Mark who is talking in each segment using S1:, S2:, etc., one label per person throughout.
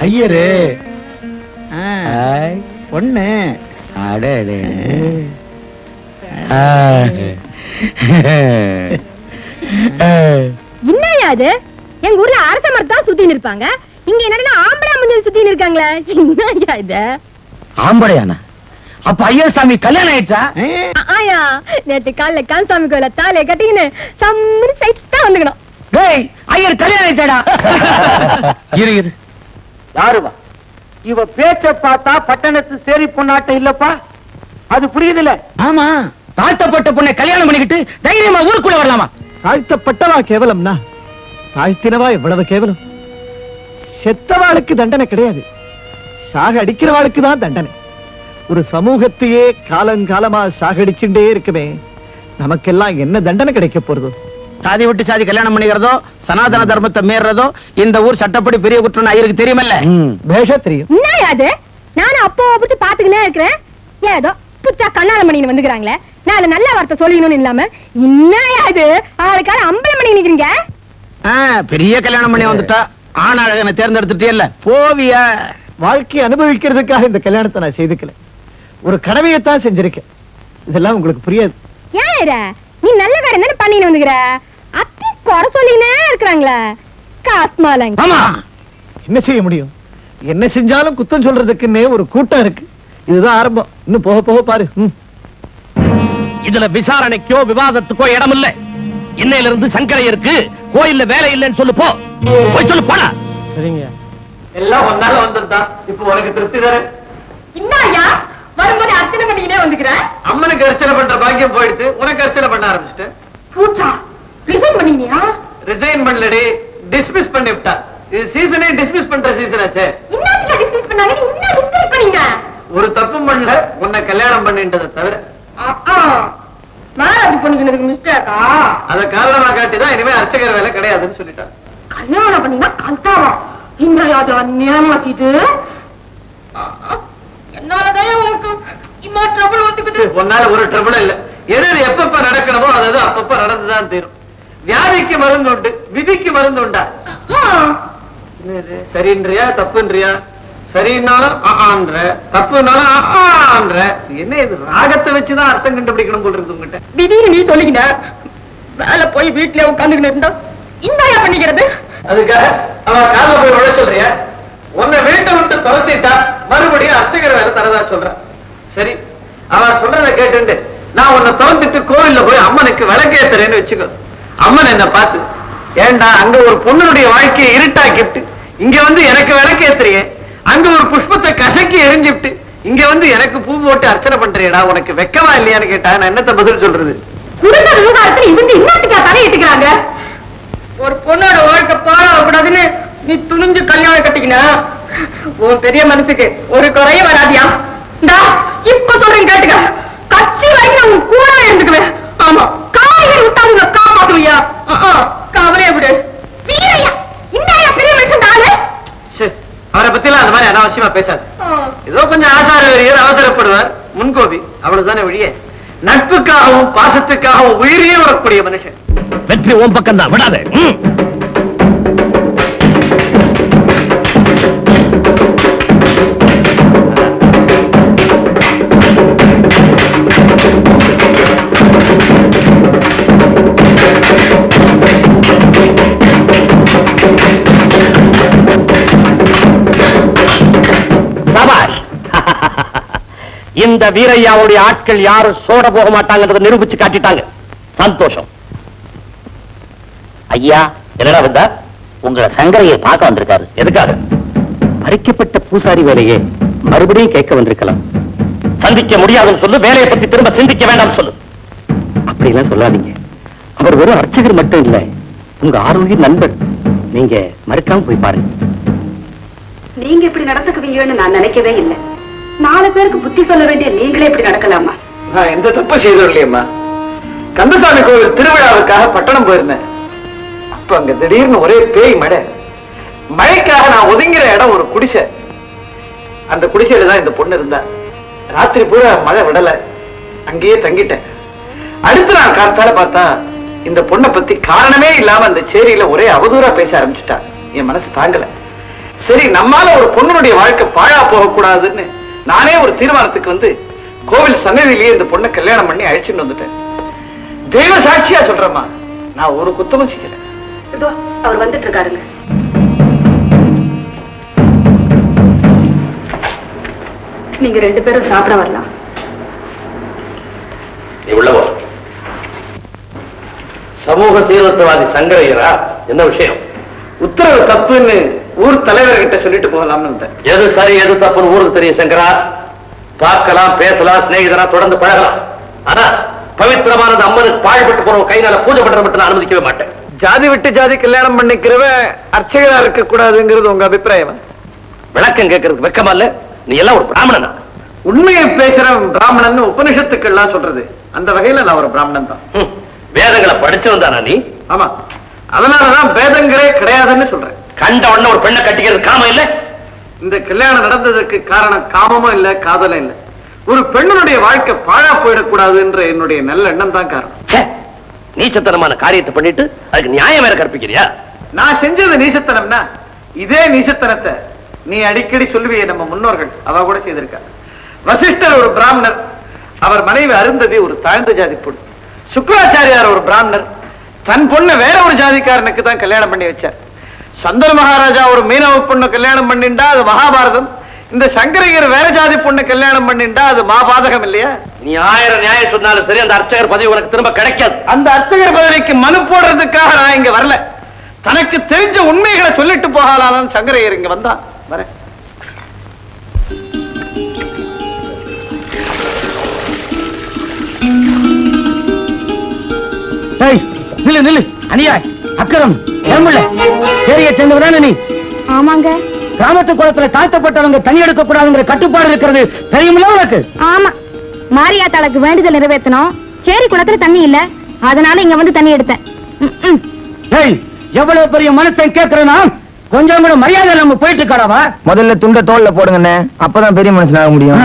S1: ஐயரே
S2: பொண்ணு
S3: என்னையா அது? எங்க ஊர்ல அரச மரத்தான் சுத்தி இருப்பாங்க, இங்க என்னன்னா ஆம்பளை மஞ்சள் சுத்தி இருக்காங்களே, என்னையா இது?
S1: ஆம்பளையானா? அப்ப ஐயர் சாமி கல்யாணம் ஆயிடுச்சா?
S3: ஆயா, நேத்து காலைல கான்சாமி கோயில தாலியை கட்டிக்கின்னு சம்மனு சைட்டா வந்துக்கணும்.
S1: ஐயர் கல்யாணம் ஆயிடுச்சாடா? இரு இரு, யாருவா இவ? பேச்ச பார்த்தா பட்டணத்து சேரி பொண்ணாட்ட இல்லப்பா, அது புரியுதுல? ஆமா, தாழ்த்தப்பட்ட பொண்ணை கல்யாணம் பண்ணிக்கிட்டு தைரியமா ஊருக்குள்ள வரலாமா?
S2: தாழ்த்தப்பட்டவா கேவலம்னா தாழ்த்தினவா எவ்வளவு கேவலம். செத்தவாளுக்கு தண்டனை கிடையாது, சாக அடிக்கிறவாளுக்கு தான் தண்டனை. ஒரு சமூகத்தையே காலங்காலமா சாகடிச்சுட்டே இருக்குமே, நமக்கெல்லாம் என்ன தண்டனை கிடைக்க போறதோ?
S1: சாதி விட்டு சாதி கல்யாணம் பண்ணிக்கிறதோ, சனாதன தர்மத்தை மீறதோ இந்த ஊர் சட்டப்படி பெரிய குற்றம் ஐயருக்கு தெரியுமல்ல?
S2: பேஷா தெரியும்.
S3: என்னையா அது? நானும் அப்போ பிடிச்சு பாத்துக்கினே இருக்கிறேன், ஏதோ புத்தா கண்ணால மணின்னு வந்துக்கிறாங்களே, நாலு நல்ல வார்த்தை சொல்லணும்னு இல்லாம என்னையா இது ஆளுக்கால அம்பலம் பண்ணி நிக்கிறீங்க?
S1: பெரிய கல்யாணம் பண்ணி வந்துட்டா ஆண் அழகனை தேர்ந்தெடுத்துட்டே இல்ல போவியா?
S2: வாழ்க்கையை அனுபவிக்கிறதுக்காக இந்த கல்யாணத்தை நான் செய்துக்கல, ஒரு கடமையத்தான் செஞ்சிருக்கேன். இதெல்லாம் உங்களுக்கு புரியாது.
S3: ஏன் நீ நல்ல காரியம் தானே பண்ணின்னு வந்துக்கிற, அத்தி குறை சொல்லினே இருக்கிறாங்களே காஸ்மாலங்க.
S1: ஆமா,
S2: என்ன செய்ய முடியும்? என்ன செஞ்சாலும் குத்தம் சொல்றதுக்குன்னே ஒரு கூட்டம் இருக்கு. இதுதான் ஆரம்பம், இன்னும் போக போக பாரு.
S1: இதுல விசாரணைக்கோ விவாதத்துக்கோ இடம் இல்ல. இன்னையில இருந்து சங்கரையருக்கு கோயில்ல வேலை இல்லைன்னு சொல்லு, போ போய் சொல்லு, போடா.
S2: சரிங்க,
S1: எல்லாம் ஒன்னால வந்திருந்தா இப்ப உனக்கு திருப்தி தானே?
S3: என்னய்யா வரும்போது அர்ச்சனை பண்ணிக்கிட்டே வந்துக்கிறேன்.
S1: அம்மனுக்கு அர்ச்சனை பண்ற பாக்கியம் போயிடுத்து, உனக்கு அர்ச்சனை பண்ண ஆரம்பிச்சிட்டு
S3: பூச்சா ரிசைன் பண்ணினியா?
S1: ரிசைன் பண்ணலடி, டிஸ்மிஸ் பண்ணி விட்டா. இது சீசனே டிஸ்மிஸ் பண்ற சீசன் ஆச்சே.
S3: இன்னொரு டிஸ்மிஸ் பண்ணாங்க, நீ இன்னும் டிஸ்மிஸ் பண்ணீங்க.
S1: ஒரு தப்பும் பண்ணல, உன்னை கல்யாணம் பண்ணிட்டதை தவிர.
S3: மேரேஜ் பண்ணிக்கிறதுக்கு மிஸ்டேக்கா?
S1: அத காரணமா காட்டிதான் இனிமே அர்ச்சகர் வேலை கிடையாதுன்னு சொல்லிட்டான்.
S3: கல்யாணம் பண்ணினா கல்தாவா? இந்த ஏமாத்திட்டு என்னாலதான் உனக்கு இம்மா ட்ரபிள் வந்துக்குது.
S1: உன்னால ஒரு ட்ரபிள் இல்ல, எது எப்பப்ப நடக்கணுமோ அது அப்பப்ப நடந்துதான் தீரும். வியாதிக்கு மருந்து உண்டு, விதிக்கு மருந்து உண்டா? சரின்றியா தப்புன்றியா? சரின்னாலும் ஆன்ற, தப்புனாலும் ஆன்ற. என்ன இது ராகத்தை வச்சுதான் அர்த்தம் கண்டுபிடிக்கணும் போல் இருக்கு உங்ககிட்ட.
S3: திடீர்னு நீ சொல்லிக்கிட்ட வேலை போய் வீட்டுல உட்காந்துக்கிட்டு இருந்தா இந்தாயா பண்ணிக்கிறது?
S1: அதுக்காக அவன் காலைல போய் விழ சொல்றியா? உன்னை வீட்டை விட்டு துரத்திட்டா மறுபடியும் அர்ச்சகர வேலை தரதா சொல்றான். சரி, அவன் சொல்றத கேட்டு நான் உன்னை துரந்துட்டு கோவில்ல போய் அம்மனுக்கு விளக்கேத்துறேன்னு வச்சுக்கோ. அம்மன் என்ன பார்த்து, ஏண்டா அங்க ஒரு பொண்ணுடைய வாழ்க்கையை இருட்டாக்கிட்டு இங்க வந்து எனக்கு விளக்கேத்துறியே, அங்க ஒரு புஷ்பத்தை கசக்கி எரிஞ்சுட்டு இங்க வந்து எனக்கு பூ போட்டு அர்ச்சனை பண்றியடா, உனக்கு வெக்கமா இல்லையான்னு கேட்டா நான் என்னத்த பதில் சொல்றது?
S3: குடும்ப விவகாரத்துல இவங்க இன்னத்துக்கா தலையிட்டுக்கிறாங்க. ஒரு பொண்ணோட வாழ்க்கை பாழாகக்கூடாதுன்னு நீ துணிஞ்சு கல்யாணம் கட்டிக்கினா உன் பெரிய மனசுக்கு ஒரு குறையும் வராதியா? இப்ப சொல்றேன் கேட்டுக்க, கட்சி வரைக்கும் உன் கூடவே இருந்துக்குவேன். ஆமா, காய்கறி விட்டாங்க காப்பாத்துவியா? கவலைய விடு. வீரையா இந்த பெரிய மனுஷன் தானே.
S1: அவரை பத்தி எல்லாம் அந்த மாதிரி அனாவசியமா பேசாது. ஏதோ கொஞ்சம் ஆச்சார வெறியர் அவசரப்படுவார், முன்கோபி, அவ்வளவுதானே வழியே. நட்புக்காகவும் பாசத்துக்காகவும் உயிரையே விடக்கூடிய மனுஷன். வெற்றி ஓம் பக்கம் தான், விடாத.
S4: இந்த வீரையாவுடைய ஆட்கள் யாரும் சோட போக மாட்டாங்கன்றதை நிரூபிச்சு காட்டிட்டாங்க. சந்தோஷம். ஐயா, என்னடா வந்தா? உங்களை சங்கரையை பார்க்க வந்திருக்காரு. எதுக்காக? பறிக்கப்பட்ட பூசாரி வேலையே மறுபடியும் கேட்க வந்திருக்கலாம். சந்திக்க முடியாதுன்னு சொல்லு, வேலையை பத்தி திரும்ப சிந்திக்க வேண்டாம் சொல்லு. அப்படி எல்லாம் சொல்லாதீங்க. அவர் வெறும் அர்ச்சகர் மட்டும் இல்ல, உங்க ஆரோக்கிய நண்பர். நீங்க மறுக்காம போய் பாருங்க.
S3: நீங்க இப்படி நடந்துக்குவீங்கன்னு நான் நினைக்கவே இல்லை. 4 பேருக்கு புத்தி சொல்ல வேண்டிய நீங்களே இப்படி நடக்கலாமா?
S1: நான் எந்த தப்பு செய்தோம் இல்லையம்மா. கந்தசாமி கோவில் திருவிழாவுக்காக பட்டணம் போயிருந்தேன். அப்ப அங்க திடீர்னு ஒரே பேய் மழை. மழைக்காக நான் ஒதுங்கிற இடம் ஒரு குடிசை. அந்த குடிசையில தான் இந்த பொண்ணு இருந்தா. ராத்திரி பூரா மழை விடல, அங்கேயே தங்கிட்டேன். அடுத்து நான் காத்தால பார்த்தா இந்த பொண்ணை பத்தி காரணமே இல்லாம அந்த சேரியில ஒரே அவதூறா பேச ஆரம்பிச்சுட்டா. என் மனசு தாங்கல. சரி, நம்மால ஒரு பொண்ணுடைய வாழ்க்கை பாழா போகக்கூடாதுன்னு நானே ஒரு தீர்மானத்துக்கு வந்து கோவில் சன்னதியிலேயே இந்த பொண்ணை கல்யாணம் பண்ணி அழைச்சிட்டு வந்துட்டேன். தெய்வ சாட்சியா சொல்றேம்மா, நான் ஒரு குத்தமும் செய்யல.
S3: இதோ அவர் வந்துட்டு இருக்காருங்க. நீங்க 2 பேரும் சாப்பிட வரலாம்.
S4: நீ உள்ளவோ. சமூக சீர்திருத்தவாதி சங்கரையரா? என்ன விஷயம்?
S1: உத்தரவு தப்புன்னு ஊர் தலைவர்கிட்ட சொல்லிட்டு போகலாம்னு வந்தேன்.
S4: எது சரி எது தப்புன்னு ஊருக்கு தெரியும் சங்கரா. பார்க்கலாம், பேசலாம், சிநேகிதரா தொடர்ந்து பழகலாம். ஆனா பவித்திரமானது அம்மனுக்கு பாழ்பட்டு போற கைனால பூஜை பண்ற மட்டும் நான் அனுமதிக்கவே மாட்டேன்.
S1: ஜாதி விட்டு ஜாதி கல்யாணம் பண்ணிக்கிறவ அர்ச்சகரா இருக்க கூடாதுங்கிறது உங்க அபிப்பிராயம்?
S4: விளக்கம் கேட்கறதுக்கு வெக்கமா இல்ல? நீ எல்லாம் ஒரு பிராமணனா?
S1: உண்மையை பேசுற பிராமணன் உபனிஷத்துக்கெல்லாம் சொல்றது. அந்த வகையில நான் ஒரு பிராமணன் தான்.
S4: வேதங்களை படிச்சவன் நீ?
S1: ஆமா, அதனாலதான் வேதங்களே கிடையாதுன்னு சொல்றேன்.
S4: கண்ட உடனே ஒரு பெண்ணை கட்டிக்கிறது காமம் இல்ல?
S1: இந்த கல்யாணம் நடந்ததுக்கு காரணம் காமமும் இல்ல, காதலும் இல்ல. ஒரு பெண்ணுடைய வாழ்க்கை பாழா போயிடக்கூடாதுன்ற என்னுடைய நல்ல எண்ணம் தான் காரணம்.
S4: நீச்சத்தனமான காரியத்தை பண்ணிட்டு அதுக்கு நியாயம் வேற கற்பிக்கிறியா?
S1: நான் செஞ்சது நீசத்தனம்னா இதே நீசத்தனத்தை நீ அடிக்கடி சொல்லுவியே நம்ம முன்னோர்கள். அவ கூட செய்திருக்கா. வசிஷ்டர் ஒரு பிராமணர், அவர் மனைவி அருந்ததி ஒரு தாழ்ந்த ஜாதி பொண்ணு. சுக்கராச்சாரியார் ஒரு பிராமணர், தன் பொண்ணு வேற ஒரு ஜாதிக்காரனுக்கு தான் கல்யாணம் பண்ணி வச்சார். சந்தன மகாராஜா ஒரு மீனவ பொண்ணு கல்யாணம் பண்ணிண்டா அது மகாபாரதம். இந்த சங்கரையர் வேற ஜாதி பொண்ணு கல்யாணம் பண்ணிண்டா அது மாபாதகம் இல்லையா?
S4: நீ 1000 நியாயம் சொன்னாலும் சரி, அந்த அர்ச்சகர் பதவி உனக்கு திரும்ப கிடைக்காது.
S1: அந்த அர்ச்சகர் பதவிக்கு மனு போடுறதுக்காக நான் இங்க வரல. தனக்கு தெரிஞ்ச உண்மைகளை சொல்லிட்டு போகலாம். சங்கரையர் இங்க வந்தா வரேன்.
S2: நில்லு நில்லு. அனியா, அக்கறம், ஏமுள்ள சேரிய சேர்ந்தவரான நீ?
S3: ஆமாங்க.
S2: கிராமத்து குளத்துல தாழ்த்தப்பட்டவங்க தண்ணி எடுக்க கூடாதுங்கிற கட்டுப்பாடு இருக்கிறது தெரியுமில்ல உனக்கு?
S3: ஆமா, மாரியாத்தாளுக்கு வேண்டுதல் நிறைவேற்றணும். சேரி குளத்துல தண்ணி இல்ல, அதனால இங்க வந்து தண்ணி எடுத்தேன்.
S2: எவ்வளவு பெரிய மனுஷன் கேட்கிறனா? கொஞ்சம் கூட மரியாதை நம்ம போயிட்டு இருக்காராவா?
S5: முதல்ல துண்ட தோல்ல போடுங்கண்ணே, அப்பதான் பெரிய மனுஷன் ஆக முடியும்.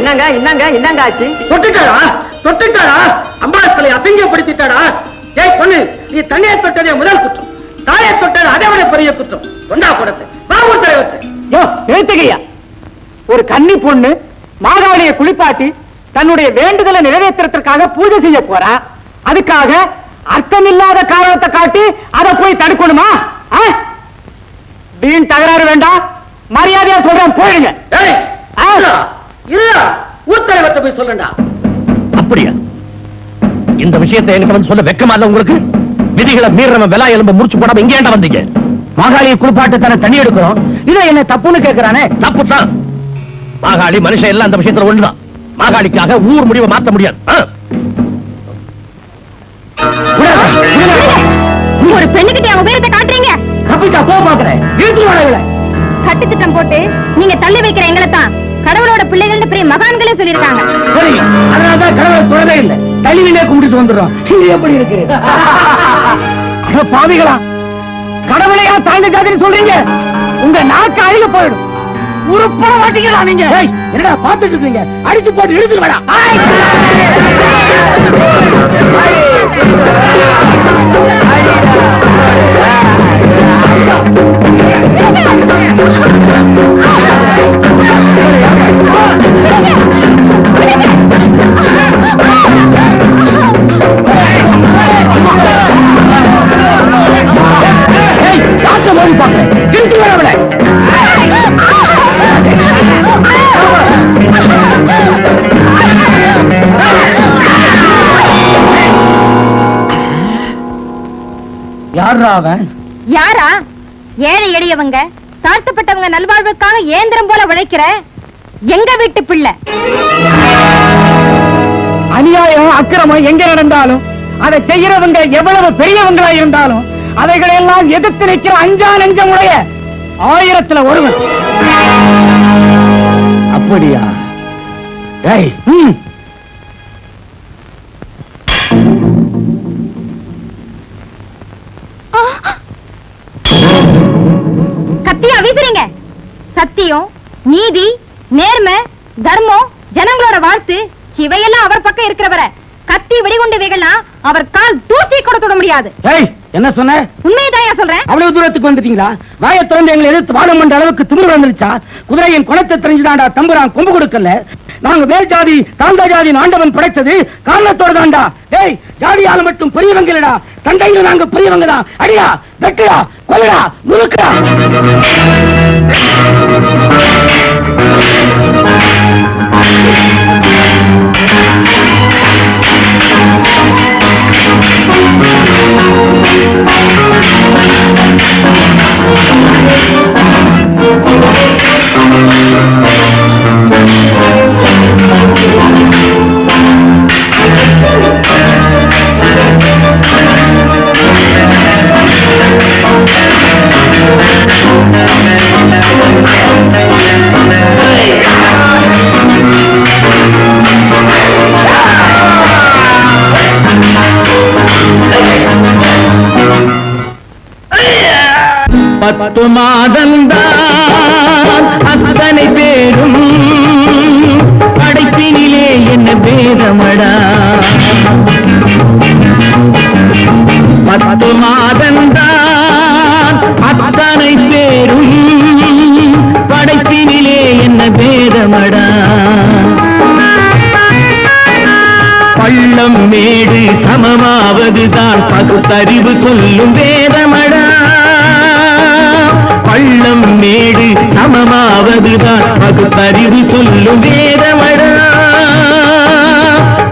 S3: என்னங்க என்னங்க என்னங்க ஆச்சு?
S2: தொட்டுட்டாடா தொட்டுட்டாடா, அம்பாசலை அசிங்கப்படுத்திட்டாடா. ஏய் பொண்ணு, நீ தண்ணியை தொட்டதே முதல் குற்றம், தாயை தொட்டது அதை விட பெரிய குற்றம். கொண்டா கூடத்து மாவூர் தலைவர் எழுத்துகையா. ஒரு கன்னி பொண்ணு மாகாளியை குளிப்பாட்டி தன்னுடைய வேண்டுதலை நிறைவேற்றுறதுக்காக பூஜை செய்ய போறா. அதுக்காக அர்த்தமில்லாத காரணத்தை காட்டி அதை போய் தடுக்கணுமா? வீண் தகராறு வேண்டாம், மரியாதையா சொல்றேன், போயிடுங்க. இல்ல, ஊர்த்தலைவத்தை போய் சொல்லண்டா.
S4: அப்படியா? இந்த விஷயத்தை எனக்கு வந்து சொல்ல வெக்கமா இல்ல உங்களுக்கு? விதிகளை மீறவன் விலா எலும்ப முடிச்சு போடாம இங்க ஏண்டா வந்தீங்க?
S2: மாகாளியை குளிப்பாட்டு தானே தண்ணி எடுக்கிறோம், இதை என்ன தப்புன்னு கேட்கிறானே?
S4: தப்பு தான். மாகாளி மனுஷன் எல்லாம் அந்த விஷயத்துல ஒண்ணுதான். மாகாளிக்காக ஊர் முடிவை மாத்த முடியாது.
S3: ஒரு பெண்ணுகிட்ட அவன் உபயோகத்தை காட்டுறீங்க.
S2: கப்பிட்டா போ பாக்குறேன்.
S3: கட்டுத்திட்டம் போட்டு நீங்க தள்ளி வைக்கிற எங்களை தான் கடவுளோட பிள்ளைகள் பெரிய மகான்களே சொல்லியிருக்காங்க.
S2: சரி, அதனாலதான் கடவுளை தொடரே இல்லை, தள்ளிவிலே கும்பிட்டு வந்துடுறோம். இது எப்படி இருக்கு? பாவிகளா, கடவுளையா தாழ்ந்த ஜாதின்னு சொல்றீங்க? உங்க நாக்கு அழுக போயிடும். உருப்பட மாட்டீங்களா நீங்க? என்னடா பாத்துட்டு இருக்கீங்க? அடிச்சு போட்டு இழுத்துட்டு வேடா. யாரா அவன்?
S3: யாரா? ஏழை எளியவங்க தாழ்த்தப்பட்டவங்க நல்வாழ்வுக்காக ஏந்திரம் போல உழைக்கிற எங்க வீட்டு பிள்ளை.
S2: அநியாயம் அக்கிரமம் எங்க நடந்தாலும் அதை செய்யறவங்க எவ்வளவு பெரியவங்களா இருந்தாலும் அவைகளை எல்லாம் எதிர்த்து நிற்கிற அஞ்சா நெஞ்சம் உடைய 1000ல் ஒருவன். அப்படியா?
S3: கத்தியா வீசுறீங்க? சத்தியம், நீதி, நேர்மை, தர்மம், ஜனங்களோட வாழ்த்து இவையெல்லாம் அவர் பக்கம் இருக்கிறவரை கத்தி வெடிகுண்டு வைகலாம் அவர் கால் தூசி கூட தொட முடியாது.
S2: என்ன சொன்ன?
S3: உண்மையதான் சொல்றேன்.
S2: அவ்வளவு தூரத்துக்கு வந்துட்டீங்களா? வாயை திறந்து எங்களை எதிர்த்து வாழும் என்ற அளவுக்கு திமிர் வந்துருச்சா? குதிரையின் குணத்தை தெரிஞ்சுதாண்டா தம்புரான் கொம்பு கொடுக்கல. நாங்க மேல் ஜாதி தாழ்ந்த ஜாதி ஆண்டவன் படைச்சது காரணத்தோடு தாண்டா. ஜாதியால மட்டும் பெரியவங்களடா, சண்டையில நாங்க பெரியவங்க தான். அடியா, வெட்டுடா, கொல்லடா, முழுக்கடா. பத்து மாதந்தான் அத்தனை பேரும் படைப்பினிலே என்ன பேதமடா. 10 மாதந்தான் அத்தனை பேரும் படைப்பினிலே என்ன பேதமடா. பள்ளம் மேடு சமமாவதுதான் பகுத்தறிவு சொல்லும் வேதமடா. பள்ளம் மேடு சமமாவதுதான் பகுத்தறிவு சொல்லும் வேதமடா.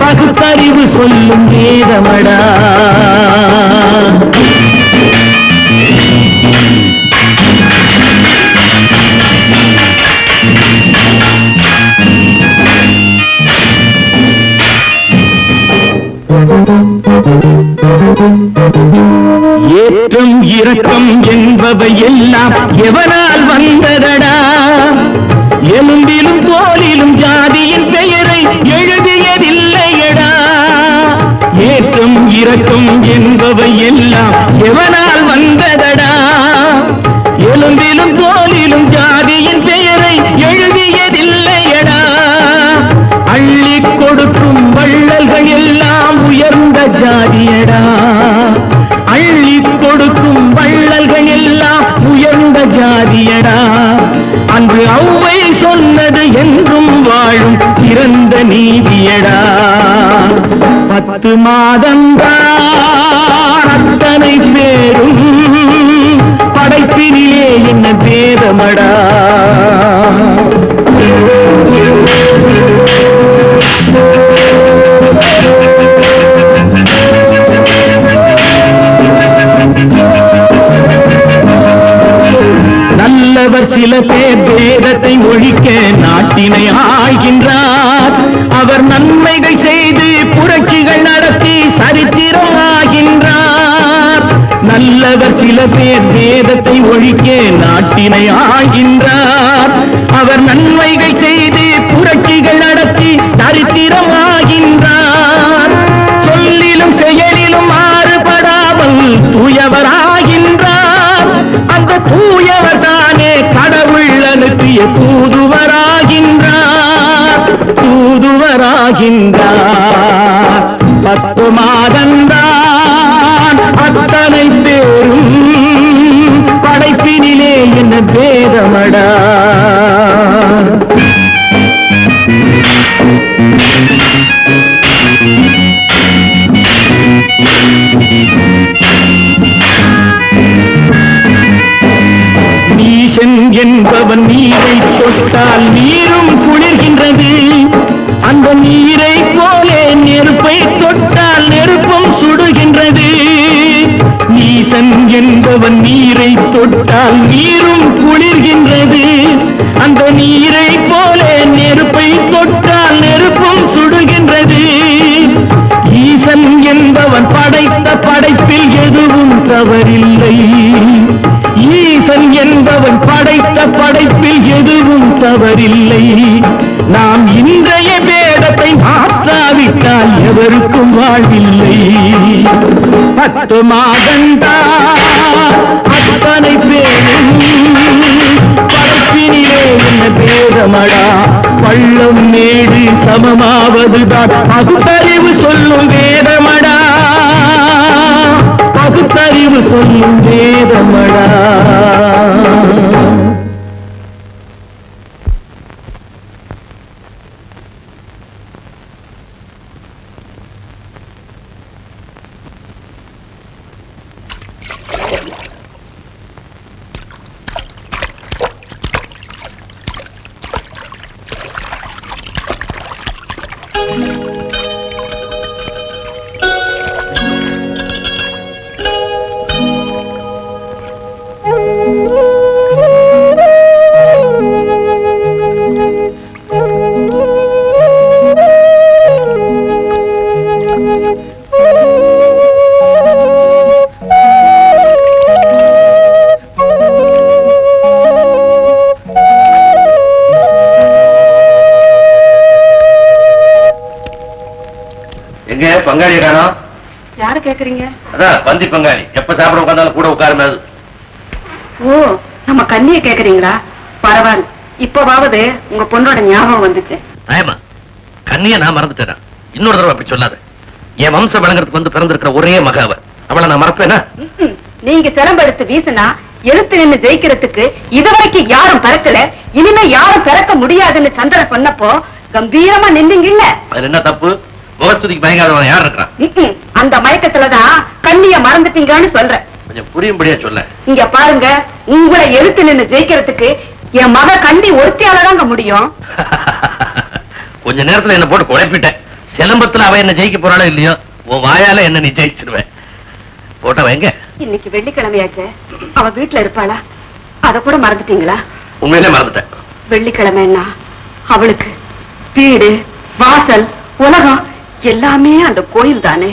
S2: பகுத்தறிவு சொல்லும் வேதமடா. ஏற்றம் இரக்கம் என்பவை எல்லாம் எவனால் வந்ததடா. எலும்பிலும் தோலிலும் ஜாதியின் பெயரை எழுதியதில்லையடா. ஏற்றம் இரக்கம் என்பவை எல்லாம் எவனால் வந்ததடா. எலும்பிலும் தோலிலும் ஜாதியின் பெயரை எழுதியதில்லையடா. அள்ளி கொடுக்கும் வள்ளல்கள் எல்லாம் உயர்ந்த ஜாதியடா. அள்ளி கொடுக்கும் வள்ளல்கள் எல்லாம் உயர்ந்த ஜாதியடா. அன்று ஔவை சொன்னது என்றும் வாழும் சிறந்த நீதியடா. 10 மாதந்தான் அத்தனை பேரும் படைப்பினிலே என்ன பேதமடா. நல்லவர் சில பேர் வேதத்தை ஒழிக்க நாட்டினை ஆகின்றார். அவர் நன்மைகள் செய்து புரட்சிகள் நடத்தி சரித்திரம் ஆகின்றார். நல்லவர் சில பேர் வேதத்தை ஒழிக்க நாட்டினை ஆகின்றார். அவர் நன்மைகள் செய்து புரட்சிகள் நடத்தி சரித்திரம் ஆகின்றார். சொல்லிலும் செயலிலும் மாறுபடாமல் தூயவராகின்றார். அந்த தூயவர் தானே கடவுள் அனுப்பிய தூதுவராகின்றார். தூதுவராகின்றார். 10 மாதந்தான் அத்தனை பேரும் படைப்பினிலே என்ன பேதமடா. நீசன் என்பவன் நீரை தொட்டால் நீரும் குளிர்கின்றது. அந்த நீரை போலே நெருப்பை தொட்டால் நெருப்பும் சுடுகின்றது. நீசன்
S6: என்பவன் நீரை தொட்டால் நீரும் குளிர்கின்றது. அந்த நீரை போல நெருப்பை தொட்டால் நெருப்பும் சுடுகின்றது. ஈசன் என்பவன் படைத்த படைப்பில் எதுவும் தவறில்லை. ஈசன் என்பவன் படைத்த படைப்பில் எதுவும் தவறில்லை. நாம் இன்றைய வேடத்தை மாற்றாவிட்டால் எவருக்கும் வாழ்வில்லை. 10 மாதந்தா அத்தனை பேரும் படைப்பினிலே என்ன பேதமடா. பள்ளம் மேடு சமமாவதுதான் பகுத்தறிவு சொல்லும் வேதமடா. பகுத்தறிவு சொல்லும் வேதமடா.
S4: பங்காளி காணோம்.
S3: யாரு கேக்குறீங்க?
S4: அதான் பந்தி பங்காளி. எப்ப சாப்பிட உட்கார்ந்தாலும் கூட உட்காருமே.
S3: ஓ, நம்ம கண்ணிய கேக்குறீங்களா? பரவாயில்ல, இப்பவாவது உங்க பொண்ணோட ஞாபகம் வந்துச்சு.
S4: ஆயமா, கண்ணிய நான் மறந்துட்டேன். இன்னொரு தடவை அப்படி சொல்லாத. என் வம்சம் விளங்குறதுக்கு வந்து பிறந்திருக்கிற ஒரே மகாவ அவளை நான் மறப்பேனா?
S3: நீங்க சிலம்பு எடுத்து வீசினா எழுத்து நின்று ஜெயிக்கிறதுக்கு இதுவரைக்கும் யாரும் பிறக்கல, இனிமே யாரும் பிறக்க முடியாதுன்னு சந்திர சொன்னப்போ கம்பீரமா நின்னீங்கல்ல.
S4: அதுல என்ன தப்பு? முகஸ்துதிக்கு பயங்காதவன் யார் இருக்கிறான்?
S3: அந்த மயக்கத்துலதான் கண்ணிய மறந்துட்டீங்கன்னு சொல்றேன்.
S4: கொஞ்சம் புரியும்படியா சொல்ல.
S3: இங்க பாருங்க, உங்களை எழுத்து நின்று ஜெயிக்கிறதுக்கு என் மக கண்டி ஒருத்தியாலதாங்க முடியும்.
S4: கொஞ்ச நேரத்துல என்ன போட்டு குழப்பிட்டேன். சிலம்பத்துல அவ என்ன ஜெயிக்க போறாளோ இல்லையோ, உன் வாயால என்ன நீ ஜெயிச்சிருவேன். போட்டவ எங்க?
S3: இன்னைக்கு வெள்ளிக்கிழமையாச்சு, அவ வீட்டுல இருப்பாளா? அத கூட மறந்துட்டீங்களா?
S4: உண்மையிலே மறந்துட்டேன்.
S3: வெள்ளிக்கிழமைன்னா அவளுக்கு வீடு வாசல் உலகம் எல்லாமே அந்த கோயில் தானே.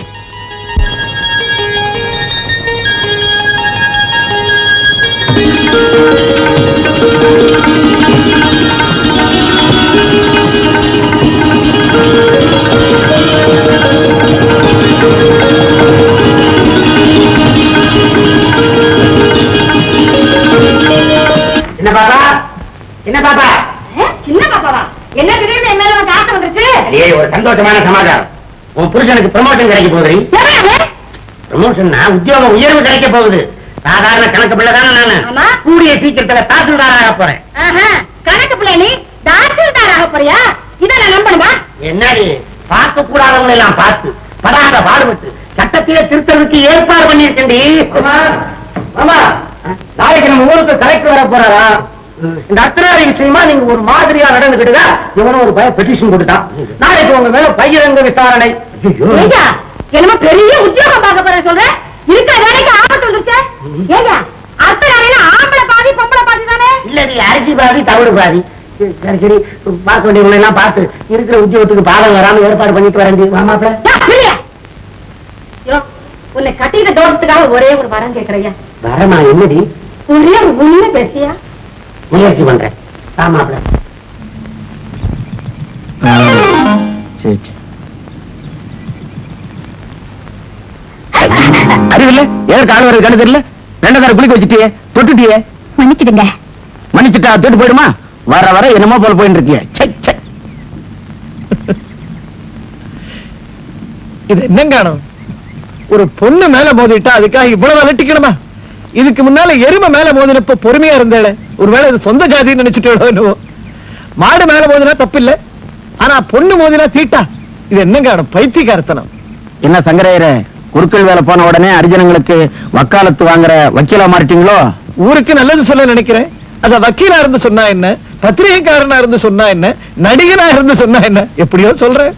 S2: என்ன பாப்பா? என்ன பாப்பா?
S3: சின்ன பாப்பாவா? என்ன திடீர்னு என் மேல வந்து ஆட்டம் வந்துருச்சு?
S2: ஒரு சந்தோஷமான சமாச்சாரம். உன் புருஷனுக்கு ப்ரமோஷன் கிடைக்க போகுது. ப்ரமோஷன்னா உத்தியோகம் உயர்வு கிடைக்க போகுது. சாதாரண கணக்கு பிள்ளை தானே நானு. கூடிய சீக்கிரத்துல தாசில்தாராக போறேன்.
S3: கணக்கு பிள்ளை நீ தாசில்தாராக போறியா? இத நான் நம்பணுமா?
S2: என்னடி பார்க்க கூடாதவங்களை எல்லாம் பார்த்து படாத பாடுபட்டு சட்டத்தையே திருத்தறதுக்கு ஏற்பாடு பண்ணிருக்கேன்டி. நாளைக்கு நம்ம ஊருக்கு கலெக்டர் வர போறாரா? இந்த அத்தனாரி விஷயமா நீங்க ஒரு மாதிரியா நடந்துக்கிட்டுதா இவனும் ஒரு பெட்டிஷன் கொடுத்தான். நாளைக்கு உங்க மேல பகிரங்க விசாரணை.
S3: என்னமோ பெரிய உத்தியோகம் பார்க்க போற சொல்ற. இருக்கிற வேலைக்கு ஆபத்து வந்துருச்சு. ஏங்க அத்தனாரில ஆம்பளை பாதி பொம்பளை பாதி தானே?
S2: இல்லடி, அரிசி பாதி தவிடு பாதி. சரி சரி, பார்க்க வேண்டியவங்களை எல்லாம் பார்த்து இருக்கிற உத்தியோகத்துக்கு பாதம் வராம ஏற்பாடு பண்ணிட்டு வரேன். மாமாப்ல
S3: உன்னை கட்டிட தோட்டத்துக்காக ஒரே ஒரு வரம் கேட்கறையா.
S2: வரமா? என்னடி?
S3: ஒரே ஒரு உண்மை பேசியா?
S2: முயற்சி பண்றேன். ஆமாப்ல.
S5: அறிவில்ல ஏன் கால் வர்றது கண்டு தெரியல. 2 கார குளிக்க வச்சுட்டியே, தொட்டுட்டியே.
S3: மன்னிச்சிடுங்க.
S5: மன்னிச்சுட்டா தொட்டு போயிடுமா? வர வர என்னமோ போல போயிட்டு இருக்கிய.
S6: இது என்னங்க? ஒரு பொண்ணு மேல மோதிட்டா அதுக்காக இவ்வளவு அலட்டிக்கணுமா? இதுக்கு முன்னால எருமை மேல மோதினப்ப பொறுமையா இருந்தேன். ஒருவேளை இது சொந்த ஜாதின்னு நினைச்சுட்டு மாடு மேல மோதினா தப்பில்ல, ஆனா பொண்ணு மோதினா தீட்டா. இது என்னங்க பைத்தியக்காரத்தனம்?
S5: என்ன சங்கரையரே, குறுக்கள் வேலை போன உடனே அரிஜனங்களுக்கு வக்காலத்து வாங்குற வக்கீலா மாறிட்டீங்களோ?
S6: ஊருக்கு நல்லது சொல்ல நினைக்கிறேன். அத வக்கீலா இருந்து சொன்னா என்ன, பத்திரிகைக்காரனா இருந்து சொன்னா என்ன, நடிகனா இருந்து சொன்னா என்ன, எப்படியோ சொல்றேன்.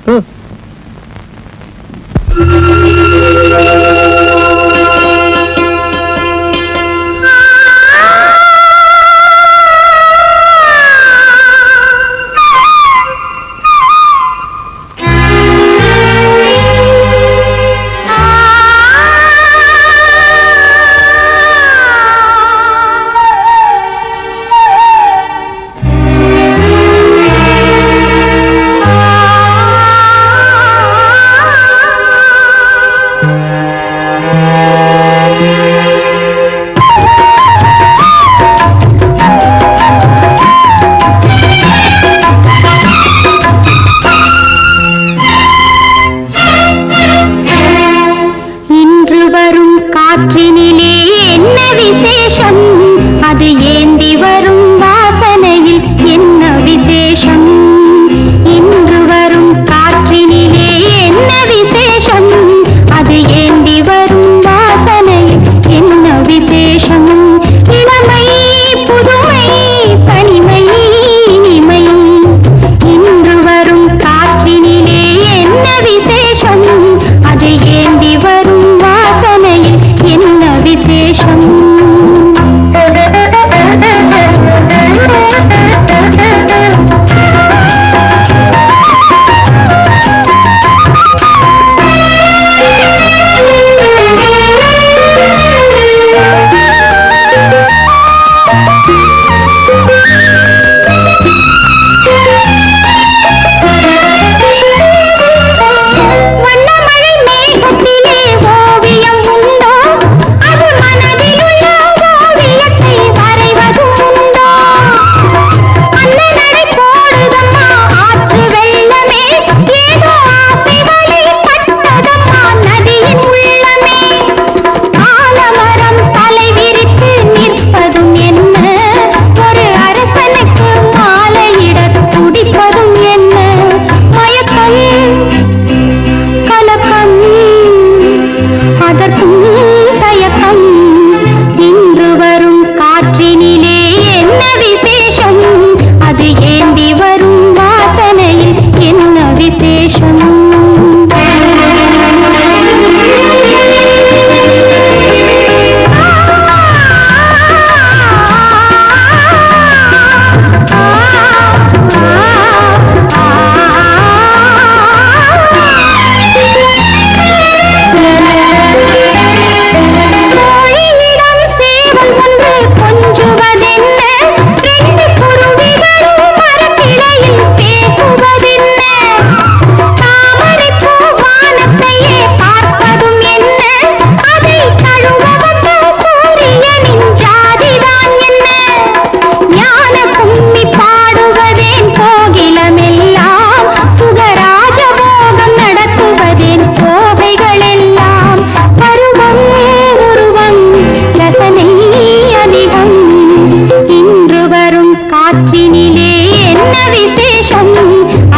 S7: காற்றினிலே என்ன விசேஷம்,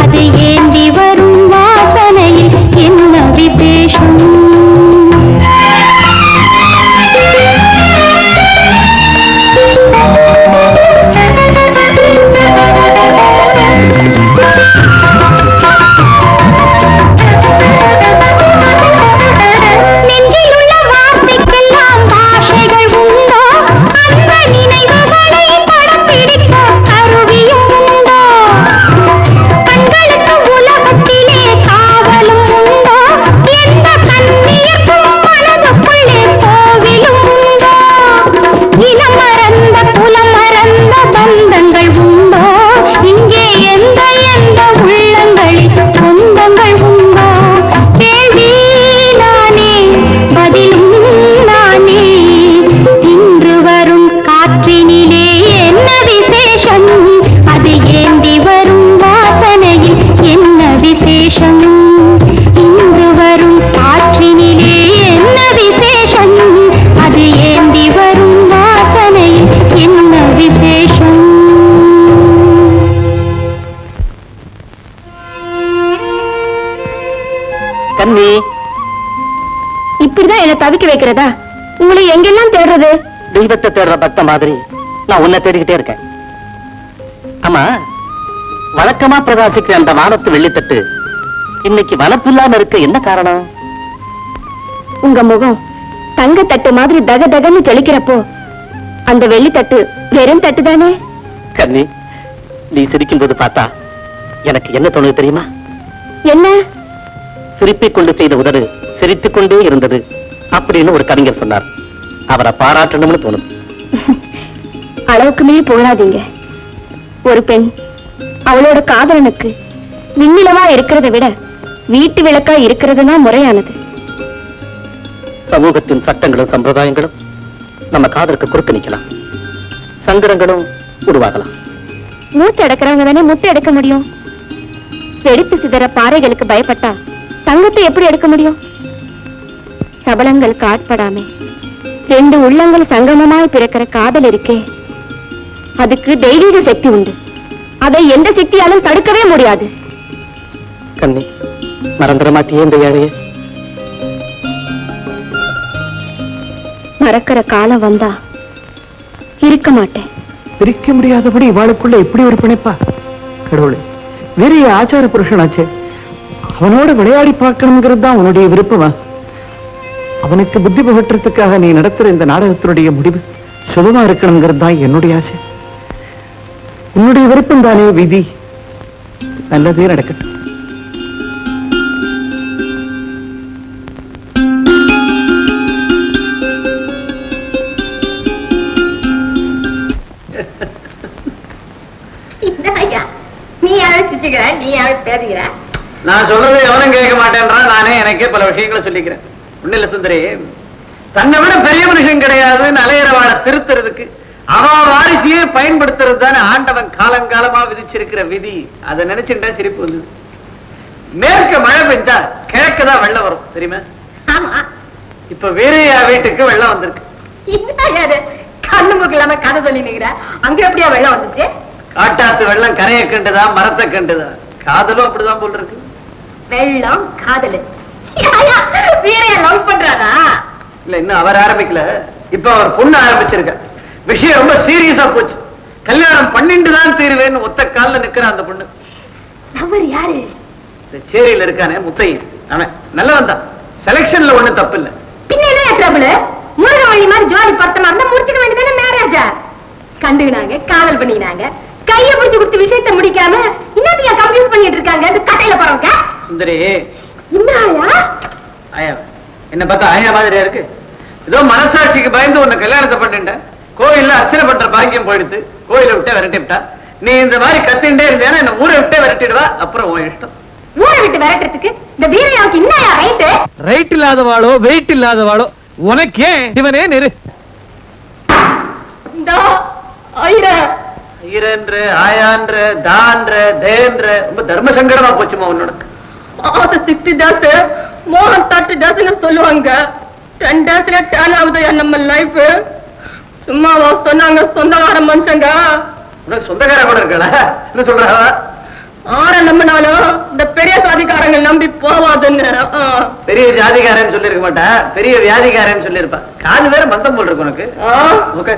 S7: அது ஏந்தி வரும் வாசனையில் என்ன விசேஷம். இப்படிதான் என்ன தவிக்க வைக்கிறதா? உங்களை எங்கெல்லாம் தேடுறது?
S4: தெய்வத்தை தேடுற பக்த மாதிரி நான் உன்னை தேடிக்கிட்டே இருக்கேன். ஆமா, வழக்கமா பிரகாசிக்கிற அந்த வானத்து வெள்ளித்தட்டு இன்னைக்கு வனப்பில்லாம இருக்க என்ன காரணம்?
S7: உங்க முகம் தங்க தட்டு மாதிரி தக தகன்னு ஜொலிக்கிறப்போ அந்த வெள்ளித்தட்டு வெறும் தட்டு தானே.
S4: கண்ணி, நீ சிரிக்கும் போது பார்த்தா எனக்கு என்ன தோணுது தெரியுமா?
S7: என்ன?
S4: சிரிப்பிக் கொண்டு செய்த உதடு சிரித்துக் கொண்டே இருந்தது அப்படின்னு ஒரு கவிஞர் சொன்னார். அவரை பாராட்டணும்னு தோணுது.
S7: அளவுக்கு மீறி போகாதீங்க. ஒரு பெண் அவளோட காதலனுக்கு விண்ணிலவா இருக்கிறத விட வீட்டு விளக்கா இருக்கிறதுனா முறையானது.
S4: சமூகத்தின் சட்டங்களும் சம்பிரதாயங்களும் நம்ம காதலுக்கு குறுக்க நிக்கலாம், சங்கடங்களும் உருவாகலாம்.
S7: மூச்சு அடக்கிறவங்க தானே முத்து எடுக்க முடியும். வெடித்து சிதற பாறைகளுக்கு பயப்பட்டா தங்கத்தை எப்படி எடுக்க முடியும்? சபலங்களுக்கு ஆட்படாமே ரெண்டு உள்ளங்கள் சங்கமமாய் பிறக்கிற காதல் இருக்கே, அதுக்கு தெய்வீக சக்தி உண்டு. அதை எந்த சக்தியாலும் தடுக்கவே முடியாது.
S4: கண்ணி, மறந்துட மாட்டியே இந்த ஏழைய?
S7: மறக்கிற காலம் வந்தா இருக்க மாட்டேன்.
S6: பிரிக்க முடியாதபடி இவாளுக்குள்ள இப்படி ஒரு பிணைப்பா? கடவுளே, வேற ஆச்சார புருஷனாச்சே, அவனோட விளையாடி பார்க்கணுங்கிறது தான் உன்னுடைய விருப்பமா? அவனுக்கு புத்தி புகட்டுறதுக்காக நீ நடத்துற இந்த நாடகத்தினுடைய முடிவு சுபமா இருக்கணுங்கிறது தான் என்னுடைய ஆசை. உன்னுடைய விருப்பம் தானே விதி. நல்லதே நடக்கட்டும்.
S3: நீ அழைச்சிச்சுக்கிற, நீ பேசுகிற.
S1: நான் சொல்றது எவனும் கேட்க மாட்டேன்றான். நானே எனக்கே பல விஷயங்களை சொல்லிக்கிறேன். ஒண்ணு இல்ல சுந்தரி, தன்னை விட பெரிய மனுஷன் கிடையாதுன்னு அலையறவாளை திருத்துறதுக்கு அவ வாரிசையே பயன்படுத்துறது தானே ஆண்டவன் காலங்காலமா விதிச்சிருக்கிற விதி. அதை நினைச்சுட்டா சிரிப்பு வந்தது. மேற்க மழை பெஞ்சா கிழக்குதான் வெள்ளம் வரும், தெரியுமா?
S3: ஆமா,
S1: இப்ப வீரையா வீட்டுக்கு வெள்ளம் வந்திருக்கு.
S3: கண்ணு மூக்கு இல்லாம கதை சொல்லி நிக்கிற. அங்க எப்படியா வெள்ளம் வந்துச்சு?
S1: காட்டாத்து வெள்ளம் கரையை கண்டுதா மரத்தை கண்டுதா? காதலும் அப்படிதான் போல் இருக்கு.
S3: வெள்ளம் காதலு வீரைய லவ் பண்றானா?
S1: இல்ல, இன்னும் அவர் ஆரம்பிக்கல. இப்ப அவர் பொண்ணு ஆரம்பிச்சிருக்க. விஷயம் ரொம்ப சீரியஸா போச்சு. கல்யாணம் பண்ணிட்டு தான் தீருவேன்னு ஒத்த கால்ல நிக்கிற அந்த பொண்ணு.
S3: அவர் யாரு?
S1: இந்த சேரியில இருக்கானே முத்தையன், அவன் நல்லவன் தான். செலக்ஷன்ல ஒண்ணு தப்பு இல்ல.
S3: பின்ன என்ன ட்ரபிள்? முருக வழி மாதிரி ஜோடி பொருத்தமா இருந்தா முடிச்சுக்க வேண்டியதானே மேரேஜா? கண்டுனாங்க, காதல் பண்ணினாங்க, கைய பிடிச்சு கொடுத்து விஷயத்தை முடிக்காம இன்னொரு கன்ஃபியூஸ் பண்ணிட்டு இருக்காங்க. அந்த கட்டையில போறவங்க.
S1: சுந்தரி,
S3: என்ன ஆயா?
S1: ஆயா என்ன பார்த்தா ஆயா மாதிரியா இருக்கு? ஏதோ மனசாட்சிக்கு பயந்து உன்னை கல்யாணத்தை பண்ணிட்டேன். கோயில்ல அர்ச்சனை பண்ற பாக்கியம் போயிடுது. கோயிலை விட்டே விரட்டி விட்டா. நீ இந்த மாதிரி கத்திண்டே இருந்தேன்னா என்ன ஊரை விட்டே விரட்டிடுவா. அப்புறம் உன் இஷ்டம்.
S3: ஊரை விட்டு விரட்டுறதுக்கு இந்த வீரையாவுக்கு என்னயா ரைட்டு?
S6: ரைட் இல்லாதவாளோ வெயிட் இல்லாதவாளோ உனக்கே இவனே நெரு.
S1: ஐரன்ற ஆயான்ற தான்ற தேன்ற ரொம்ப தர்ம சங்கடமா போச்சுமா உன்னோட.
S3: 60 days மோகன் 30 days சொல்லுவாங்க. 10 days டர்ன் ஆகுது நம்ம லைஃப். சும்மாவா சொன்னாங்க சொந்தக்கார மனுஷங்க?
S1: உனக்கு சொந்தக்கார கூட இருக்கல என்ன சொல்றா?
S3: ஆற நம்பினாலும் இந்த பெரிய சாதிக்காரங்க நம்பி போவாதுன்னு.
S1: பெரிய ஜாதிகாரன்னு சொல்லிருக்க மாட்டா, பெரிய வியாதிகாரன்னு சொல்லிருப்பா. காது வேற மந்தம் போல் இருக்கு உனக்கு. ஓகே.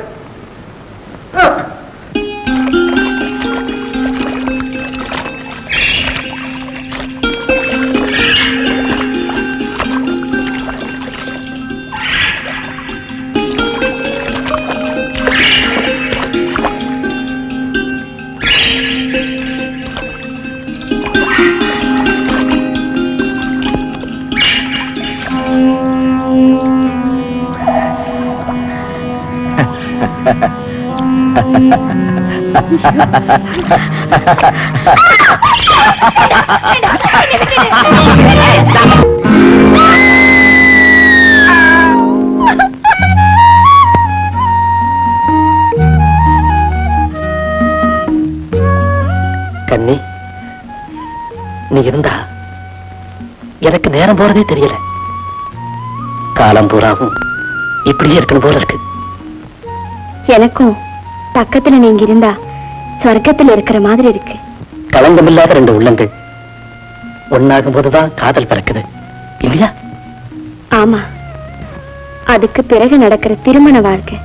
S4: கண்ணி, நீ இருந்தா எனக்கு நேரம் போறதே தெரியல. காலம் பூராவும் இப்படியே இருக்கணும் போல இருக்கு.
S7: எனக்கும் பக்கத்துல நீங்க இருந்தா சொர்க்கத்துல இருக்கிற மாதிரி இருக்கு.
S4: களங்கமில்லாத ரெண்டு உள்ளங்கள் ஒன்னாகும் போதுதான் காதல் பிறக்குது இல்லையா?
S7: ஆமா, அதுக்கு பிறகு நடக்கிற திருமண வாழ்க்கை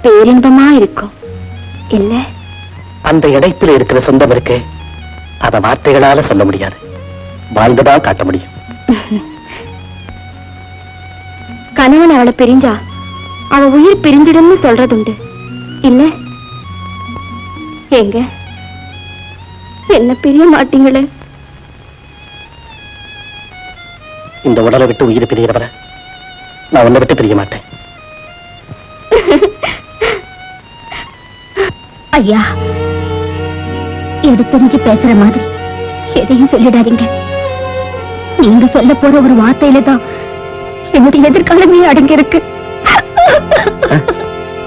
S7: பேரின்பமா இருக்கும் இல்ல?
S4: அந்த இடைப்பில் இருக்கிற சொந்தம் இருக்கு, அத வார்த்தைகளால சொல்ல முடியாது, வாழ்ந்துதான் காட்ட முடியும்.
S7: கணவன் அவளை பிரிஞ்சா அவ உயிர் பிரிஞ்சிடும்னு சொல்றதுண்டு இல்ல? எங்க என்ன பிரிய மாட்டீங்களே?
S4: இந்த உடலை விட்டு உயிர் பிரியறவரை நான் உன்னை விட்டு பிரிய மாட்டேன்.
S7: ஐயா, எடுத்தறிஞ்சு பேசுற மாதிரி எதையும் சொல்லிடாதீங்க. நீங்க சொல்ல போற ஒரு வார்த்தையில தான் என்னுடைய எதிர்காலமே அடங்கி இருக்கு.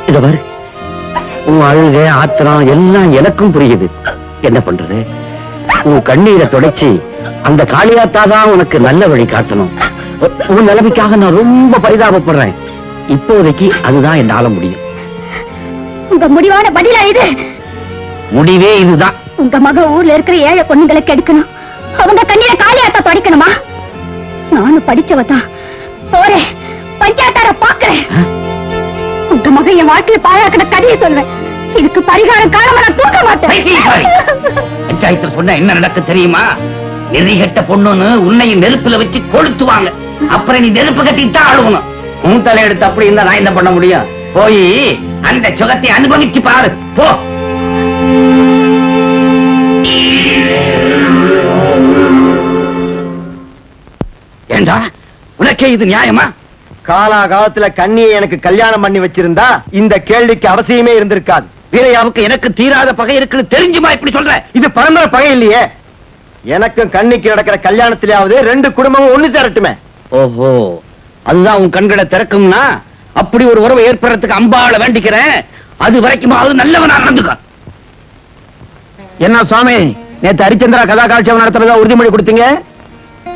S5: இத பாரு, உன் அழுக ஆத்திரம் எல்லாம் எனக்கும் புரியுது. என்ன பண்றது? உன் கண்ணீரை தொடச்சி அந்த காளியாத்தாதான் உனக்கு நல்ல வழி காட்டணும். உன் நிலைமைக்காக நான் ரொம்ப பரிதாபப்படுறேன். இப்போதைக்கு அதுதான் என்னால முடியும்.
S7: உங்க முடிவான பதிலா இது?
S5: முடிவே இதுதான்.
S7: உங்க மக ஊர்ல இருக்கிற ஏழை பொண்ணுங்களுக்கு எடுக்கணும், அவங்க கண்ணீரை காளியாத்தா தொடக்கணுமா? நானும் படிச்சவதான், போறேன், பஞ்சாயத்தார பாக்குறேன். உங்க மக என் வாழ்க்கையை பாழாக்கின கதையை சொல்வேன். இதுக்கு பரிகாரம் காரணமா நான் தூக்க மாட்டேன்.
S5: பஞ்சாயத்துல சொன்ன என்ன நடக்க தெரியுமா? நெறிகட்ட பொண்ணுன்னு உன்னையும் நெருப்புல வச்சு கொளுத்துவாங்க. அப்புறம் நீ நெருப்பு கட்டிட்டு ஆளுவணும். உன் தலை எடுத்து அப்படி இருந்தா நான் என்ன பண்ண முடியும்? போய் அந்த சுகத்தை அனுபவிச்சு பாரு போ. ஏண்டா, உனக்கே இது நியாயமா? காலாகாலத்துல கண்ணியை எனக்கு கல்யாணம் பண்ணி வச்சிருந்தா இந்த கேள்விக்கு அவசியமே இருந்திருக்காது. வீரையாவுக்கு எனக்கு தீராத பகை இருக்குன்னு தெரிஞ்சுமா இப்படி சொல்ற? இது பரம்பரை பகை இல்லையே. எனக்கும் கண்ணிக்கு நடக்கிற கல்யாணத்திலேயாவது ரெண்டு குடும்பமும் ஒண்ணு சேரட்டுமே. ஓஹோ, அதுதான் உன் கண்களை திறக்கும்னா அப்படி ஒரு உறவு ஏற்படுறதுக்கு அம்பாள வேண்டிக்கிறேன். அது வரைக்கும் அது நல்லவனா நடந்துக்க. என்ன சுவாமி, நேத்து ஹரிச்சந்திரா கதா காட்சியம் நடத்துறதா உறுதிமொழி கொடுத்தீங்க,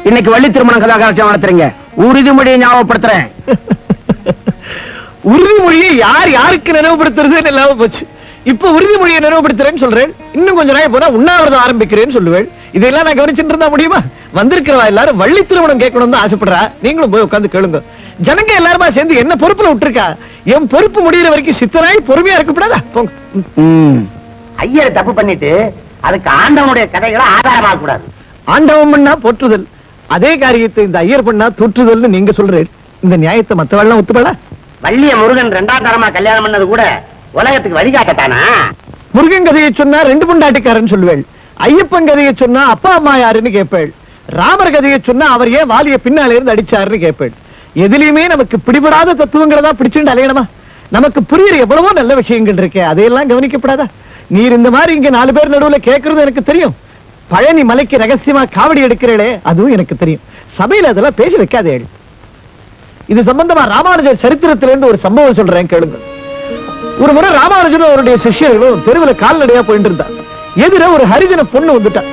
S5: இன்னைக்கு வள்ளி திருமணம் கதா காட்சியம் நடத்துறீங்க. உறுதிமொழியை ஞாபகப்படுத்துறேன். உறுதிமொழியை யார் யாருக்கு நினைவுபடுத்துறது இல்லாம போச்சு. இப்ப உறுதிமொழியை நினைவுபடுத்துறேன்னு சொல்றேன். இன்னும் கொஞ்ச நாள் போனா உண்ணாவிரதம் ஆரம்பிக்கிறேன்னு சொல்லுவேன். இதெல்லாம் நான் கவனிச்சுட்டு இருந்தா முடியுமா? வந்திருக்கிறவா எல்லாரும் வள்ளி திருமணம் கேட்கணும் தான் ஆசைப்படுறா. நீங்களும் போய் உட்கார்ந்து கேளுங்க. ஜனங்க எல்லாருமா சேர்ந்து என்ன பொறுப்புல விட்டுருக்கா? என் பொறுப்பு முடிகிற வரைக்கும் சித்தராய் பொறுமையா இருக்கப்படாதா?
S4: ஐயரை தப்பு பண்ணிட்டு அதுக்கு ஆண்டவனுடைய கதைகளை ஆதாரமாக கூடாது.
S6: ஆண்டவன் பண்ணா போற்றுதல், அதே காரியத்தை இந்த ஐயர் பண்ணா தூற்றுதல்னு நீங்க சொல்றேன். இந்த நியாயத்தை மத்தவெல்லாம் ஒத்துப்படா?
S4: வள்ளிய முருகன் ரெண்டாம் தரமா கல்யாணம் பண்ணது கூட உலகத்துக்கு வழிகாட்டத்தானா?
S6: முருகன் கதையை சொன்னா ரெண்டு பொண்டாட்டிக்காரன்னு சொல்லுவேள். ஐயப்பன் கதையை சொன்னா அப்பா அம்மா யாருன்னு கேட்பேள். ராமர் கதையை சொன்னா அவர் ஏன் வாலிய பின்னால இருந்து அடிச்சாருன்னு கேட்பேள். எதுலயுமே நமக்கு பிடிபடாத தத்துவங்களை தான் பிடிச்சுட்டு அலையணுமா? நமக்கு புரியுற எவ்வளவோ நல்ல விஷயங்கள் இருக்கே, அதையெல்லாம் கவனிக்கப்படாதா? நீர் இந்த மாதிரி இங்க 4 பேர் நடுவுல கேட்கறது எனக்கு தெரியும். பழனி மலைக்கு ரகசியமா காவடி எடுக்கிறீளே, அதுவும் எனக்கு தெரியும். சபையில அதெல்லாம் பேசி வைக்காதே. இது சம்பந்தமா ராமானுஜர் சரித்திரத்திலிருந்து ஒரு சம்பவம் சொல்றேன் கேளுங்க. ஒரு முறை ராமானுஜரும் அவருடைய சிஷ்யர்களும் தெருவில் கால்நடையா போயிட்டு இருந்தா. எதிர ஒரு ஹரிஜன பொண்ணு வந்துட்டா.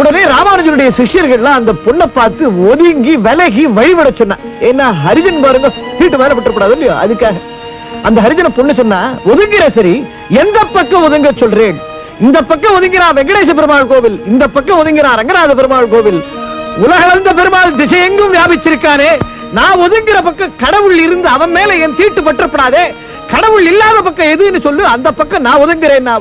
S6: உடனே ராமானுஜருடைய சிஷ்யர்கள்லாம் அந்த பொண்ணை பார்த்து ஒதுங்கி விலகி வழிபட சொன்னா. ஏன்னா ஹரிஜன் பாருங்க, வீட்டு மேல விட்டுறப்படாது இல்லையோ, அதுக்காக. அந்த ஹரிஜன பொண்ணு சொன்னா ஒதுங்கிற சரி, எந்த பக்கம் ஒதுங்க சொல்றேன்? இந்த பக்கம் ஒதுங்கிறா வெங்கடேச பெருமாள் கோவில், இந்த பக்கம் ஒதுங்கிறா ரங்கநாத பெருமாள் கோவில். உலகளந்த பெருமாள் திசையெங்கும் வியாபிச்சிருக்கானே, நான் ஒதுங்கிற பக்கம் கடவுள் இருந்து அவன் மேல என் தீட்டு பற்றப்படாதே, கடவுள் இல்லாத பக்கம் எதுன்னு சொல்லு, அந்த பக்கம் நான் ஒதுங்குறேன்.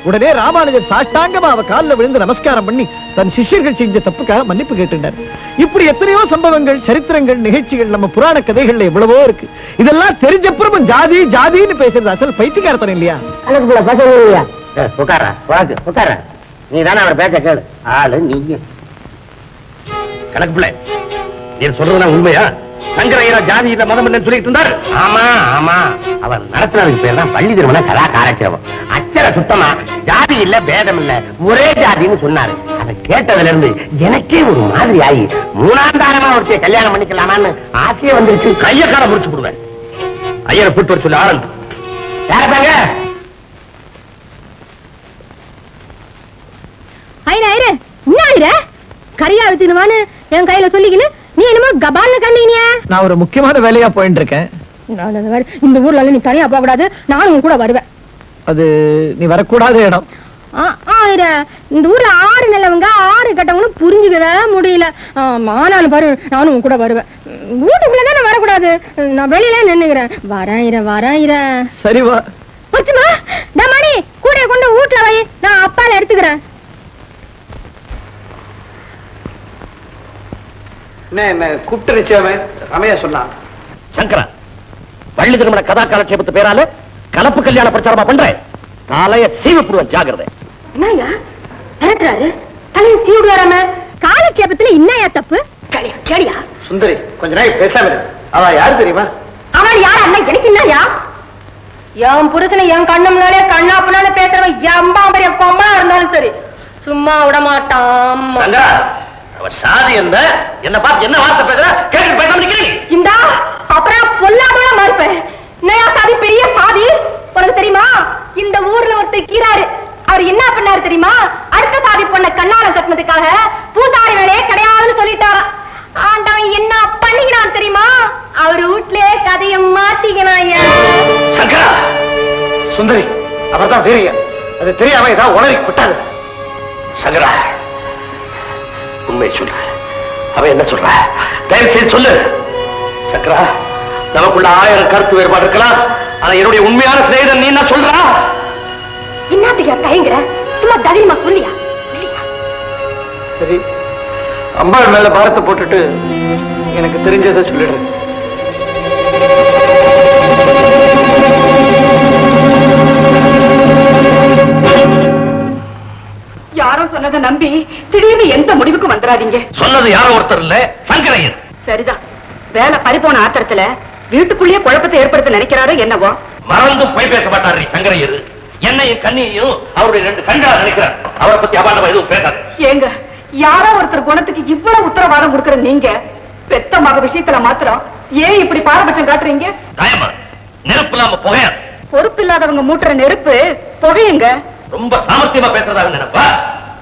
S6: உடனே ராமானுஜர் சாஷ்டாங்கமா அவ காலில் விழுந்து நமஸ்காரம் பண்ணி தன் சிஷ்யர்கள் செஞ்ச தப்புக்காக மன்னிப்பு கேட்டுட்டார். இப்படி எத்தனையோ சம்பவங்கள், சரித்திரங்கள், நிகழ்ச்சிகள் நம்ம புராண கதைகள்ல எவ்வளவோ இருக்கு. இதெல்லாம் தெரிஞ்சப்புறமும் ஜாதி ஜாதின்னு பேசுறது அசல் பைத்தியக்காரத்தனம் இல்லையா?
S5: நீ தானே அவர் பேச்ச கேளு. ஆளு நீ கணக்கு பிள்ளை, நீ சொல்றதுலாம் உண்மையா? சங்கரையரா ஜாதி இல்ல மதம் இல்லைன்னு சொல்லிட்டு இருந்தாரு. ஆமா ஆமா, அவர் நடத்துறதுக்கு பேர் தான் பள்ளி திருமண கலா காராட்சேபம். அச்சர சுத்தமா ஜாதி இல்ல பேதம் இல்ல ஒரே ஜாதின்னு சொன்னாரு. அதை கேட்டதுல இருந்து எனக்கே ஒரு மாதிரி ஆகி மூணாந்தாரமா ஒருத்தைய கல்யாணம் பண்ணிக்கலாமான்னு ஆசையே வந்துருச்சு. கைய கால முடிச்சு போடுவேன். ஐயரை கூட்டு வர சொல்லி ஆரம்பி யாரப்பாங்க?
S3: கரியா வித்தினுவான்னு என் கையில சொல்லிக்கின்னு நீ என்னமோ கபால்னு கண்ணீனியா?
S6: நான் ஒரு முக்கியமான வேலையா போயிட்டு இருக்கேன்.
S3: இந்த ஊர்ல நீ தனியா போக கூடாது, நானும் கூட வருவேன்.
S6: அது நீ வரக்கூடாத இடம்.
S3: இந்த ஊர்ல ஆறு நல்லவங்க ஆறு கட்டவங்களும் புரிஞ்சுக்கவே முடியல. ஆனாலும் பாரு, நானும் கூட வருவேன். வீட்டுக்குள்ளதானே வரக்கூடாது, நான் வெளியில நின்னுக்கிறேன். வரேன்.
S6: சரி வா.
S3: போச்சுமா மணி கூட கொண்டு வீட்டுல வை, நான் அப்பால எடுத்துக்கிறேன்.
S1: என்ன கூப்பிட்டு நிச்சயமே ரமையா சொன்னான்.
S4: சங்கரா, வள்ளி திருமண கதா காலட்சேபத்து பேரால கலப்பு கல்யாண பிரச்சாரமா பண்றேன். தலைய சீவப்புடுவன், ஜாகிரதை.
S3: என்னய்யா மிரட்டுறாரு? தலையை சீவிடு வராம காலட்சேபத்துல என்னையா தப்பு? கேளியா
S1: சுந்தரி, கொஞ்ச நாள் பேசாம இரு. அவ யாரு தெரியுமா?
S3: அவன் யார் அண்ணா? எனக்கு என்னையா? என் புருஷனை என் கண்ணு முன்னாலே கண்ணாப்புனால பேசுறவன் எம்பாம்பரிய கொம்பா இருந்தாலும் சரி, சும்மா விட மாட்டான்.
S4: அவர் சாதி என்ன பார்த்து என்ன வார்த்தை பேசுற? கேட்டு பேசாம நிக்கிறீங்க.
S3: இந்தா அப்புறம் பொல்லாதவளா மாறுப்பேன். நயா சாதி பெரிய சாதி. உனக்கு தெரியுமா, இந்த ஊர்ல ஒருத்தர் இருக்கிறாரு. அவர் என்ன பண்ணாரு தெரியுமா? அடுத்த சாதி பொண்ண கண்ணால கட்டினதுக்காக பூசாரி வேலையே கிடையாதுன்னு சொல்லிட்டாராம். ஆண்டவன் என்ன பண்ணிக்கிறான் தெரியுமா? அவர் வீட்லயே கதையை மாத்திக்கிறான்.
S1: சங்கரா, சுந்தரி அவர்தான் வீரிய, அது தெரியாம ஏதாவது உளறி கொட்டாது.
S4: சங்கரா, உண்மை சொல்ற. அவன் என்ன சொல்ற? தயவு செய்து சொல்லு. சங்கரா, நமக்குள்ள 1000 கருத்து வேறுபாடு இருக்கலாம், ஆனா என்னுடைய உண்மையான சிநேகிதன் நீ என்ன சொல்ற?
S3: என்னத்துக்கு தயங்குற? சும்மா தைரியமா சொல்லியா?
S1: சரி, அம்பாள் மேல பாரத்தை போட்டுட்டு எனக்கு தெரிஞ்சதை சொல்லிடுறேன்.
S3: யாரோ சொன்னதை நம்பி திடீர்னு எந்த முடிவுக்கும் வந்துடாதீங்க.
S4: சொன்னது யாரோ ஒருத்தர் இல்ல, சங்கரையர்.
S3: சரிதான், வேலை பறிப்போன ஆத்திரத்துல வீட்டுக்குள்ளேயே குழப்பத்தை ஏற்படுத்த நினைக்கிறாரோ என்னவோ.
S4: மறந்து போய் பேச மாட்டாரு சங்கரையர். என்னையும் கண்ணியையும் அவருடைய 2 கண்களா நினைக்கிறார். அவரை பத்தி அபாண்டமா எதுவும் பேசாது.
S3: ஏங்க, யாரோ ஒருத்தர் குணத்துக்கு இவ்வளவு உத்தரவாதம் கொடுக்கிற நீங்க பெத்த மக விஷயத்துல மாத்திரம் ஏன் இப்படி பாரபட்சம் காட்டுறீங்க?
S4: தாயம்மா, நெருப்பு இல்லாம புகையாது.
S3: பொறுப்பு இல்லாதவங்க மூட்டுற நெருப்பு புகையுங்க.
S4: ரொம்ப சாமர்த்தியமா பேசுறதாக நினைப்பா.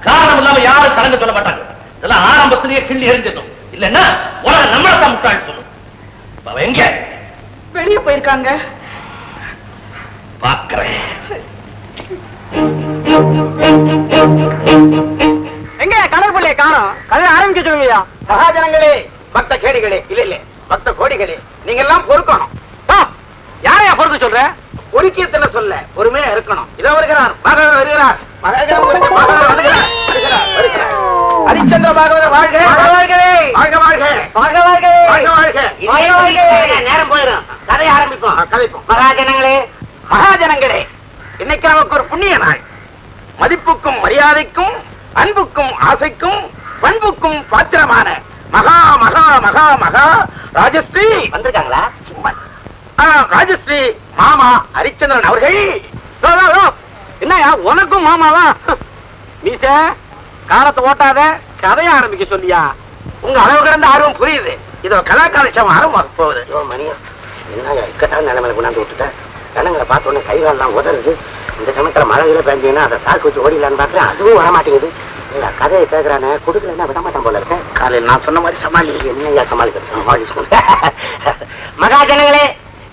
S4: காரணம் இல்லாம யாரும் கலந்து சொல்ல மாட்டாங்க. இதெல்லாம் ஆரம்பத்திலேயே கிள்ளி எரிஞ்சிடும். இல்லன்னா உலகம் நம்மளத்தான் முட்டாள் சொல்லும். எங்க
S3: வெளியே போயிருக்காங்க.
S4: பாக்குறேன்.
S2: எங்க கடல் பிள்ளைய காணோம்? கதை ஆரம்பிக்க சொல்லுங்கய்யா.
S1: மகாஜனங்களே, பக்த கேடிகளே, இல்ல பக்த கோடிகளே, நீங்க எல்லாம் பொறுக்கணும். யாரையா பொறுக்க சொல்ற? பொறுக்கியத்துல சொல்ல, பொறுமையா இருக்கணும். இதோ வருகிறார், மகன் வருகிறார். ஹரிச்சந்திர பாகவதர் வாழ்க! நேரம் போயிடும், கதை ஆரம்பிப்போம். கதைப்போம். மகாஜனங்களே, இன்னைக்கு நமக்கு ஒரு புண்ணிய நாள். மதிப்புக்கும் மரியாதைக்கும் அன்புக்கும் ஆசைக்கும் பண்புக்கும் பாத்திரமான மகா மகா மகா மகா ராஜஸ்ரீ வந்திருக்காங்களா? ராஜஸ்ரீ மாமா ஹரிச்சந்திரன் அவர்கள். என்னையா உனக்கும் மாமாவா? மீச காலத்தை ஓட்டாத, கதைய ஆரம்பிக்க சொல்லியா? உங்க அளவு கிடந்த ஆர்வம் புரியுது. இதோ கலாக்காலட்சம் ஆரம்பமாக போகுது. மணியா என்ன இக்கட்டான நிலைமையில கொண்டாந்து விட்டுட்டேன். ஜனங்களை பார்த்த உடனே கைகாலெல்லாம் உதறுது. இந்த சமயத்துல மழையில பெஞ்சீங்கன்னா அதை சாக்கு வச்சு ஓடிடலான்னு பாக்குறேன், அதுவும் வரமாட்டேங்குது. கதையை கேட்கிறானே, கொடுக்கலன்னா விட மாட்டான் போல இருக்கேன். காலையில் நான் சொன்ன மாதிரி சமாளி. என்னையா சமாளிக்கிறது? மகாஜனங்களே,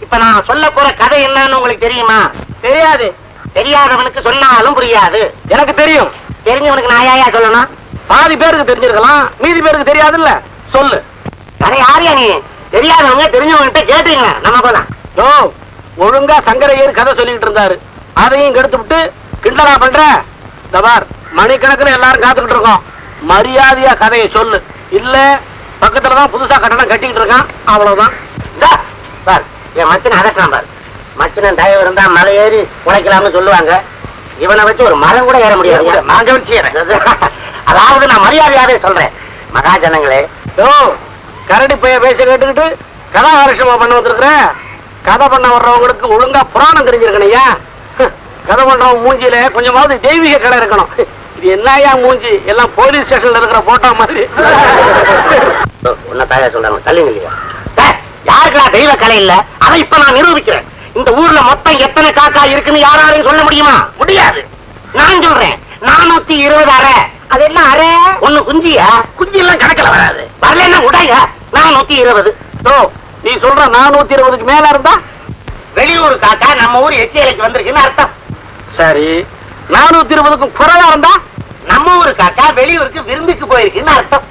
S4: இப்ப நான் சொல்ல போற கதை என்னன்னு உங்களுக்கு தெரியுமா?
S1: தெரியாது.
S4: தெரியாதவனுக்கு சொன்னாலும் புரியாது.
S1: எனக்கு தெரியும்.
S4: தெரிஞ்சவனுக்கு நான் யாரையா சொல்லணும்?
S1: பாதி பேருக்கு தெரிஞ்சிருக்கலாம், மீதி பேருக்கு தெரியாதுல்ல. சொல்லு.
S4: கதை யாரையா நீ? தெரியாதவங்க தெரிஞ்சவங்கிட்ட கேட்டீங்க. நம்ம போலாம்.
S1: யோ, ஒழுங்கா சங்கரையர் கதை சொல்லிட்டு இருந்தாரு, அதையும் கெடுத்து விட்டு கிண்டலா பண்ற. தபார், மணிக்கணக்குன்னு எல்லாரும் காத்துக்கிட்டு இருக்கோம். மரியாதையா கதையை சொல்லு, இல்ல பக்கத்துலதான் புதுசா கட்டணம் கட்டிக்கிட்டு இருக்கான், அவ்வளவுதான்.
S4: பார், என் மச்சனை அதட்டான் பாரு. மச்சனன் தயவு இருந்தா மலை ஏறி உழைக்கலாம்னு சொல்லுவாங்க. இவனை வச்சு ஒரு மரம் கூட ஏற முடியாது.
S1: நான் கவனிச்சுறேன்.
S4: அதாவது நான் மரியாதையாவே சொல்றேன். மகாஜனங்களே,
S1: யோ, கரடி பைய பேச கேட்டுக்கிட்டு கதாகாரட்சமா பண்ண வந்திருக்கிற. கதை பண்ண வர்றவங்களுக்கு ஒழுங்கா புராணம் தெரிஞ்சிருக்கணையா? கதை பண்றவங்க மூஞ்சியில கொஞ்சமாவது தெய்வீக கடை இருக்கணும். இது என்னையா மூஞ்சி, எல்லாம் போலீஸ் ஸ்டேஷன்ல இருக்கிற போட்டோ மாதிரி.
S4: உன்ன தாயா சொல்றாங்க, தள்ளிங்க இல்லையா? யாருக்கா தெய்வ கலை இல்ல? அதை இப்ப நான் நிரூபிக்கிறேன். இந்த ஊர்ல மொத்தம் எத்தனை காக்கா இருக்குன்னு யாராலையும் சொல்ல முடியுமா? முடியாது. நான் சொல்றேன், 420 அறை. அது என்ன அறை? ஒண்ணு குஞ்சியா? குஞ்சி எல்லாம் கணக்கில் வராது. வரலன்னா உடைய 420.
S1: நீ சொல்ற 420க்கு மேல இருந்தா
S4: வெளியூர் காக்கா நம்ம ஊர் எச்சியலைக்கு வந்திருக்குன்னு அர்த்தம்.
S1: சரி, 420க்கும் குறைவா இருந்தா
S4: நம்ம ஊரு காக்கா வெளியூருக்கு விருந்துக்கு போயிருக்குன்னு அர்த்தம்.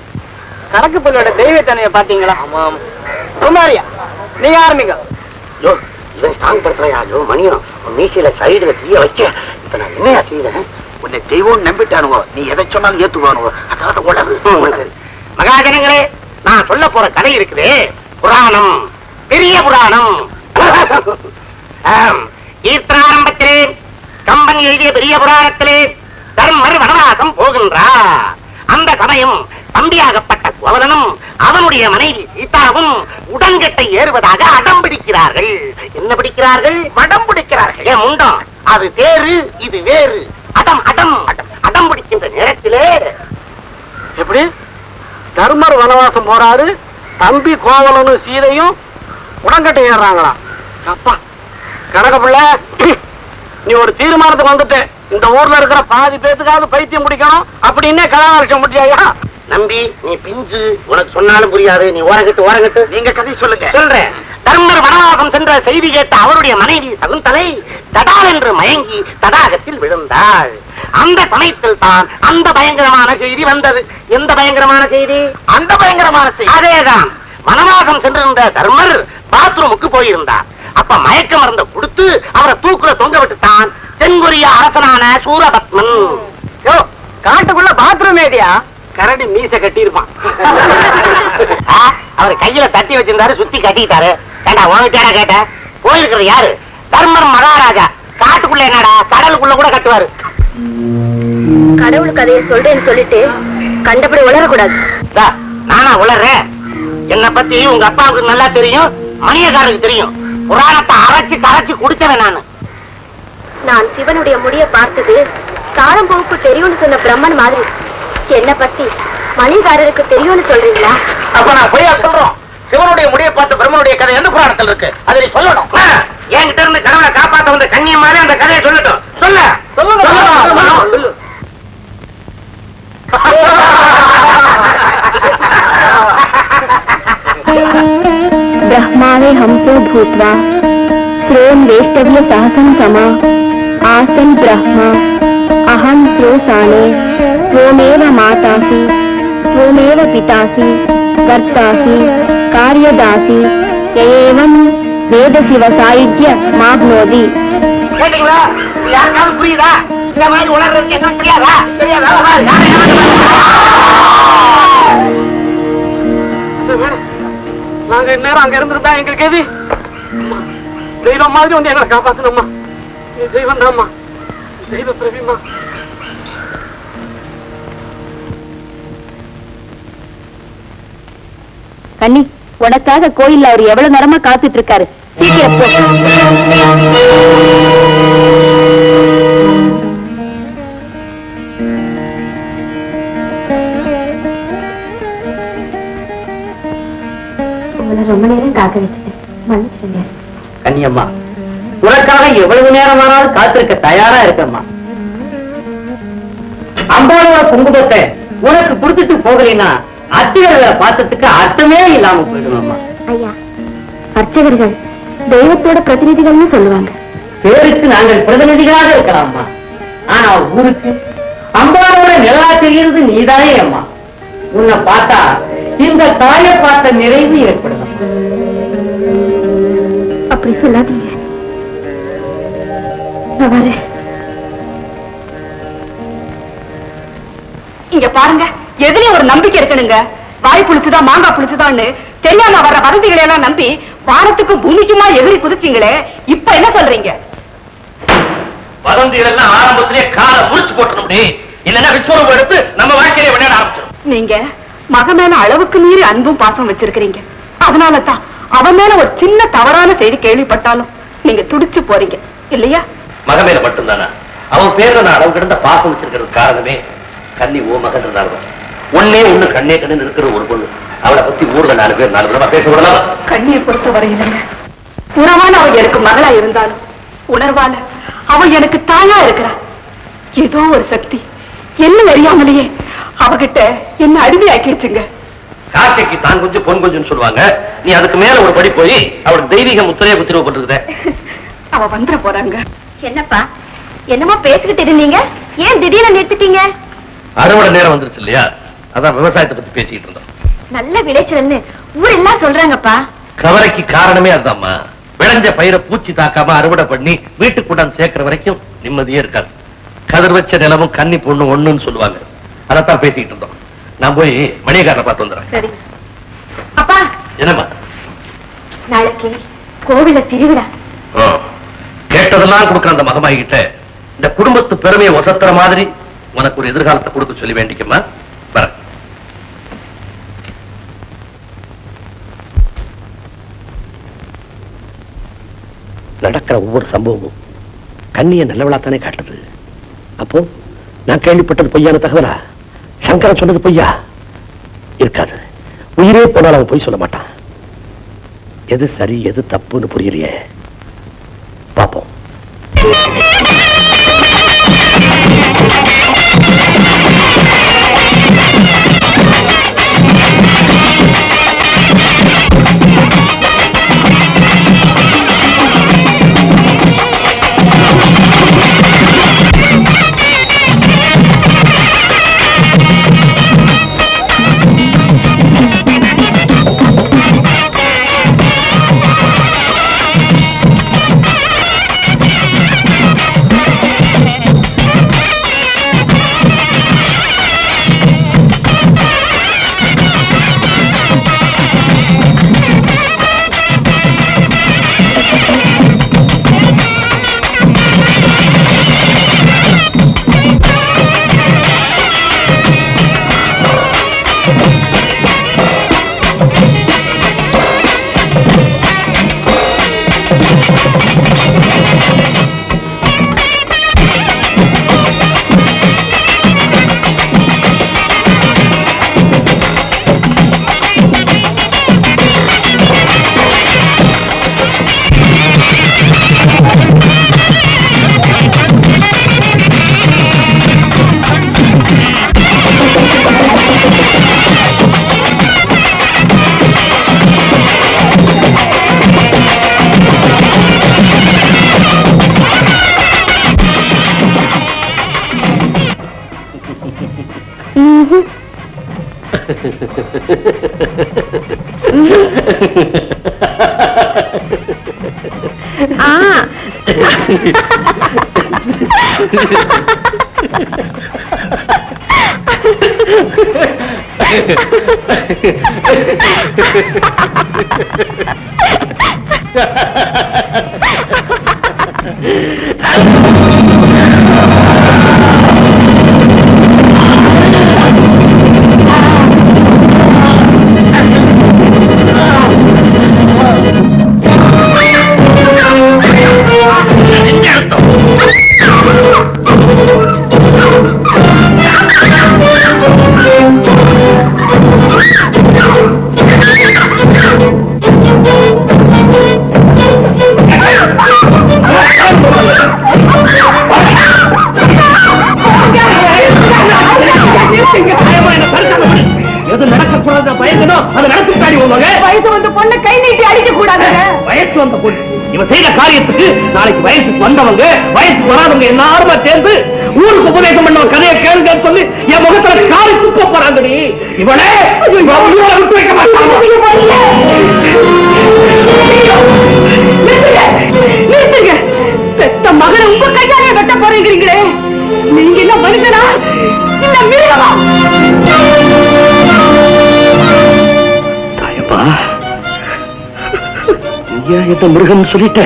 S1: கணக்கு பொருளோட தெய்வத்தன்மையை பாத்தீங்களா?
S4: ஆமாம்.
S1: குமாரியா, நீங்க ஆரம்பிங்க.
S4: யோ, இவன் ஸ்ட்ராங் படுத்துறையா? யோ, மணியம் மீசையில சைடுல தீய வைக்க இப்ப நான் என்னையா செய்வேன்?
S5: உன்னை தெய்வம் நம்பிட்டானுவோ, நீ எதை சொன்னாலும் ஏத்துக்குவானுவோ.
S4: அதாவது உணர்வு. மகாஜனங்களே, நான் சொல்ல போற கதை இருக்குதே, புராணம், பெரிய புராணம். ஈர்த்தாரம்பத்திலே கம்பன் எழுதிய பெரிய புராணத்திலே தர்மர் வனவாசம் போகின்றார். அந்த சமயம் தம்பியாகப்பட்ட கோவலனும் அவனுடைய மனைவி சீதாவும் உடன்கட்டை ஏறுவதாக அடம் பிடிக்கிறார்கள். என்ன பிடிக்கிறார்கள்? வடம் பிடிக்கிறார்கள். ஏன் முண்டம், அது தேரு, இது வேறு. அடம் அடம் அடம் அடம் பிடிக்கின்ற நேரத்திலே
S1: எப்படி தர்மர் வனவாசம் போறாரு, தம்பி கோவலனும் சீதையும் உடன்கட்டை ஏறாங்களா? அப்பா கனக பிள்ளை, நீ ஒரு தீர்மானத்துக்கு வந்துட்ட. இந்த ஊர்ல இருக்கிற பாதி பேத்துக்காவது பைத்தியம் முடிக்கணும் அப்படின்னே கதாநாயகம் முடியாயா?
S4: நம்பி, நீ பிஞ்சு, உனக்கு சொன்னாலும் புரியாது. நீ ஓரங்கட்டு. நீங்க கதை சொல்லுங்க. சொல்றேன். தர்மர் வனவாசம் சென்ற செய்தி கேட்ட அவருடைய மனைவி சகுந்தலை தடால் என்று மயங்கி தடாகத்தில் விழுந்தாள். அந்த சமயத்தில் தான் அந்த பயங்கரமான செய்தி வந்தது. எந்த பயங்கரமான செய்தி? அந்த பயங்கரமான செய்தி. அதேதான். வனவாசம் சென்றிருந்த தர்மர் பாத்ரூமுக்கு போயிருந்தார். அப்ப மயக்க மருந்த கொடுத்து அவரை தூக்குல தொங்க விட்டுட்டான் தென்கொரிய அரசனான சூரபத்மன்.
S1: காட்டுக்குள்ள பாத்ரூம் ஏரியா? கரடி மீச கட்டி இருப்பான்.
S4: அவர் கையில தட்டி வச்சிருந்தாரு, சுத்தி கட்டிக்கிட்டாரு. ஏண்டா உனக்கிட்டா கேட்ட? போயிருக்கிறது யாரு? தர்மர் மகாராஜா. காட்டுக்குள்ள என்னடா, கடலுக்குள்ள கூட கட்டுவாரு.
S7: கடவுள் கதையை சொல்றேன்னு சொல்லிட்டு கண்டபடி உளரக்கூடாது.
S4: நானா உளறேன்? என்னை பத்தி உங்க அப்பாவுக்கு நல்லா தெரியும், மணியக்காரருக்கு தெரியும். புராணத்தை அரைச்சு கரைச்சு குடிச்சவன் நானு.
S7: நான் சிவனுடைய முடிய பார்த்தது காலம்போவுக்கு தெரியும்னு சொன்ன பிரம்மன் மாதிரி என்ன பத்தி மணிகாரருக்கு தெரியும்னு சொல்றீங்களா?
S4: அப்ப நான் பொய்யா சொல்றோம்? சிவனுடைய முடியை பார்த்து பிரம்மனுடைய கதை எந்த புராணத்தில் இருக்கு? அதை நீ சொல்லணும். என்கிட்ட இருந்து கடவுளை காப்பாற்ற வந்த கண்ணியம் மாதிரி அந்த கதையை சொல்லட்டும். சொல்ல சொல்லு.
S7: ब्रह्मावे हमसो भूत्वा श्रोण वेष्टव्य सहसं समा आसन ब्रह्मा अहं श्रोसाने त्वमेव मातासि त्वमेव पितासि कर्तासि कार्यदासि एवं वेदसि वसायुज्य माप्नोति.
S4: கேட்டீங்களா? யாருக்காவது புரியுதா? இந்த மாதிரி உணர்றதுக்கு என்ன தெரியாதா?
S1: நாங்க இந்நேரம் அங்க இருந்திருந்தா எங்களுக்கு எது? தெய்வம் மாதிரி வந்து எங்களை காப்பாத்தணும்மா. நீ தெய்வம் தான்மா, தெய்வ பிரவிமா.
S7: கண்ணி, உனக்காக கோயில்ல அவர் எவ்வளவு நேரமா காத்துட்டு இருக்காரு. சீக்கிரம் போ. ரொம்ப நேரம் காக்க வச்சுட்டேன், மன்னிச்சுங்க.
S4: கன்னியம்மா, உனக்காக எவ்வளவு நேரமானாலும் காத்திருக்க தயாரா இருக்கம்மா. அம்பாளோட குங்குமத்தை உனக்கு கொடுத்துட்டு போகலைன்னா அர்ச்சகர்களை பார்த்ததுக்கு அர்த்தமே இல்லாம போயிடுமா.
S7: ஐயா, அர்ச்சகர்கள் தெய்வத்தோட பிரதிநிதிகள்னு சொல்லுவாங்க.
S4: பேருக்கு நாங்கள் பிரதிநிதிகளாக இருக்கலாம்மா, ஆனா ஊருக்கு அம்மாவோட நிலா தெரிகிறது நீதானே அம்மா. உன்னை பார்த்தா இந்த தாயை பார்த்த நிறைவு ஏற்படும்.
S7: அப்படி சொல்லாதீங்க. நான் வரேன்.
S3: இங்க பாருங்க, எதுலயும் ஒரு நம்பிக்கை இருக்கணுங்க. வாய் புளிச்சுதா மாங்காய் புளிச்சுதான்னு தெரியாம வர்ற வதந்திகளை எல்லாம் நம்பி வானத்துக்கு பூமிக்குமா எதிரி குதிச்சிங்களே, இப்ப என்ன சொல்றீங்க?
S4: வதந்திகள் எல்லாம் ஆரம்பத்திலே காலை முடிச்சு போட்டணும், இல்லைன்னா விஸ்வரூபம் எடுத்து நம்ம வாழ்க்கையிலே விளையாட ஆரம்பிச்சிடும்.
S3: நீங்க மக மேல அளவுக்கு மீறி அன்பும் பாசம் வச்சிருக்கிறீங்க. அதனாலதான் அவன் மேல ஒரு சின்ன தவறான செய்தி கேள்விப்பட்டாலும் நீங்க துடிச்சு போறீங்க இல்லையா?
S4: மக மேல மட்டும்தானா? அவன் பேர்ல நான் அளவு கிடந்த பாசம் வச்சிருக்கிறது காரணமே கண்ணி ஓ மகன் இருந்தாலும் ஒன்னே ஒண்ணு கண்ணே கண்ணு இருக்கிற ஒரு பொண்ணு. அவளை பத்தி ஊர்ல 4 பேர் 4 விதமா பேச விடலாம்.
S3: கண்ணியை பொறுத்த வரையிலுங்க, உறவான அவ எனக்கு மகளா இருந்தாலும் உணர்வால அவ எனக்கு தாயா இருக்கிறா. ஏதோ ஒரு சக்தி என்ன அறியாமலேயே அவகிட்ட என்ன அடிமையாக்கிடுச்சுங்க.
S4: காக்கைக்கு தான் கொஞ்சம் பொன் கொஞ்சம் சொல்லுவாங்க. நீ அதுக்கு மேல ஒரு படி போய் அவளுக்கு தெய்வீக முத்திரையை குத்திரவு போட்டுருக்குற.
S3: அவ வந்துட போறாங்க.
S7: என்னப்பா என்னமோ பேசிக்கிட்டு இருந்தீங்க, ஏன் திடீர்னு நிறுத்திட்டீங்க?
S4: அறுவடை நேரம் வந்துருச்சு இல்லையா, அதான் விவசாயத்தை பத்தி பேசிட்டு இருந்தோம்.
S7: நல்ல விளைச்சல்னு ஊரெல்லாம் சொல்றாங்கப்பா.
S4: கவலைக்கு காரணமே அதுதான்மா. விளைஞ்ச பயிரை பூச்சி தாக்காம அறுவடை பண்ணி வீட்டுக்கு கொண்டாந்து சேர்க்கிற வரைக்கும் நிம்மதியே இருக்காது. கதிர் வச்ச நிலமும் கன்னி பொண்ணு ஒண்ணுன்னு சொல்லுவாங்க. அதைத்தான் பேசிக்கிட்டு இருந்தோம். நான் போய் மணியக்காரனை பார்த்து வந்துடுறேன்.
S7: சரி அப்பா.
S4: என்னம்மா?
S7: நாளைக்கு கோவில திருவிழா.
S4: கேட்டதெல்லாம் கொடுக்குற அந்த மகமாயிட்ட இந்த குடும்பத்து பெருமையை ஒசத்துற மாதிரி உனக்கு ஒரு எதிர்காலத்தை கொடுக்க சொல்லி வேண்டிக்கம்மா. வர நடக்கிற ஒவ்வொரு சம்பவமும் கண்ணிய நல்லவளாத்தானே காட்டுது. அப்போ நான் கேள்விப்பட்டது பொய்யான தகவலா? சங்கரன் சொன்னது பொய்யா இருக்காது. உயிரே போனால் அவன் பொய் சொல்ல மாட்டான். எது சரி எது தப்புன்னு புரியலையே. பாப்போம். எது நடக்கக்கூடாது பயங்கனோ அதை நடத்திட்டாடி. வயசு வந்த பொண்ணு கை நீட்டி அடிக்க கூடாது. வயசு வந்த பொண்ணு இவன் செய்த காரியத்துக்கு நாளைக்கு வயசுக்கு வந்தவங்க வயசுக்கு வராதவங்க எல்லாருமா சேர்ந்து ஊருக்கு உபதேசம் பண்ணவன் கதையை கேளுங்கன்னு சொல்லி என் முகத்துல காரி துப்ப போறாங்கடி. இவனே விட்டு வைக்க மாட்டான்.
S3: பெத்த மகனை உங்க கையாலே வெட்ட போறீங்களே, நீங்க என்ன மனுஷனா இந்த மிருகமா?
S4: தாயப்பா, ஏன் இந்த மிருகம் சொல்லிட்ட?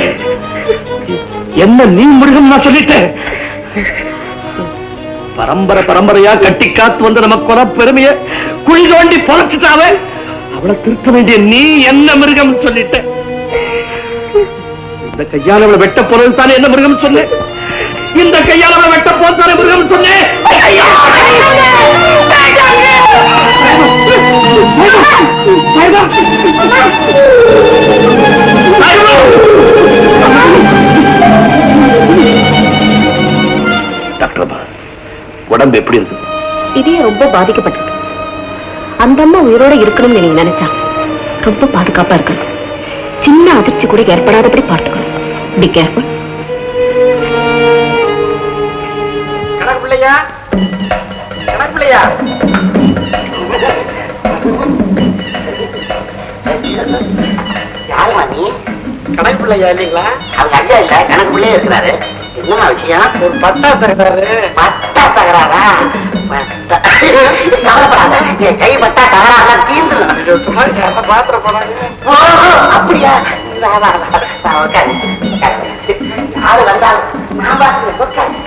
S4: என்ன நீ மிருகம் நான் சொல்லிட்டேன்? பரம்பரையா கட்டி காத்து வந்து நம்ம கொலை பெருமைய குழி தோண்டி பொழைச்சிட்டாவே அவளை திருத்த வேண்டிய நீ என்ன மிருகம் சொல்லிட்ட? இந்த கையால அவளை வெட்ட போறது தானே என்ன மிருகம் சொன்ன? இந்த கையால அவளை வெட்ட போதானே மிருகம் சொன்னேன். டாக்டர், உடம்பு எப்படி இருக்கு?
S3: இதே ரொம்ப பாதிக்கப்பட்டிருக்கு. அந்த அம்மா உயிரோட இருக்கணும்னு நீங்க நினைச்சா ரொம்ப பாதுகாப்பா இருக்கணும். சின்ன அதிர்ச்சி கூட ஏற்படாதபடி பார்த்துக்கணும். Be careful.
S1: கணக்குள்ளையா கணக்குள்ளையா
S5: யாருமா நீ?
S1: கணக்குள்ளையா இல்லைங்களா?
S5: அவங்க ஐயா இல்ல, கணக்கு பிள்ளையே இருக்கிறாரு. என்னமா விஷயம்?
S1: ஒரு பட்டா தகராறு.
S5: பட்டா தகராறா? கவலைப்படாத, என் கை பட்டா தகராறா தீர்ந்துடும்.
S1: பாத்திர போறாங்க.
S5: அப்படியா? யாரு வந்தாலும் நான் பாத்துக்கிறேன்.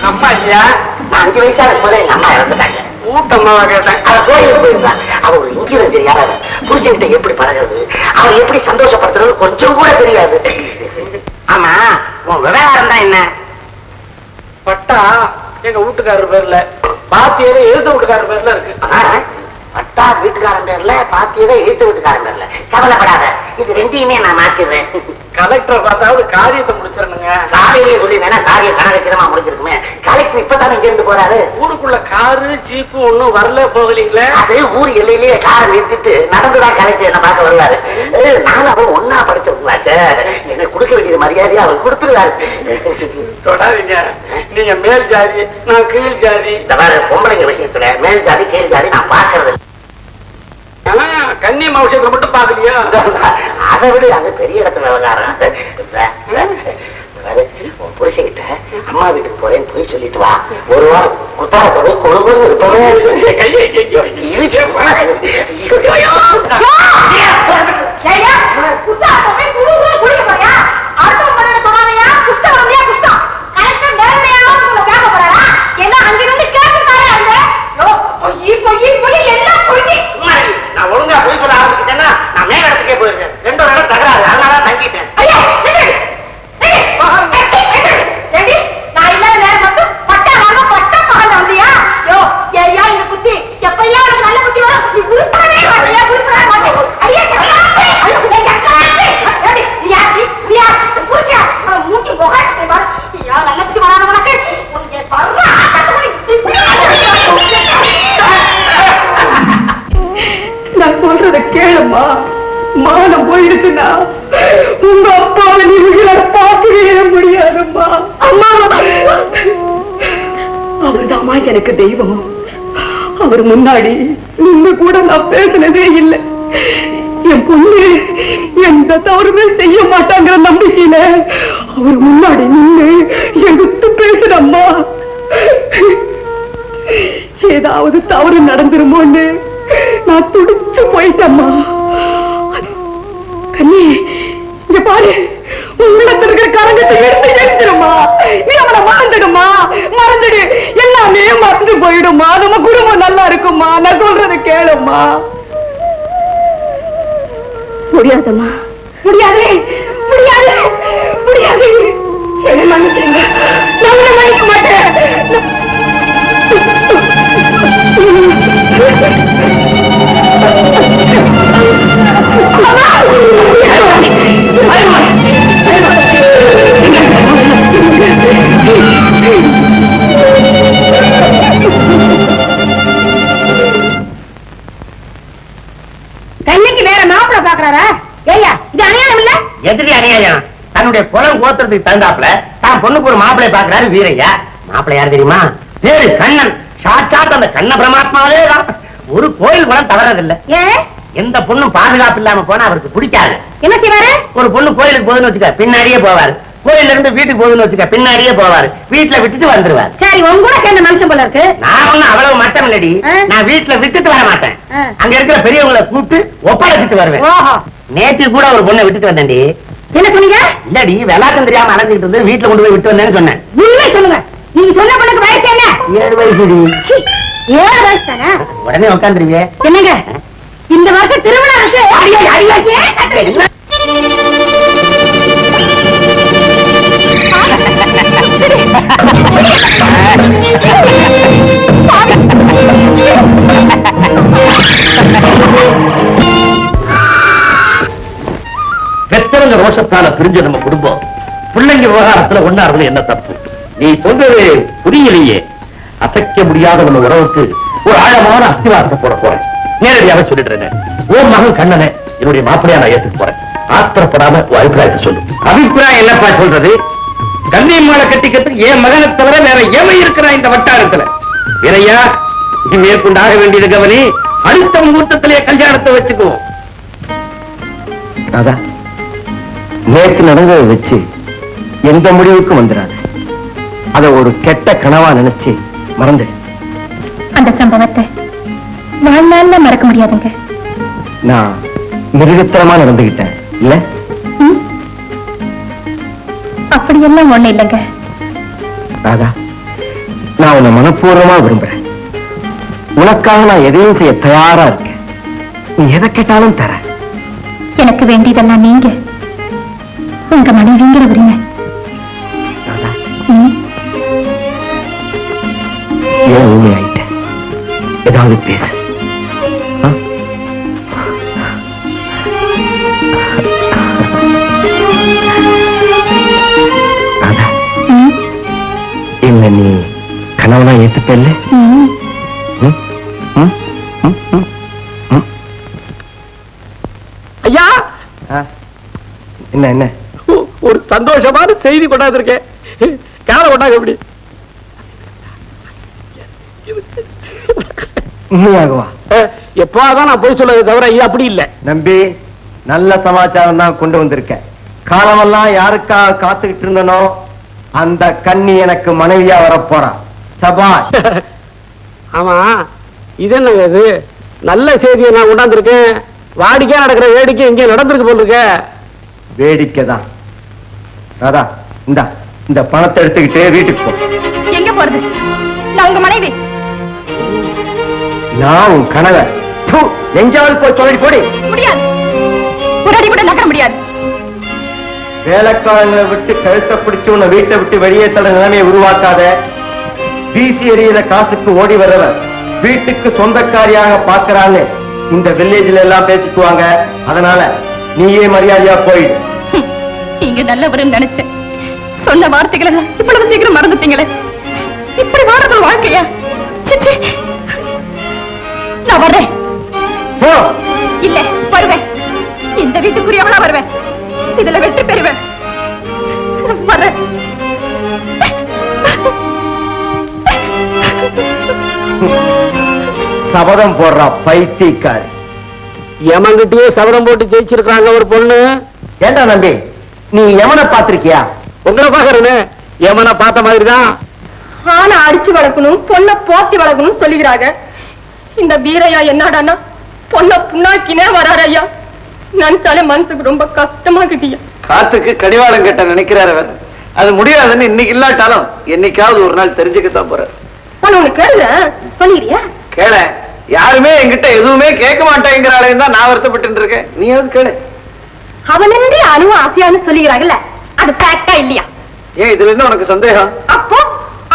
S1: அம்மா இல்லையா?
S5: நான் 5 வயசா இருக்கும்போது எங்க அம்மா இறந்துட்டாங்க.
S1: ஊட்டம்மாவா கேட்டேன்.
S5: அவ கோயிலுக்கு போயிருந்தா. அவ ஒரு இங்கிருந்து தெரியாத புருஷன்கிட்ட எப்படி பழகிறது, அவ எப்படி சந்தோஷப்படுத்துறது கொஞ்சம் கூட தெரியாது. ஆமா, உன் விவகாரம் தான் என்ன?
S1: பட்டா எங்க வீட்டுக்காரர் பேர்ல, பாத்தியரே எழுத வீட்டுக்காரர் பேர்ல இருக்கு.
S5: பட்டா வீட்டுக்காரன் பேர்ல, பாத்தியவே எழுத்து வீட்டுக்காரன் பேர்ல. கவலைப்படாத, இது ரெண்டையுமே நான் மாத்திடுறேன்.
S1: கலெக்டரை பார்த்தாவது காரியத்தை முடிச்சிடணுங்க.
S5: காலையிலேயே சொல்லிருந்தேன்னா காரியம் கனகச்சிதமா முடிஞ்சிருக்குமே. கலெக்டர் இப்பதானே இங்க இருந்து போறாரு.
S1: ஊருக்குள்ள காரு ஜீப்பு ஒண்ணும் வரல போகலீங்களே.
S5: அது ஊர் எல்லையிலேயே காரை நிறுத்திட்டு நடந்துதான் கலெக்டர் என்ன பார்க்க வருவாரு. நானும் அவன் ஒன்னா படிச்சவங்களாச்சே, எனக்கு கொடுக்க வேண்டியது மரியாதையா அவர் கொடுத்துருவாரு.
S1: தொடாதீங்க, நீங்க மேல் ஜாதி, நான் கீழ் ஜாதி.
S5: இந்த மாதிரி பொம்பளைங்க விஷயத்துல மேல் ஜாதி கீழ் ஜாதி நான் பாக்குறது.
S1: கன்னி விஷயத்துல மட்டும் பாக்கலையா?
S5: அதை விட அது பெரிய இடத்துல விவகாரம். புருஷகிட்ட அம்மா வீட்டுக்கு போறேன்னு போய் சொல்லிட்டு வா. ஒரு வாரம் குத்தாரத்தோட கொழுகுன்னு இருப்பவே. நான் ஒழுங்கா போய் சொல்ல ஆரம்பிச்சுட்டேன்னா நான் மேல இடத்துக்கே போயிருக்கேன். 2 இடம் தகராறு, அதனால தங்கிட்டேன்.
S3: நான் சொல்றத கேளுமா. மானம் போயிடுச்சுன்னா உங்க அப்பாவை நீ உயிரை பார்க்கவே முடியாதும்மா. அம்மா, அவர்தாம்மா எனக்கு தெய்வம். அவர் முன்னாடி நின்று கூட நான் பேசினதே இல்லை. என் பொண்ணு எந்த தவறுமே செய்ய மாட்டாங்கிற நம்பிக்கையில அவர் முன்னாடி நின்று எடுத்து பேசுறம்மா. ஏதாவது தவறு நடந்துருமோன்னு நான் துடிச்சு போயிட்டம்மா. கண்ணி, இங்க பாரு, உள்ளத்துல இருக்கிற கரங்கத்தை எடுத்து எடுத்துருமா. நீ அவனை மறந்துடுமா, மறந்துடு, எல்லாமே மறந்து போயிடுமா. நம்ம குடும்பம் நல்லா இருக்குமா. நான் சொல்றதை கேளுமா. முடியாதம்மா, முடியாது, முடியாது, முடியாது. என்ன மன்னிச்சிருங்க, நான் உன்னை மன்னிக்க மாட்டேன். கண்ணிக்கு வேற மாப்பிள்ள பாக்குறாரா?
S4: கோத்திரத்துக்கு தகுந்தாப்புல தான் பொண்ணுக்கு ஒரு மாப்பிளைய பாக்குறாரு வீரையா. மாப்பிள்ளை யாரு தெரியுமா? பேரு கண்ணன். சாட்சாத் அந்த கண்ண பிரமாத்மாவே தான். ஒரு கோயில் கூட தவறதில்லை. எந்த பொண்ணும் பாதுகாப்பு இல்லாம போனா அவருக்கு பிடிக்காது.
S3: என்ன செய்வாரு?
S4: ஒரு பொண்ணு கோயிலுக்கு போகுதுன்னு வச்சுக்க பின்னாடியே போவாரு. கோயில்ல இருந்து வீட்டுக்கு போகுதுன்னு வச்சுக்க பின்னாடியே போவாரு. வீட்டுல விட்டுட்டு வந்துருவாரு.
S3: சரி, உங்க கூட சேர்ந்த மனுஷன் போல இருக்கு.
S4: நான் ஒண்ணும் அவ்வளவு மட்டம் இல்லடி. நான் வீட்டுல விட்டுட்டு வர மாட்டேன். அங்க இருக்கிற பெரியவங்களை கூப்பிட்டு ஒப்படைச்சிட்டு வருவேன். நேற்று கூட ஒரு பொண்ணை விட்டுட்டு வந்தேன்டி.
S3: என்ன சொன்னீங்க?
S4: இல்லடி, விளாட்டம் தெரியாம அலைஞ்சிட்டு இருந்து வீட்டுல கொண்டு போய் விட்டு வந்தேன்னு சொன்னேன்.
S3: உண்மை சொல்லுங்க. நீங்க சொன்ன பொண்ணுக்கு வயசு என்ன?
S4: 7 வயசுடி.
S3: 7 வயசு தானே?
S4: உடனே உட்காந்துருவியே.
S3: என்னங்க இந்த வருஷம் திருமணம் இருக்கு.
S4: பெத்தவங்க ரோஷத்தால பிரிஞ்ச நம்ம குடும்பம் பிள்ளைங்க விவகாரத்துல ஒண்ணாறுல என்ன தப்பு? நீ சொல்றது புரியலையே. அசைக்க முடியாத நம்ம உறவுக்கு ஒரு ஆழமான அஸ்திவாரத்தை போட போறேன். நேரடியாக சொல்லிடுறேன். உன் மகன் கண்ணனை என்னுடைய மாப்பிள்ளையா நான் ஏத்துக்கு போறேன். ஆத்திரப்படாம உன் அபிப்பிராயத்தை சொல்லு. அபிப்பிராயம் என்னப்பா சொல்றது? கண்ணியம்மாளை கட்டிக்கிறதுக்கு என் மகனை தவிர வேற எவன் இருக்கிறான் இந்த வட்டாரத்துல? வீரையா, நீ மேற்கொண்டாக வேண்டியது கவனி. அடுத்த முகூர்த்தத்திலே கல்யாணத்தை வச்சுக்குவோம்.
S5: அதான் நேற்று நடந்ததை வச்சு எந்த முடிவுக்கும் வந்துடாது. அத ஒரு கெட்ட கனவா நினைச்சு மறந்து.
S7: அந்த சம்பவத்தை வாழ்நாள்ல மறக்க முடியாதுங்க.
S5: நான் மிருகத்தனமா நடந்துகிட்டேன் இல்ல?
S7: அப்படியெல்லாம் ஒண்ணு இல்லைங்க.
S5: ராதா, நான் உன்னை மனப்பூர்வமா விரும்புறேன். உனக்காக நான் எதையும் செய்ய தயாரா இருக்கேன். நீ எதை கேட்டாலும் தர.
S7: எனக்கு வேண்டியதெல்லாம் நீங்க உங்க மனைவிங்கிற உரிமை.
S5: ராதா, ஏன் ஊமை ஆயிட்ட? ஏதாவது பேசு. ராதா, என்ன நீ கனவுனா ஏத்துப்பல்ல?
S2: ஐயா,
S5: என்ன என்ன
S2: ஒரு சந்தோஷமான செய்தி கொண்டாந்துருக்கேன். கால கொண்டாங்க. எப்படி
S5: உண்மையாகவா?
S2: எப்போதான் நான் போய் சொல்றது தவிர இது அப்படி இல்லை.
S5: நம்பி, நல்ல சமாச்சாரம் தான் கொண்டு வந்திருக்கேன். காலமெல்லாம் யாருக்காக காத்துக்கிட்டு இருந்தனோ அந்த கன்னி எனக்கு மனைவியா வரப்போறான். சபாஷ்.
S2: ஆமா, இது என்னங்க இது? நல்ல செய்தியை நான் கொண்டாந்துருக்கேன். வாடிக்கையா நடக்கிற வேடிக்கை இங்கே நடந்திருக்கு போல் இருக்க.
S5: வேடிக்கை தான். ராதா, இந்த பணத்தை எடுத்துக்கிட்டு வீட்டுக்கு போ.
S3: எங்க போறது? நான் உங்க மனைவி.
S5: நான் உன் கணவர். எங்கேயாவது போய் சொல்லிட்டு போடி.
S3: முடியாது. ஒரு அடி கூட நகர முடியாது.
S5: வேலைக்காரங்களை விட்டு கழுத்தை பிடிச்சு உன்னை வீட்டை விட்டு வெளியே தள்ள நிலைமையை உருவாக்காத. வீசி எறிகிற காசுக்கு ஓடி வர்றவர் வீட்டுக்கு சொந்தக்காரியாக பார்க்கிறான்னு இந்த வில்லேஜ்ல எல்லாம் பேசிக்குவாங்க. அதனால நீயே மரியாதையா போயிடு.
S3: நீங்க நல்லவருன்னு நினைச்சேன். சொன்ன வார்த்தைகளை இவ்வளவு சீக்கிரம் மறந்துட்டீங்களே. இப்படி வாழறது வாழ்க்கையா? நான் வர்றேன்.
S5: போ.
S3: இல்ல, வருவேன். இந்த வீட்டுக்குரியவளா வருவேன். இதுல வெற்றி பெறுவேன். வர்றேன்.
S5: சபதம் போடுறா பைத்தியக்காரி.
S2: எமன்கிட்டயே சபதம் போட்டு ஜெயிச்சிருக்காங்க ஒரு பொண்ணு.
S5: ஏண்டா நம்பி, நீ எவனை பார்த்திருக்கியா?
S2: உங்களை பாக்குறேன்னு எமனை பார்த்த மாதிரிதான்.
S3: ஆனா அடிச்சு வளர்க்கணும், பொண்ணை போத்தி வளர்க்கணும் சொல்லுகிறாங்க. இந்த வீரையா என்னடான்னா பொண்ணை புண்ணாக்கினே வராரு ஐயா. நினைச்சாலே மனசுக்கு ரொம்ப கஷ்டமாக்குதியா.
S1: காத்துக்கு கடிவாளம் கட்ட நினைக்கிறாரு. அது முடியாதுன்னு இன்னைக்கு இல்லாட்டாலும் என்னைக்காவது ஒரு நாள் தெரிஞ்சுக்கத்தான் போற.
S3: உனக்கு கேளுங்க, சொல்லிடுறியா?
S1: கேள. யாருமே என்கிட்ட எதுவுமே கேட்க மாட்டேங்கிறாளே தான் நான் வருத்தப்பட்டு இருக்கேன். நீயாவது கேளு.
S3: அவனே அணுவ ஆசையான்னு சொல்லுகிறாங்கல்ல, அது ஃபேக்டா இல்லையா?
S1: ஏன் இதுல இருந்து உனக்கு சந்தேகம்?
S3: அப்போ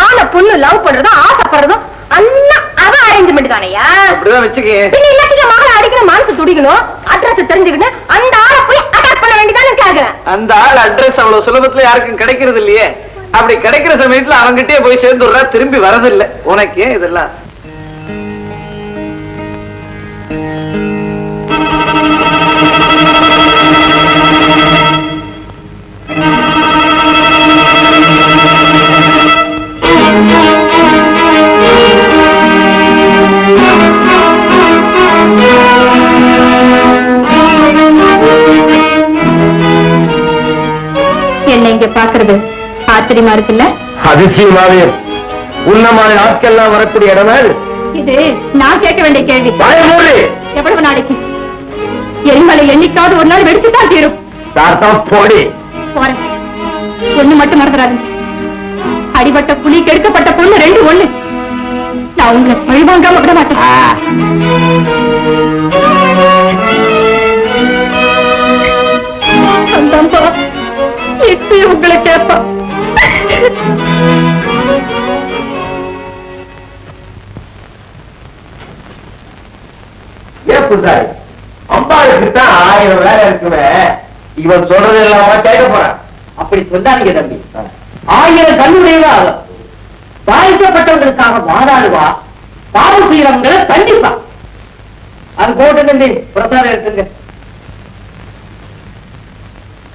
S3: ஆன பொண்ணு லவ் பண்றதும் ஆசைப்படுறதும் எல்லாம் அவ அரேஞ்ச்மெண்ட் தானையா?
S1: அப்படிதான் வச்சுக்கே.
S3: எல்லாத்துக்கும் மகளை அடிக்கிற மனசு துடிக்கணும். அட்ரஸ் தெரிஞ்சுக்கிட்டு அந்த ஆளை போய் அட்டாக் பண்ண வேண்டியதானே கேக்குறேன்.
S1: அந்த ஆள் அட்ரஸ் அவ்வளவு சுலபத்துல யாருக்கும் கிடைக்கிறது இல்லையே. அப்படி கிடைக்கிற சமயத்துல அவங்கிட்டே போய் சேர்ந்துடுறா, திரும்பி வரதில்லை. உனக்கு ஏன் இதெல்லாம்?
S3: ஆச்சரியமா இருக்குல்ல?
S5: அதிசயமாவே உன்ன மாதிரி ஆட்கள்லாம் வரக்கூடிய இடமே
S3: இது நான் கேட்க வேண்டிய கேள்வி.
S5: பயமூடி
S3: எவ்வளவு நாளைக்கு? எரிமலை என்னைக்காவது ஒரு நாள் வெடிச்சுதான் தீரும்.
S5: போடி
S3: போறேன். ஒண்ணு மட்டும் மறந்துடாதீங்க, அடிபட்ட புலி கெடுக்கப்பட்ட பொண்ணு ரெண்டு ஒண்ணு. நான் உங்களை பழிவாங்காம விட மாட்டேன். அந்த அம்மா இப்பயும் உங்களை கேட்பா.
S5: ஏன் புசாரி அம்பாளுக்கு தான் 1000 வேலை இருக்குமே, இவன் சொல்றது இல்லாம கேட்க போறான்.
S2: அப்படி சொல்லாதீங்க தம்பி. 1000 கண்ணுடையவா பாதிக்கப்பட்டவர்களுக்காக வாதாடுவா, பாவம் செய்யறவங்களை தண்டிப்பா. அது போட்டு தம்பி பிரசாரம் இருக்குங்க.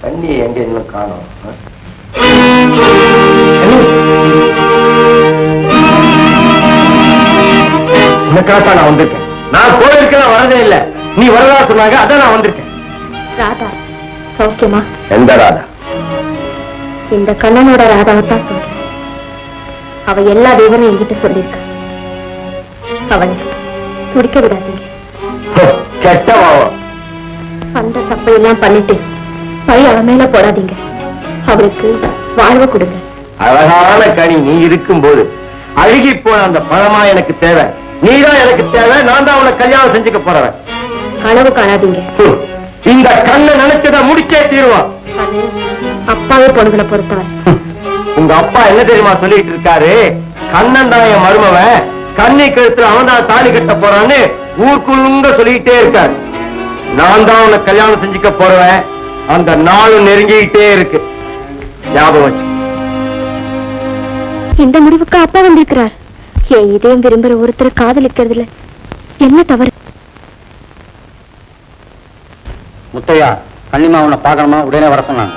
S5: கண்ணி எங்க இன்னும் காணோம். உனக்காக நான் வந்திருக்கேன். நான் கோயிலுக்கு வரதே இல்லை, நீ வரதா சொன்னாங்க, அதான் நான் வந்திருக்கேன்.
S3: ராதா சௌக்கியமா?
S5: எந்த ராதா?
S3: இந்த கண்ணனோட ராதாவைத்தான் சொல்றேன். அவ எல்லா தேவரும் என்கிட்ட சொல்லியிருக்க. அவனை துடிக்க விடாதீங்க.
S5: கெட்டவாவா
S3: அந்த தப்பையெல்லாம் பண்ணிட்டு பழி அவன் மேல போடாதீங்க. அவருக்கு வாழ்வு கொடுங்க.
S5: அழகான கனி நீ இருக்கும் போது அழுகி போன அந்த பழமா எனக்கு தேவை. நீதான் எனக்கு தேவை. நான் தான் உனக்கு கல்யாணம் செஞ்சுக்க போறவன்.
S3: களவு காணாதீங்க.
S5: இந்த கண்ணை நினைச்சத முடிச்சே தீருவான்.
S3: அது அப்பாவே பொண்ணுகளை பொறுத்தவன்.
S5: உங்க அப்பா என்ன தெரியுமா சொல்லிட்டு இருக்காரு? கண்ணன் தான் என் மருமவன், கண்ணி கழுத்துல அவன் தான் தாலி கட்ட போறான்னு ஊருக்குள்ளுங்க சொல்லிக்கிட்டே இருக்காரு. நான் தான் உனக்கு கல்யாணம் செஞ்சுக்க போறவன். அந்த நாளும் நெருங்கிக்கிட்டே இருக்கு, ஞாபகம் வச்சு.
S7: இந்த முடிவுக்கு அப்பா வந்திருக்கிறார். என் இதயம் விரும்புற ஒருத்தர் காதலிக்கிறதுல என்ன தவறு?
S4: முத்தையா, கண்ணிமா உன்னை பார்க்கணுமா, உடனே வர சொன்னாங்க.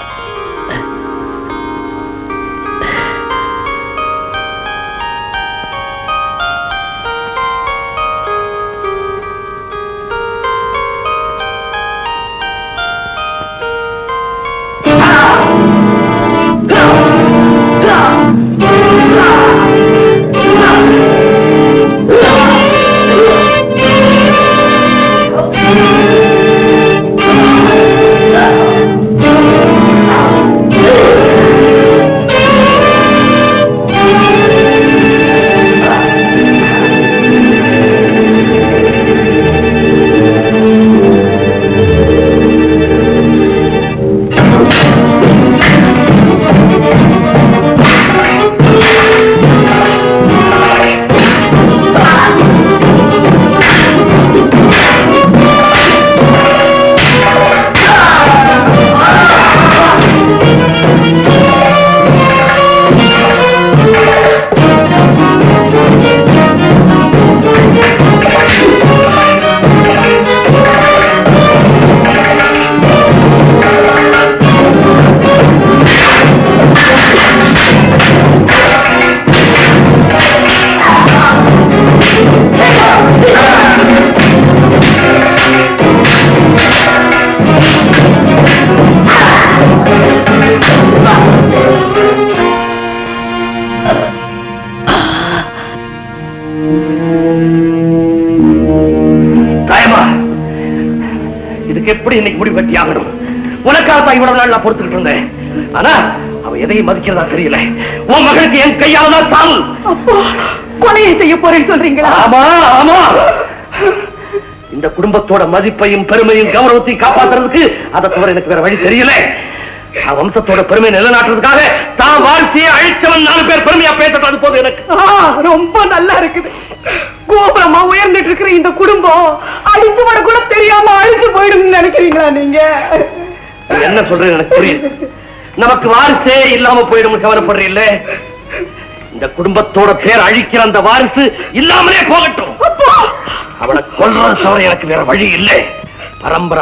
S5: எப்படி இன்னைக்கு முடிவு கட்டி ஆகணும்? உனக்காக தான் இவ்வளவு நாள் நான் பொறுத்துக்கிட்டு இருந்தேன். ஆனா அவ எதையும் மதிக்கிறதா தெரியல. உன் மகளுக்கு என் கையால் தான் சாவு.
S3: கொலையை செய்ய போறேன்னு சொல்றீங்களா?
S5: ஆமா ஆமா. இந்த குடும்பத்தோட மதிப்பையும் பெருமையும் கௌரவத்தையும் காப்பாத்துறதுக்கு அதை தவிர எனக்கு வேற வழி தெரியல. வம்சத்தோட பெருமை நிலைநாட்டுறதுக்காக தான் வாழ்க்கையை அழிச்சவன் 4 பேர் பெருமையா பேசக்கூடாது போது எனக்கு.
S3: ரொம்ப நல்லா இருக்குது. கோபுரமா உயர்ந்துட்டு இருக்கிற இந்த குடும்பம் அழிச்சு வர கூட தெரியாம அழிச்சு போயிடுன்னு நினைக்கிறீங்களா நீங்க?
S5: என்ன சொல்றேன் எனக்கு புரியுது. நமக்கு வாரிசே இல்லாம போயிடும் கவலைப்படுறீல்ல. இந்த குடும்பத்தோட பேர் அழிக்கிற அந்த வாரிசு இல்லாமலே போகட்டும். அவளை கொல்றது தவிர எனக்கு வேற வழி இல்லை.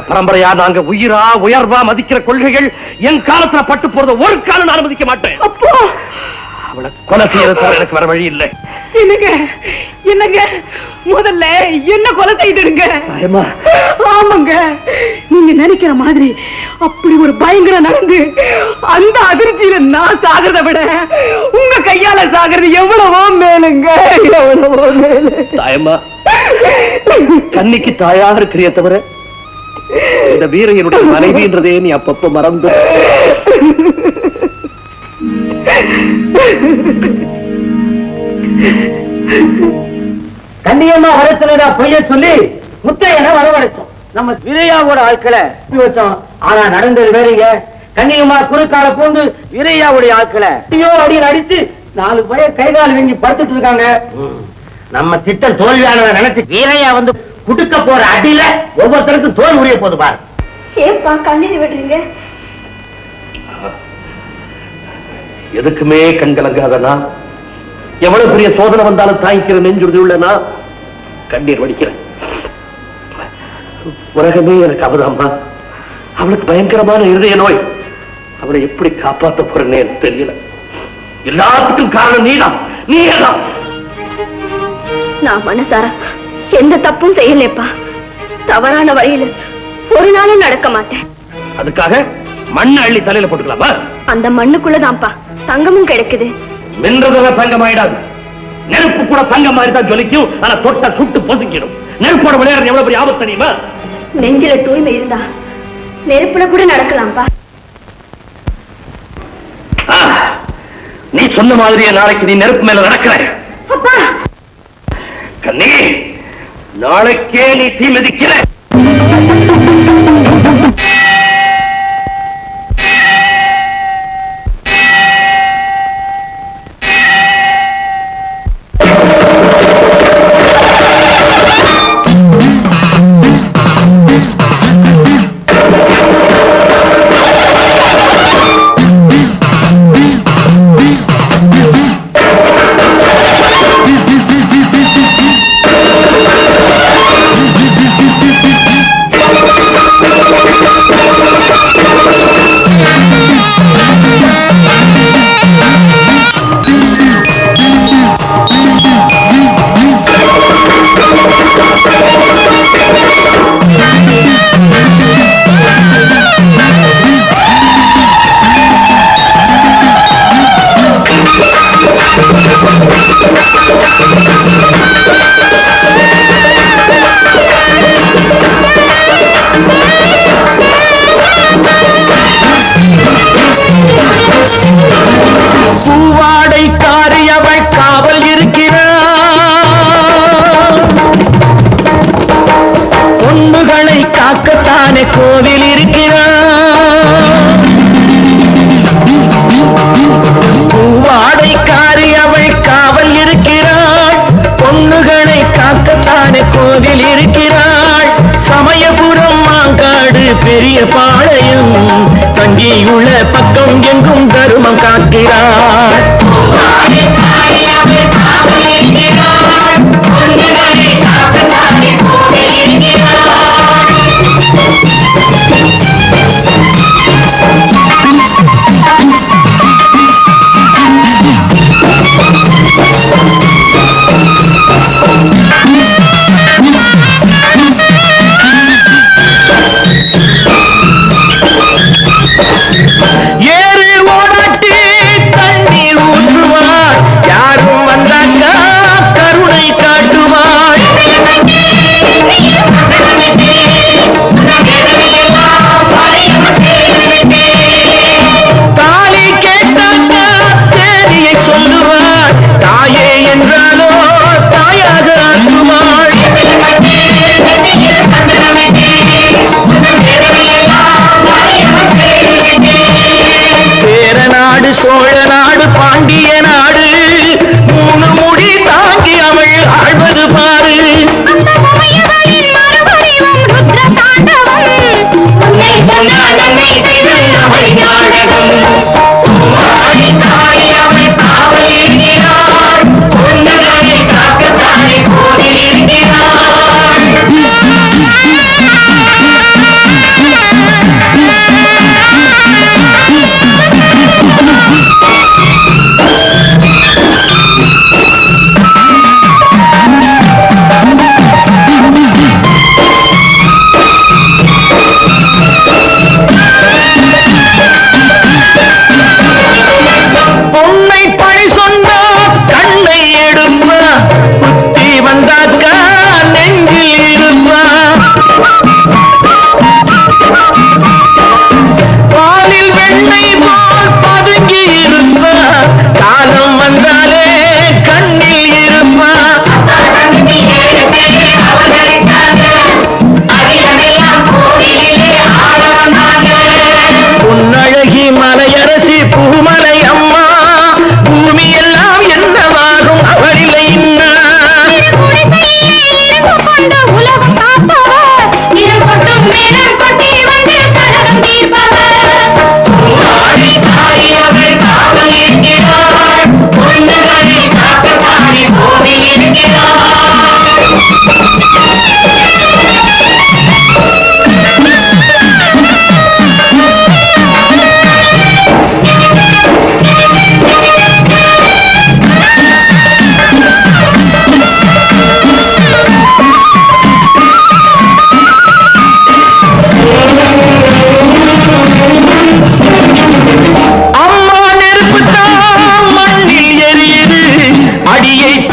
S5: பரம்பரையா நாங்க உயிரா உயர்வா மதிக்கிற கொள்கைகள் என் காலத்துல பட்டு போறத ஒரு காலம் நான் அனுமதிக்க மாட்டேன். அவளை கொலை செய்யறது தவிர எனக்கு வேற வழி இல்லை.
S3: என்னங்க
S2: முதல்ல என்ன கொலை செய்திருங்க. ஆமாங்க, நீங்க நினைக்கிற மாதிரி அப்படி ஒரு பயங்கரம் நடந்து அந்த அதிர்ச்சியில நான் சாகிறத விட உங்க கையால சாகிறது எவ்வளவோ மேலுங்க, எவ்வளவோ மேலு.
S5: தாயம்மா, கண்ணிக்கு தாயா இருக்கிறிய தவிர இந்த வீரையனுடைய மனைவின்றதே நீ அப்பப்ப மறந்து.
S2: கண்டியமா வரச்சலடா பொய்ய சொல்லி முத்தையனை வரவழைச்சோம். நம்ம வீரையாவோட ஆட்களை வச்சோம். ஆனா நடந்தது வேறீங்க. கண்ணியமா குறுக்கால பூந்து வீரையாவுடைய ஆட்களை ஐயோ அடியில் அடிச்சு 4 பேர் கைகால் வீங்கி படுத்துட்டு இருக்காங்க.
S5: நம்ம திட்டம் தோல்வியானதை நினைச்சு வீரையா வந்து குடுக்க போற அடியில ஒவ்வொருத்தருக்கும் தோல் உரிய போது பாரு.
S7: ஏப்பா கண்ணீர் விடுறீங்க?
S5: எதுக்குமே கண் கலங்காதனா, எவ்வளவு பெரிய சோதனை வந்தாலும் தாங்கிக்கிற நெஞ்சுறுதி உள்ளனா கண்ணீர் வடிக்கிறேன். உலகமே எனக்கு அவதாம்மா. அவளுக்கு பயங்கரமான இருதய நோய். அவளை எப்படி காப்பாற்ற போறேன்னு எனக்கு தெரியல. எல்லாத்துக்கும் காரணம் நீதான், நீதான்.
S7: நான் மனசார எந்த தப்பும் செய்யலப்பா. தவறான வழியில ஒரு நாளும் நடக்க மாட்டேன்.
S5: அதுக்காக மண்ணை அள்ளி தலையில போட்டுக்கலாமா?
S7: அந்த மண்ணுக்குள்ளதான்ப்பா தங்கமும் கிடைக்குது.
S5: மென்றதெல்லாம் தங்கம் ஆயிடாது. நெருப்பு கூட தங்கம் மாதிரி தான் ஜொலிக்கும். ஆனா தொட்ட சுட்டு பொசுக்கிடும். நெருப்போட விளையாடுறது எவ்வளவு பெரிய ஆபத்து தெரியுமா?
S7: நெஞ்சில தூய்மை இருந்தா நெருப்புல கூட நடக்கலாம்ப்பா.
S5: நீ சொன்ன மாதிரியே நாளைக்கு நீ நெருப்பு மேல நடக்கிற.
S7: அப்பா,
S5: கண்ணி, நாளைக்கே நீ தீ மிதிக்கிற.
S2: கோவில் இருக்கிறார். பூவாடைக்காரி அவள் காவல் இருக்கிறாள். பொண்ணுகளை காக்கத்தானே கோவில் இருக்கிறாள். சமயபுரம் மாங்காடு பெரிய பாளையம் தங்கியுள்ள பக்கம் எங்கும் தருமம் காக்கிறாள். சோழ நாடு பாண்டிய நாடு மூணு முடி தாங்கி அவள் ஆழ்வது பாரு. கோவில்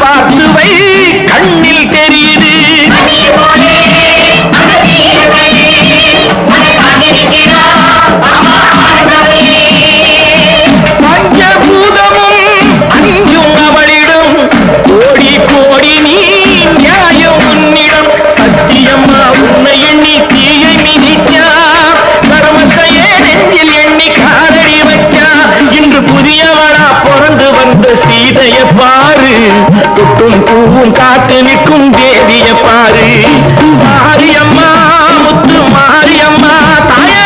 S5: பார்த்துவை கண்ணில் தெரியுது. பஞ்சபூதமும் அஞ்சும் அவளிடம் கோடி கோடி நீ நியாயம் உன்னிடம். சத்தியம்மா உன்னை எண்ணி தீயை மிதிச்சா, சர்வத்தையே நெஞ்சில் எண்ணி காலடி வச்சா. இன்று புதியவளா பிறந்து வந்த சீதைய பாரு, தொட்டும் பூவும் காத்து நிற்கும் தேவிய பாரு. மாரியம்மா முத்து மாரியம்மா தாயே.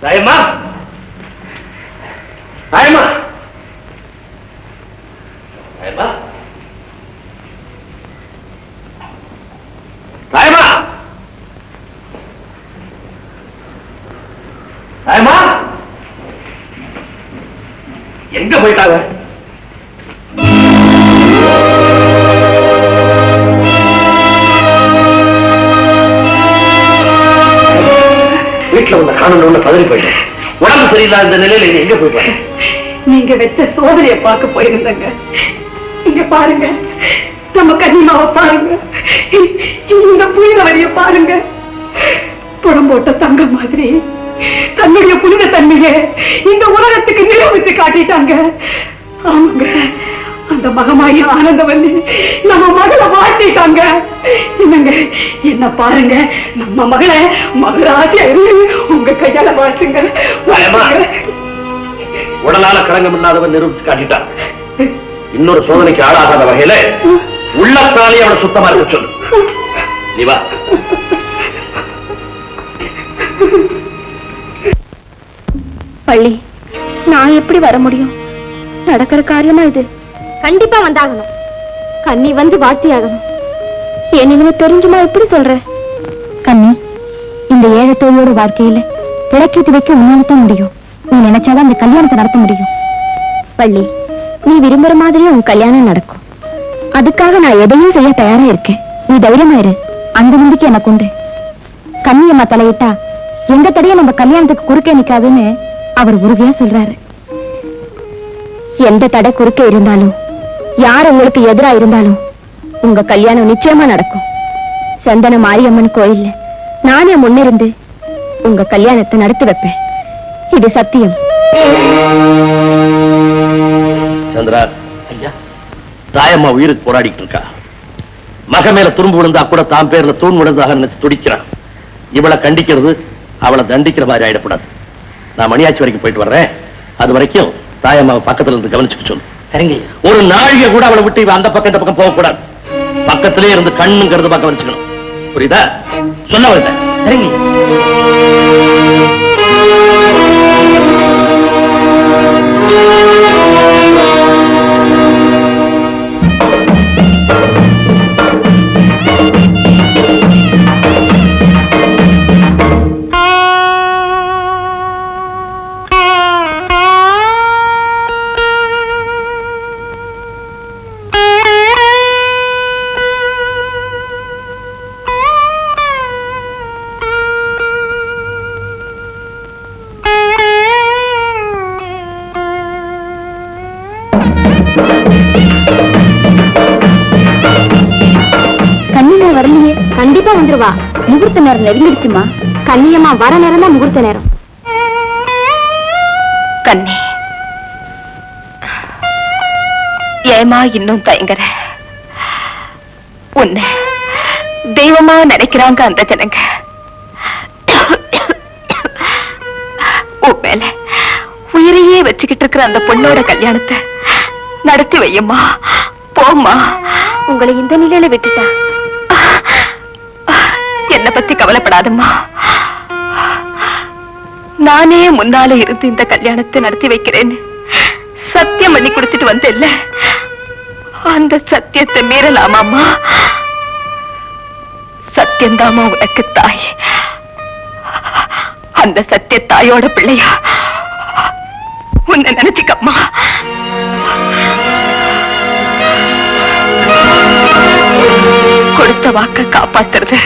S5: தாயம்மா, தாயம்மா, தாயம்மா, தாயம்மா, தாயம்மா, எங்க போயிட்டாங்க? வீட்டுல உள்ள காணணும்னு பதறி போயிட்டேன். உடம்பு சரியில்லாத இந்த நிலையில நீ எங்க போயிட்டு?
S3: நீங்க வெச்ச சோதனையை பார்க்க போயிருந்தங்க. இங்க பாருங்க, நம்ம கன்னிமாவை பாருங்க, இந்த புனிதவரிய பாருங்க. புறம் போட்ட தங்க மாதிரி தன்னுடைய புனித தன்மையை இந்த உலகத்துக்கு நிரூபித்து காட்டிட்டாங்க. ஆமாங்க, அந்த மகமாயி ஆனந்தவல்லி நம்ம மகளை வாழ்த்திட்டாங்க. என்னங்க, என்ன பாருங்க, நம்ம மகளை மகராசியா உங்க கையால வாழ்த்துங்க.
S5: உடலால களங்கம் இல்லாதவன் நிரூபித்து காட்டிட்டான். இன்னொரு சோதனைக்கு ஆளாகாத வகையில உள்ளத்தாலே அவனை சுத்தமா இருக்க சொல்லு. நீ வா.
S7: பள்ளி, நான் எப்படி வர முடியும்? நடக்கிற காரியமா இது? கண்டிப்பா வந்தாகணும். கண்ணி வந்து வாழ்த்தியாகணும். என்னன்னு தெரிஞ்சுமா எப்படி சொல்ற? கண்ணி, இந்த ஏழை தோழியோட வாழ்க்கையில விளக்கேத்தி வைக்க உன்னாலத்தான் முடியும். நீ நினைச்சாதான் இந்த கல்யாணத்தை நடத்த முடியும். பள்ளி, நீ விரும்புற மாதிரியே உன் கல்யாணம் நடக்கும். அதுக்காக நான் எதையும் செய்ய தயாரா இருக்கேன். நீ தைரியமா இரு. அந்த நம்பிக்கை எனக்கு உண்டு. கண்ணியம்மா தலையிட்டா எந்த தடையும் நம்ம கல்யாணத்துக்கு குறுக்கே நிக்காதுன்னு அவர் உறுதியா சொல்றாரு. எந்த தடை குறுக்கே இருந்தாலும், யார் உங்களுக்கு எதிரா இருந்தாலும் உங்க கல்யாணம் நிச்சயமா நடக்கும். சந்தன மாரியம்மன் கோயில்ல நானே முன்னிருந்து உங்க கல்யாணத்தை நடத்தி வைப்பேன். இது சத்தியம்.
S5: சந்திரா, ஐயா, தாயம்மா உயிருக்கு போராடிட்டு இருக்கா. மக மேல துரும்பு விழுந்தா கூட தான் பேர்ல தூண் விழுந்தாக நினைச்சு துடிக்கிறான். இவளை கண்டிக்கிறது அவளை தண்டிக்கிற மாதிரி ஆயிடக்கூடாது. நான் மணியாச்சி வரைக்கும் போயிட்டு வர்றேன். அது வரைக்கும் தாயம்மாவை பக்கத்துல இருந்து கவனிச்சுக்க சொல்லு. சரிங்க. ஒரு நாழிகை கூட அவளை விட்டு அந்த பக்கம் இந்த பக்கம் போகக்கூடாது. பக்கத்திலே இருந்து கண்ணுங்கிறது பக்கம் வச்சுக்கணும். புரியுதா? சொல்ல வந்தேன். சரிங்க.
S7: கண்டிப்பா வந்துருவா. முகூர்த்த நேரம் நெருங்கிடுச்சுமா. கண்ணியம்மா வர நேரம் தான் முகூர்த்த நேரம்.
S3: கண்ணி, ஏமா இன்னும் தயங்குற? உன்னை தெய்வமா நினைக்கிறாங்க அந்த ஜனங்க. இருக்கிற அந்த பொண்ணோட கல்யாணத்தை நடத்தி வையம்மா. போம்மா.
S7: உங்களை இந்த நிலையில விட்டுட்டா
S3: என்ன பத்தி கவலைப்படாதம்மா. நானே முன்னால இருந்து இந்த கல்யாணத்தை நடத்தி வைக்கிறேன்னு சத்தியம் பண்ணி கொடுத்துட்டு வந்தேல்ல, அந்த சத்தியத்தை மீறலாமாம்மா? சத்தியந்தாமா உனக்கு தாய். அந்த சத்திய தாயோட பிள்ளையா உன்னை நினைச்சுக்கம்மா. கொடுத்த வாக்க காப்பாத்துறது,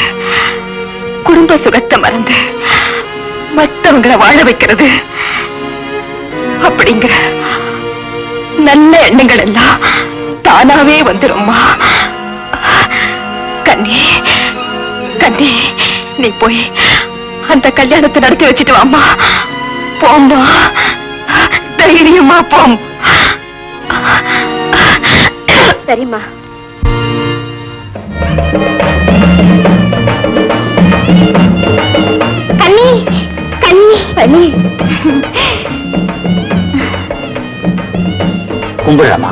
S3: குடும்ப சுகத்தை மறந்து மற்றவங்களை வாழ வைக்கிறது அப்படிங்கிற நல்ல எண்ணங்கள் எல்லாம் தானாவே வந்துரும்மா. கண்ணி கண்ணி, நீ போய் அந்த கல்யாணத்தை நடத்தி வச்சுட்டு வாம்மா. போம்மா, தைரியமா போம்.
S7: சரிம்மா. கண்ணி கண்ணி கண்ணி,
S4: கும்பிடலாமா?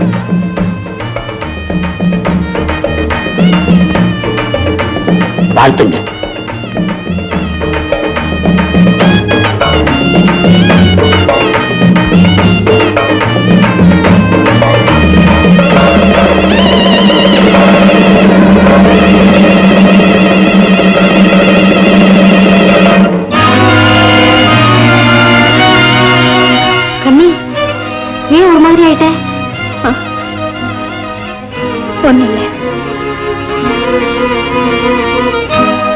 S4: வாழ்த்துங்க.
S7: கண்ணி, ஏன் ஒரு மாதிரி ஆயிட்ட? ஒண்ணு இல்ல,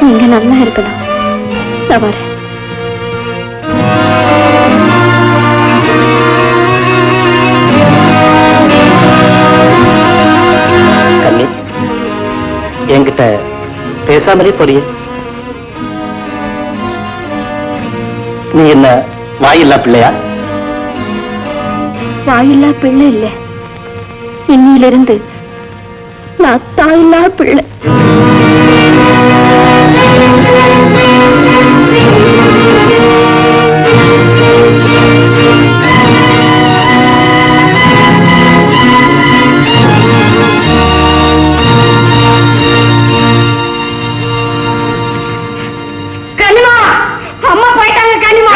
S7: நீங்க நல்லா இருக்கணும். நான் வரேன்.
S4: கண்ணி, என்கிட்ட பேசாமலே போறிய. நீ என்ன வாயில்லா பிள்ளையா?
S7: வாயில்லா பிள்ளை இல்ல, இன்னிலிருந்து நான் தாயில்லா பிள்ளை.
S3: கனிமா, அம்மா போயிட்டாங்க. கனிமா,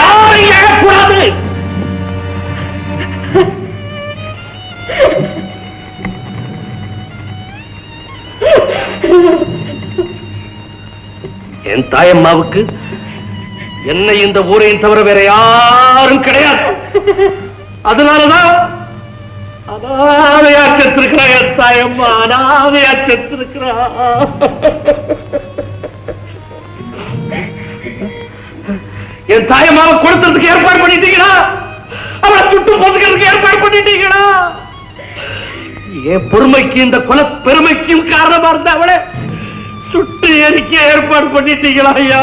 S5: என் தாயம்மாவுக்கு என்னை இந்த ஊரையும் தவிர வேற யாரும் கிடையாது. அதனாலதான் அனாதையா செத்திருக்கிறா என் தாயம்மா, அனாதையா செத்திருக்கிறா. என் தாயம்மாவை கொடுத்ததுக்கு ஏற்பாடு பண்ணிட்டீங்களா? அவளை சுட்டு போதுக்கிறதுக்கு ஏற்பாடு பண்ணிட்டீங்களா? என் பொறுமைக்கு இந்த குல பெருமைக்கும் காரணமா இருந்த அவளை சுட்டு எரிக்க ஏற்பாடு பண்ணிட்டீங்களா ஐயா?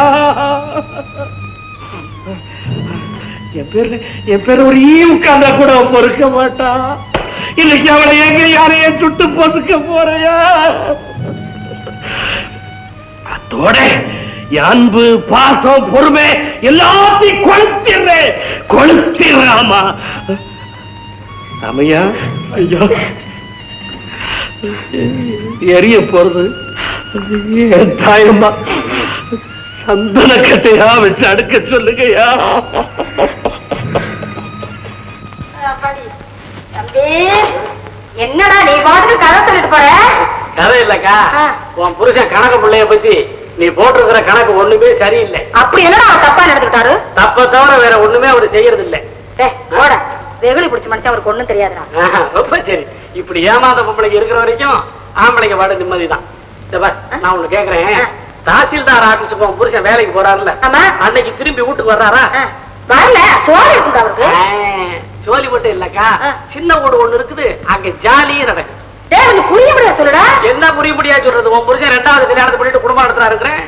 S5: என் பேர் ஒரு ஈ உட்கார்ந்தா கூட பொறுக்க மாட்டா. இன்னைக்கு அவளை எங்க யாரையும் சுட்டு பொறுக்க போறையா? அதோட அன்பு, பாசம், பொறுமை எல்லாத்தையும் கொளுத்திடுறாமா. ஆமையா ஐயா, எரிய போறது என் தாயம்மா. சந்தன கட்டையா வச்சு அடுக்க சொல்லுங்கய்யா.
S3: என்னடா நீ பாட்டுக்கு கதை சொல்லிட்டு போற?
S1: கதை இல்லக்கா, உன் புருஷன் கணக்கு பிள்ளைய பத்தி நீ போட்டிருக்கிற கணக்கு ஒண்ணுமே சரியில்லை.
S3: அப்படி என்னடா அவர் தப்பா நடந்துட்டாரு?
S1: தப்ப தவிர வேற ஒண்ணுமே அவரு செய்யறது இல்லை.
S3: போட, வெகுளி பிடிச்ச மனுஷன் அவருக்கு ஒண்ணும் தெரியாதுடா.
S1: ரொம்ப சரி. இப்படி ஏமாந்த பொம்பளைக்கு இருக்கிற வரைக்கும் ஆம்பளைங்க பாடு நிம்மதிதான். நான் ஒண்ணு கேக்குறேன், தாசில்தார் ஆபீஸுக்கு உன் புருஷன் வேலைக்கு போறாருல்ல, அன்னைக்கு திரும்பி வீட்டுக்கு வர்றாரா?
S3: வரல, சோழி இருக்குது அவருக்கு.
S1: சோழி மட்டும் இல்லக்கா, சின்ன வீடு ஒண்ணு இருக்குது, அங்க ஜாலியும் நடக்குது.
S3: புரிய முடியாது சொல்லுடா.
S1: என்ன புரிய முடியாது சொல்றது? உன் புருஷன் 2வது கல்யாணத்தை பண்ணிட்டு குடும்பம் நடத்துறா இருக்கிறேன்.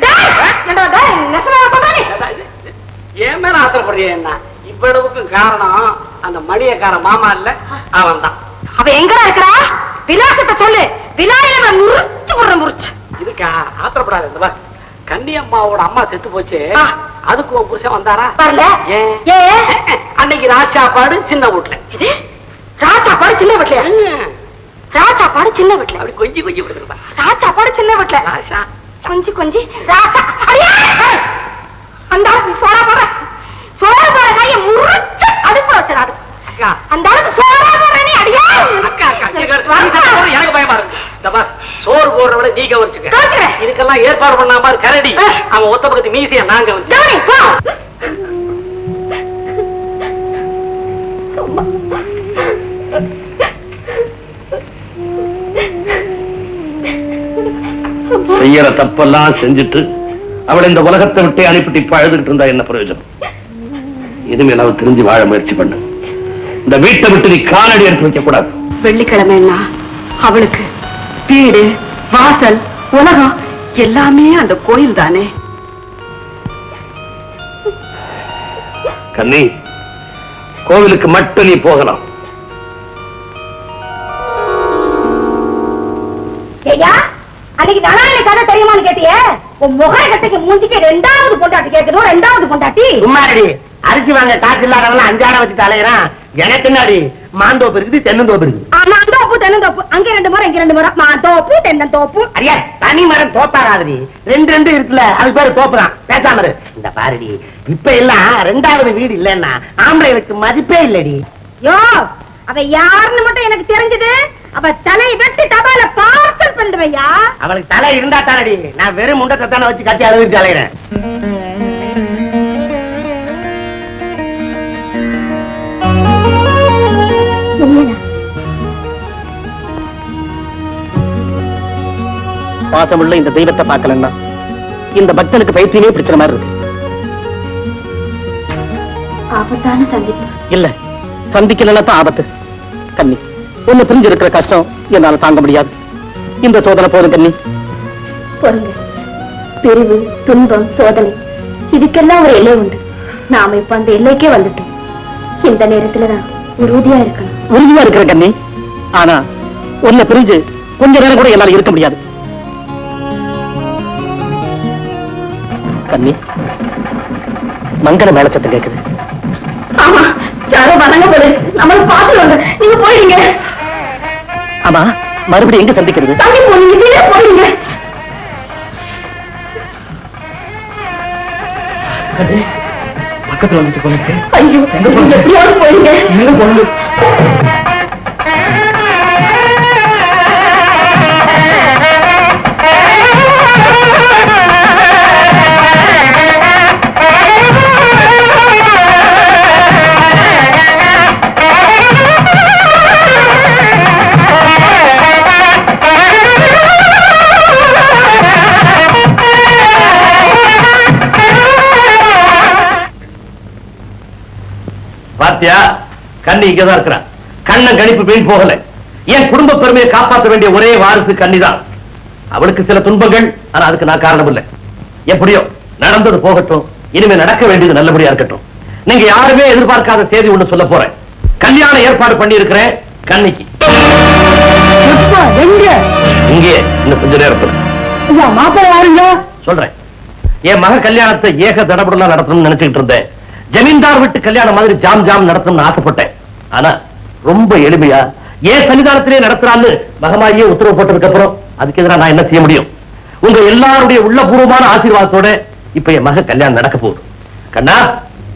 S1: ஏன் மேல ஆத்திரப்படுறிய? என்ன இவ்வளவுக்கும் காரணம் அந்த மணியக்கார மாமா இல்ல, அவன் தான்.
S3: அவ எங்கடா இருக்கிறா? விலாசத்தை சொல்லு. விலாயில முறிச்சு போடுற முறிச்சு.
S1: இதுக்கா ஆத்திரப்படாது. இந்த கன்னியம்மாவோட அம்மா செத்து போச்சு, அதுக்கு உன் புருஷன் வந்தாரா?
S3: வரல.
S1: அன்னைக்கு ராச்சாப்பாடு சின்ன வீட்டுல.
S3: ராஜா பாடு சின்ன வீட்லயா? ராஜா பாடு சின்ன வீட்ல.
S2: அப்படி கொஞ்சம் கொஞ்சம் கொடுத்துருப்பா.
S3: ராஜா பாடு சின்ன வீட்ல. கொஞ்சி ராஜா அடியா அந்த சோறா போற கையை முறிச்சு அடுப்பு வச்சிடாது. அந்த சோறா போறனே அடியா.
S2: அக்கா எனக்கு பயமா இருக்கு. சோறு போடுறவளை நீ கவனிச்சுக்க. இதுக்கெல்லாம் ஏற்பாடு பண்ணாம கரடி அவன் ஒத்த பக்கத்து மீசியா நாங்க வந்து
S4: செய்யற தப்பெல்லாம் செஞ்சுட்டு அவளை இந்த உலகத்தை விட்டு அனுப்பிட்டு இப்ப அழுதுகிட்டு இருந்தா என்ன பிரயோஜனம்? இனிமேல் அவ தெரிஞ்சு வாழ முயற்சி பண்ணு. இந்த வீட்டை விட்டு நீ காலடி எடுத்து வைக்க கூடாது.
S3: வெள்ளிக்கிழமைன்னா அவளுக்கு வீடு வாசல் உலகம் எல்லாமே அந்த கோயில் தானே.
S4: கண்ணி, கோவிலுக்கு மட்டும் நீ போகலாம்.
S7: ஐயா, அன்னைக்கு தனாயின கதை தெரியுமான்னு கேட்டியே, உன் முகர கட்டைக்கு மூஞ்சிக்கு 2வது பொண்டாட்டி கேக்குதோ, 2வது பொண்டாட்டி.
S5: சும்மாடி அரிசி வாங்க காசு இல்லாதவங்க 5 ஆடை வச்சு தலையறான். எனக்கு என்னடி மாந்தோப்பு இருக்குது, தென்னந்தோப்பு இருக்குது.
S7: மாந்தோப்பு தென்னந்தோப்பு, அங்க 2 மரம் இங்க 2 மரம். மாந்தோப்பு தென்னந்தோப்பு.
S5: அடியா தனி மரம் தோப்பாராதுடி, 2 இருக்குல்ல, அது பேரு தோப்புறான். பேசாம இரு. இந்த பாருடி, இப்ப எல்லாம் 2வது வீடு இல்லன்னா ஆம்பளைகளுக்கு மதிப்பே இல்லடி.
S7: யோ, அவ யாருன்னு மட்டும் எனக்கு தெரிஞ்சது. அவ தலை வெட்டி தபால பார்சல் பண்ணுவையா.
S5: அவளுக்கு தலை இருந்தா தானடி, நான் வெறும் முண்டத்தை தானே வச்சு கட்டி அழுதுட்டு அலைகிறேன்.
S4: பாசமுள்ள இந்த தெய்வத்தை பார்க்கலன்னா இந்த பக்தனுக்கு பைத்தியமே பிடிச்ச மாதிரி இருக்கு.
S7: ஆபத்தான சந்திப்பு
S4: இல்ல, சந்திக்கலன்னா தான் ஆபத்து. கண்ணி, உன்னை பிரிஞ்சு இருக்கிற கஷ்டம் என்னால தாங்க முடியாது. இந்த சோதனை போதும் கண்ணி.
S7: பொறுங்க. பிரிவு, துன்பம், சோதனை இதுக்கெல்லாம் ஒரு எல்லை உண்டு. நாம இப்ப அந்த எல்லைக்கே வந்துட்டோம். இந்த நேரத்துலதான் உறுதியா இருக்கணும்.
S4: உறுதியா இருக்கிற கண்ணி, ஆனா உன்னை பிரிஞ்சு கொஞ்ச நேரம் கூட என்னால இருக்க முடியாது. கண்ணி, மங்கள மேலச்சத்தம் கேக்குது.
S7: ஆமா, யாரோ வணங்க போல நம்மள பாத்துருவாங்க. நீங்க போயிடுங்க.
S4: ஆமா, மறுபடியும் எங்க சந்திக்கிறது?
S7: தள்ளி போனீங்க, கீழே போயிடுங்க.
S4: பக்கத்துல வந்துட்டு போயிருக்கு.
S7: ஐயோ, எப்படியாவது போயிடுங்க.
S4: எங்க போனது? பாத்தியா, கண்ணி இங்கதான் இருக்கிறான். கண்ணன் கணிப்பு வீண் போகல. என் குடும்ப பெருமையை காப்பாற்ற வேண்டிய ஒரே வாரிசு கண்ணிதான். அவளுக்கு சில துன்பங்கள், ஆனா அதுக்கு நான் காரணம் இல்லை. எப்படியோ நடந்தது போகட்டும். இனிமே நடக்க வேண்டியது நல்லபடியா இருக்கட்டும். நீங்க யாருமே எதிர்பார்க்காத செய்தி ஒண்ணு சொல்ல போறேன். கல்யாண ஏற்பாடு பண்ணி இருக்கிறேன் கண்ணிக்கு. இங்கே இன்னும் கொஞ்ச நேரத்துல
S7: மாப்பிள்ள
S4: சொல்றேன். என் மக கல்யாணத்தை ஏக தடபுடலாம் நடத்தணும்னு நினைச்சுக்கிட்டு இருந்தேன். ஜமீன்தார் வீட்டு கல்யாணம் மாதிரி ஜாம் ஜாம் நடத்தணும்னு ஆசைப்பட்டேன். ஆனா ரொம்ப எளிமையா ஏன் சன்னிதானத்திலே நடத்துறான்னு மகமாரியே உத்தரவு போட்டதுக்கு அப்புறம் அதுக்கு எதிராக நான் என்ன செய்ய முடியும்? உங்க எல்லாருடைய உள்ளபூர்வமான ஆசீர்வாதத்தோட இப்ப என் மக கல்யாணம் நடக்க போகுது. கண்ணா,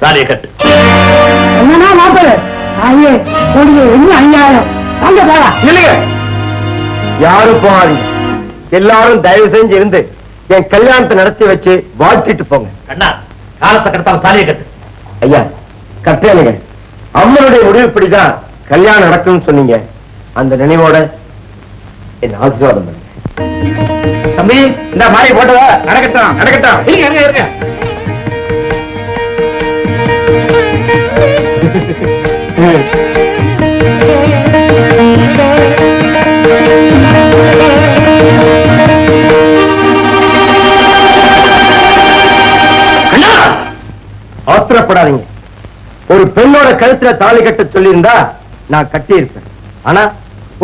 S4: தாலியை கட்டு.
S7: என்னன்னா மாப்பிள்ள
S5: இல்லைங்க, யாரும் போகாதீங்க. எல்லாரும் தயவு செஞ்சு இருந்து என் கல்யாணத்தை நடத்தி வச்சு வாழ்த்திட்டு போங்க.
S4: கண்ணா, காலத்தை கடத்தாம தாலியை கட்டு.
S5: ஐயா கட்டேனுங்க, அம்மனுடைய முடிவு இப்படிதான் கல்யாணம் நடக்கும்னு சொன்னீங்க. அந்த நினைவோட என்ன ஆசீர்வாதம் பண்ணுங்க. தம்பி, இந்த மாலை போட்டதா? நடக்கட்டும் நடக்கட்டும்.
S2: இருங்க இருங்க.
S5: ஆத்திரப்படாதீங்க. ஒரு பெண்ணோட கழுத்துல தாலி கட்ட சொல்லி இருந்தா நான் கட்டி இருப்பேன். ஆனா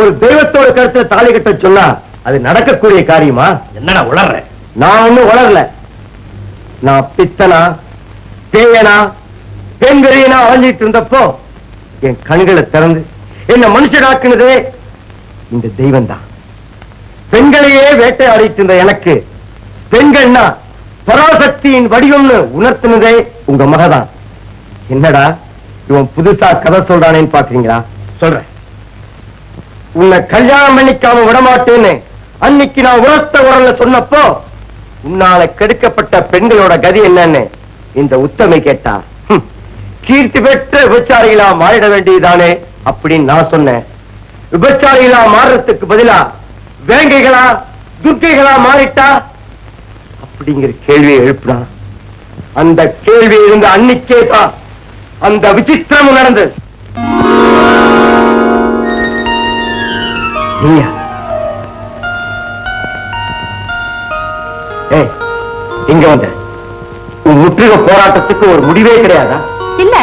S5: ஒரு தெய்வத்தோட கழுத்துல தாலி கட்ட சொன்னா அது நடக்கக்கூடிய காரியமா?
S4: என்னடா உளர்ற?
S5: நான் ஒண்ணும் உளரல. நான் பித்தனா பேயனா பெண்கரியனா அலைஞ்சிட்டு இருந்தப்போ என் கண்களை திறந்து என்ன மனுஷனாக்குனதே இந்த தெய்வம் தான். பெண்களையே வேட்டையாடிட்டு இருந்த எனக்கு பெண்கள்னா பராசக்தியின் வடிவம்னு உணர்த்தினதே உங்க மகதான். என்னடா இவன் புதுசா கதை சொல்றானேன்னு பாக்குறீங்களா? சொல்றேன். உன்னை கல்யாணம் பண்ணிக்காம விடமாட்டேன்னு அன்னைக்கு நான் உரத்த உரல்ல சொன்னப்போ உன்னால கெடுக்கப்பட்ட பெண்களோட கதி என்னன்னு இந்த உத்தமை கேட்டா, கீர்த்தி பெற்ற விபச்சாரிகளா மாறிட வேண்டியதானே அப்படின்னு நான் சொன்னேன். விபச்சாரிகளா மாறுறதுக்கு பதிலா வேங்கைகளா துர்க்கைகளா மாறிட்டா அப்படிங்கிற கேள்வியை எழுப்புறான். அந்த கேள்வி இருந்த அன்னைக்கே தான் அந்த விசித்திரம் நடந்தது. இங்க வந்த உன் முற்றுகை போராட்டத்துக்கு ஒரு முடிவே கிடையாதா?
S3: இல்ல,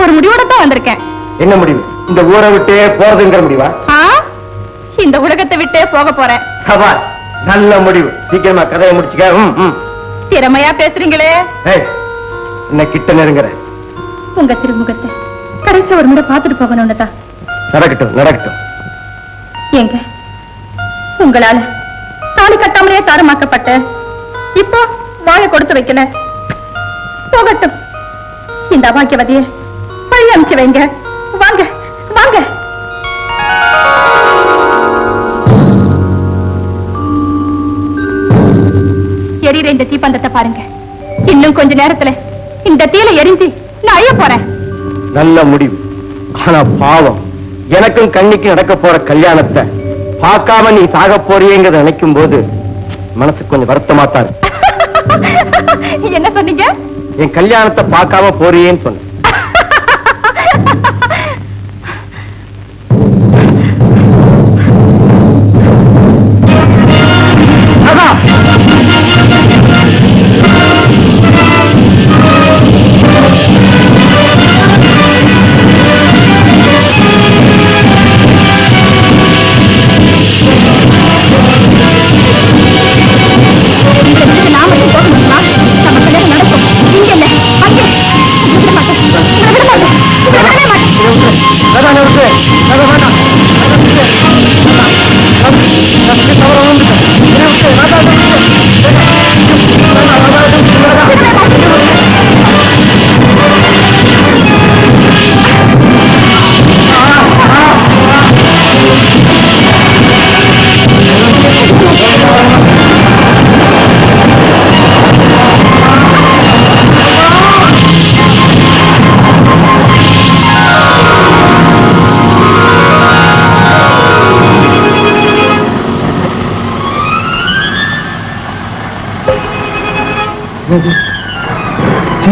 S3: ஒரு முடிவோட தான் வந்திருக்கேன்.
S5: என்ன முடிவு? இந்த ஊரை விட்டே போறதுங்கிற முடிவா?
S3: இந்த உலகத்தை விட்டே போக போறேன்.
S5: சவால், நல்ல முடிவு. சீக்கிரமா கதையை முடிச்சுக்க.
S3: திறமையா பேசுறீங்களே.
S5: என்ன கிட்ட நெருங்குற?
S3: உங்க திருமுகத்தை கடைசி ஒரு முறை பார்த்துட்டு போகணும்னு தான்.
S5: நடக்கட்டும் நடக்கட்டும்.
S3: எங்க உங்களால தாலி கட்டாமலே தாரமாக்கப்பட்ட இப்போ வாழை கொடுத்து வைக்கல. போகட்டும். இந்த அபாக்கியவதிய வழி அனுப்பிச்சு வைங்க. வாங்க வாங்க. எரியிற இந்த தீப்பந்தத்தை பாருங்க. இன்னும் கொஞ்ச நேரத்துல இந்த தீல எரிஞ்சு நான் அழிய போறேன்.
S5: நல்ல முடிவு. ஆனா பாவம், எனக்கும் கண்ணிக்கு நடக்க போற கல்யாணத்தை பார்க்காம நீ சாக போறியேங்கிறத நினைக்கும் போது மனசுக்கு கொஞ்சம் வருத்தமாத்தான்.
S3: என்ன சொன்னீங்க?
S5: என் கல்யாணத்தை பார்க்காம போறியேன்னு சொன்ன.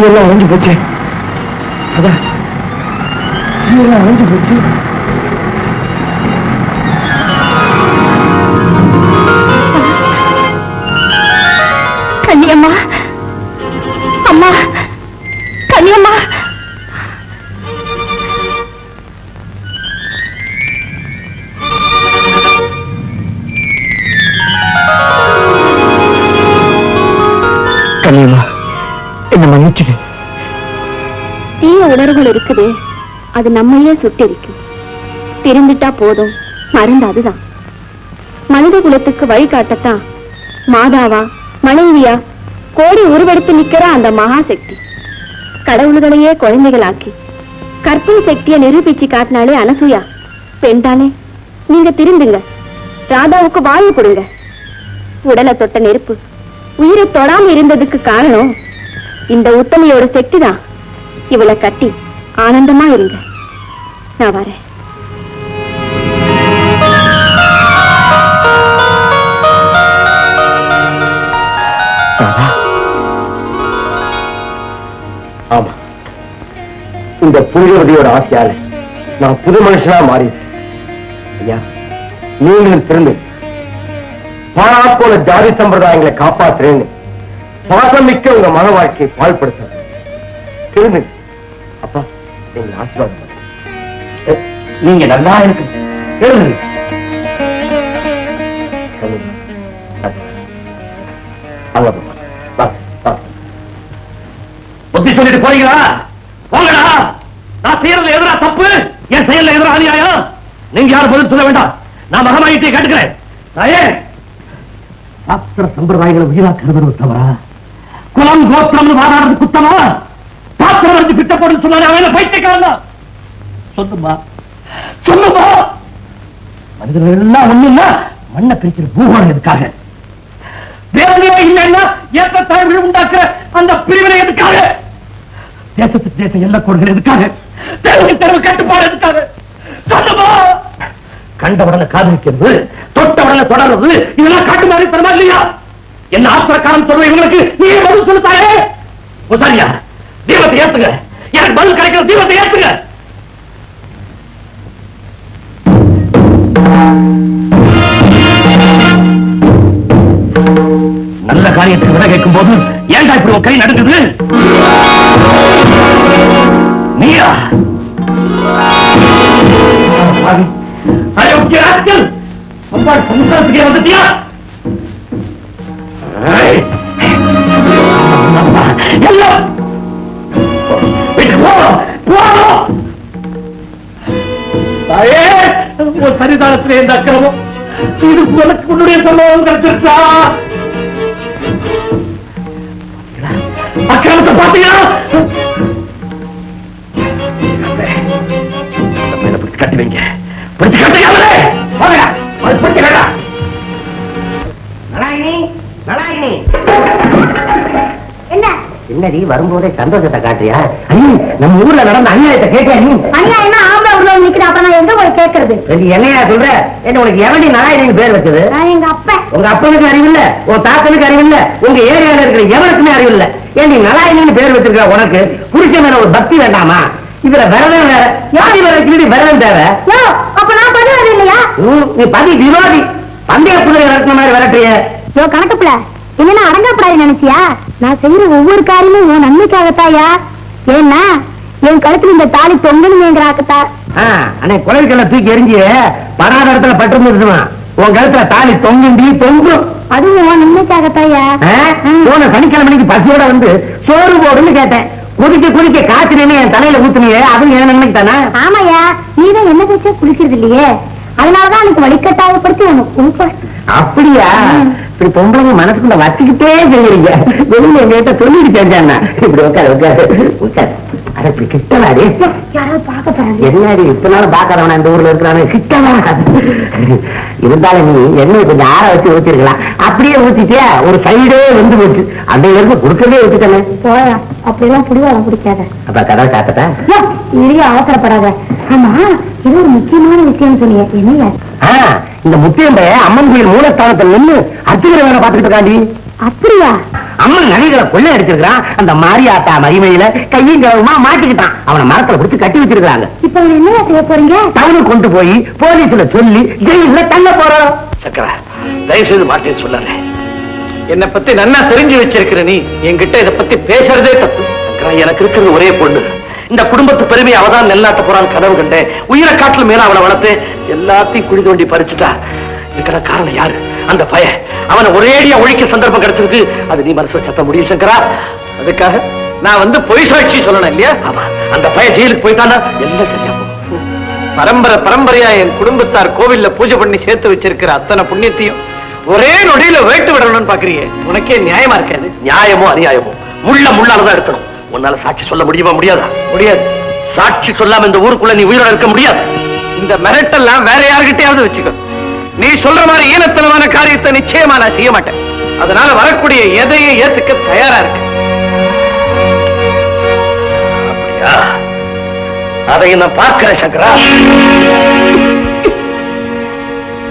S5: எல்லாம் அழிஞ்சு போச்சு. அதான் எல்லாம் அழிஞ்சு போச்சு.
S3: கன்னியம்மா, அம்மா, கன்னியம்மா.
S5: கன்னியம்மா, என்ன மன்னிச்சுடு.
S7: தீய உணர்வுகள் இருக்குது, அது நம்மையே சுட்டெரிக்கும். திரும்பிட்டா போதும், மருந்து அதுதான். மனித குலத்துக்கு வழிகாட்டத்தான் மாதாவா மனைவியா கோடி உருவெடுத்து நிக்கிற அந்த மகாசக்தி கடவுள்களையே குழந்தைகளாக்கி கற்பனை சக்தியை நிரூபிச்சு காட்டினாலே அனசூயா. பெண் தானே, நீங்க திருந்துங்க. ராதாவுக்கு வாயு கொடுங்க. உடலை தொட்ட நெருப்பு உயிரை தொடாம இருந்ததுக்கு காரணம் இந்த உத்தமையோட சக்தி தான். இவளை கட்டி ஆனந்தமா இருங்க. நான் வரேன்.
S5: ஆமா, இந்த புனிதவதியோட ஆசையால நான் புது மனுஷனா மாறி. ஐயா, நீங்களும் திருந்து பாழா போல ஜாதி சம்பிரதாயங்களை காப்பாத்துறேன்னு பாசமிக்க உங்க மன வாழ்க்கையை பாழ்படுத்த திருந்து. அப்பா, நீங்க ஆசீர்வாதம் நீங்க நல்லா இருக்கு.
S4: புத்தி சொல்லிட்டு போறீங்களா? போங்கடா. நான் செய்யறது எதிரா தப்பு, என் செயல்ல எதிரா அநியாயம். நீங்க யாரும் பதில் சொல்ல வேண்டாம். நான் மகமாயிட்டே கேட்டுக்கிறேன். தாயே, சாஸ்திர சம்பிரதாயங்களை உயிரா கருதுறது தவறா? குலம் கோத்திரம் வாதாடுறது குத்தமா? பாத்திரம் வந்து பிட்ட போட்டு சொன்னாரு அவன் பைத்தியக்காரன். சொல்லுமா சொல்லுமா, மனிதர்கள் எல்லாம் ஒண்ணுன்னா மண்ணை பிரிக்கிற பூகோளம் எதுக்காக? வேலையே இல்லைன்னா ஏற்றத்தாழ்வுகள் உண்டாக்குற அந்த பிரிவினை எதுக்காக? தேசத்துக்கு தேச எல்லை கோடுகள் எதுக்காக? தெருவுக்கு தெருவு கட்டுப்பாடு எதுக்காக? சொல்லுமா. கண்டவுடனே காதலிக்கிறது, தொட்டவுடனே தொடர்றது, இதெல்லாம் காட்டுமாறி தரமா இல்லையா? என்ன ஆத்திரக்காரன் சொல்ற இவங்களுக்கு நீ பதில் சொல்லுத்தாயே. சரியா, தீபத்தை ஏத்துங்க. எனக்கு பதில் கிடைக்கிற தீபத்தை ஏத்துங்க. நல்ல காரியத்துக்கு விட கேட்கும் போது ஏன்டா இப்படி உன் கை நடுக்குது? நீயா அயோக்கியராக்கள் அப்பாடு சமுத்திரத்துக்கே வந்துட்டியா? எல்லாம் தாயே, உன் சரிதானத்திலே இந்த அக்கிரமம் இது உனக்கு உன்னுடைய சம்பவம் கிடைச்சிருச்சா? அக்கிரமத்தை பாத்தீங்களா? பிடிச்சு கட்டி வைங்க, பிடிச்சு கட்டுங்க. என்னடி வரும்போதே சந்தோஷத்தை காட்டுறியா? நம்ம ஊர்ல நடந்த அநியாயத்தை கேட்டியா நீ?
S7: அநியாயம் ஆம்பளை உள்ள நிக்கிறேன், அப்புறம் நான் எங்க போய் கேட்கறது?
S4: என்னையா சொல்ற? என்ன உனக்கு எவடி நாராயணன் பேர் வச்சது?
S7: எங்க அப்பா.
S4: உங்க அப்பனுக்கு அறிவில்ல, உன் தாத்தனுக்கு அறிவில்ல, உங்க ஏரியால இருக்கிற எவனுக்குமே அறிவில்ல. ஏன் நீ நாராயணன் பேர் வச்சிருக்க? உனக்கு புருஷ மேல ஒரு பக்தி வேண்டாமா? இதுல விரதம் வேற, யாரி வரைக்கும் விரதம் தேவை.
S7: அப்ப நான் பதில் இல்லையா?
S4: நீ பதி விரோதி, பந்தய புதிரை விரட்டின மாதிரி விரட்டுறிய.
S7: கணக்குப்புல என்ன அடங்கப்படாது நினைச்சியா? நான் செய்யற ஒவ்வொரு காரியமும் உன் நன்மைக்காகத்தாயா. ஏன்னா என் கழுத்துல இந்த தாலி தொங்கணுமேங்கிறாக்கத்தா.
S4: அன்னை குழந்தைகளை தூக்கி எரிஞ்சு படாத இடத்துல பட்டு உன் கழுத்துல தாலி தொங்குண்டி தொங்கும்.
S7: அதுவும் உன் நன்மைக்காகத்தாயா.
S4: போன சனிக்கிழமைக்கு பசியோட வந்து சோறு போடுன்னு கேட்டேன். குதிக்க குதிக்க காய்ச்சல் என் தலையில ஊத்துனியே, அதுவும் என் நன்மைக்கு தானே?
S7: ஆமாயா, நீதான் என்ன வச்சா குளிக்கிறது இல்லையே, அதனாலதான் எனக்கு வழிகட்டாயப்படுத்தி உனக்கு குளிப்பேன்.
S4: அப்படியா? இப்படி பொம்பளை மனசுக்குள்ள வச்சுக்கிட்டே செய்யறீங்க. வெளியில எங்கிட்ட சொல்லிட்டு செஞ்சாண்ணா. இப்படி உட்காரு உட்காரு உட்காரு. அட இப்படி கிட்டவாடி.
S7: யாராவது பார்க்க போறாங்க.
S4: என்னடி இத்தனால பாக்காதவனா இந்த ஊர்ல இருக்கிறானு? கிட்டவா இருந்தாலும் நீ எண்ணெய் கொஞ்சம் ஆற வச்சு ஊத்திருக்கலாம். அப்படியே ஊத்திட்டியா ஒரு சைடே வந்து போச்சு. அந்த இருந்து குடுக்கவே ஊத்திட்டானே.
S7: போயா, அப்படியெல்லாம் புடிவாளம் பிடிக்காத.
S4: அப்ப கதை சாப்பிட்டா
S7: நிறைய அவசரப்படாத. ஆமா, இது ஒரு முக்கியமான விஷயம் சொன்னீங்க. என்னையா?
S4: இந்த முத்தியம்பைய அம்மன் கோயில் மூலஸ்தானத்தில் நின்று அர்ச்சகரை வேலை பார்த்துக்கிட்டு இருக்காண்டி.
S7: அப்படியா?
S4: அம்மன் நகைகளை கொள்ளை அடிச்சிருக்கான். அந்த மாரியாத்தா மகிமையில கையும் கவனமா மாட்டிக்கிட்டான். அவனை மரத்துல பிடிச்சு கட்டி வச்சிருக்காங்க.
S7: இப்ப என்ன செய்ய போறீங்க?
S4: டவுனுக்கு கொண்டு போய் போலீஸ்ல சொல்லி ஜெயில தள்ள போறோம். சக்கரா, தயவு செய்து மாட்டேன்னு சொல்லல.
S1: என்னை பத்தி நல்லா தெரிஞ்சு வச்சிருக்கிற நீ என்கிட்ட இதை பத்தி பேசுறதே தப்பு.
S4: சக்கரா, எனக்கு இருக்கிறது ஒரே பொண்ணு. இந்த குடும்பத்து பெருமை அவதான் நெல்லாட்ட போறான்னு கனவு கண்டேன். உயிரை காட்டுல மேல அவளை வளர்த்து எல்லாத்தையும் குழி தோண்டி பறிச்சுட்டா. இதுக்கான காரணம் யாரு? அந்த பய. அவனை ஒரேடியா ஒழிக்க சந்தர்ப்பம் கிடைச்சிருக்கு. அது நீ மனசு சத்த முடியும் சங்கரா.
S1: அதுக்காக நான் வந்து பொய் சாட்சி சொல்லணும் இல்லையா?
S4: ஆமா, அந்த பய ஜெயிலுக்கு போயிட்டானா எல்லாம் சரியா போகும்.
S1: பரம்பரை பரம்பரையா என் குடும்பத்தார் கோவில்ல பூஜை பண்ணி சேர்த்து வச்சிருக்கிற அத்தனை புண்ணியத்தையும் ஒரே நொடியில வேட்டு விடணும்னு பாக்குறீங்க. உனக்கே நியாயமா இருக்காது.
S4: நியாயமோ அநியாயமோ முள்ள முள்ளாலதான் எடுக்கணும். உன்னால சாட்சி சொல்ல முடியுமா? முடியாதா?
S1: முடியாது.
S4: சாட்சி சொல்லாம இந்த ஊருக்குள்ள நீ உயிரோட இருக்க முடியாது.
S1: இந்த மிரட்டெல்லாம் வேற யாருக்கிட்டையாவது வச்சுக்கோ. நீ சொல்ற மாதிரி ஈனத்தனமான காரியத்தை நிச்சயமா நான் செய்ய மாட்டேன். அதனால வரக்கூடிய எதையும் ஏத்துக்க தயாரா இருக்கு.
S4: அப்படியா? அதை நான் பார்க்கிறேன் சங்கரா.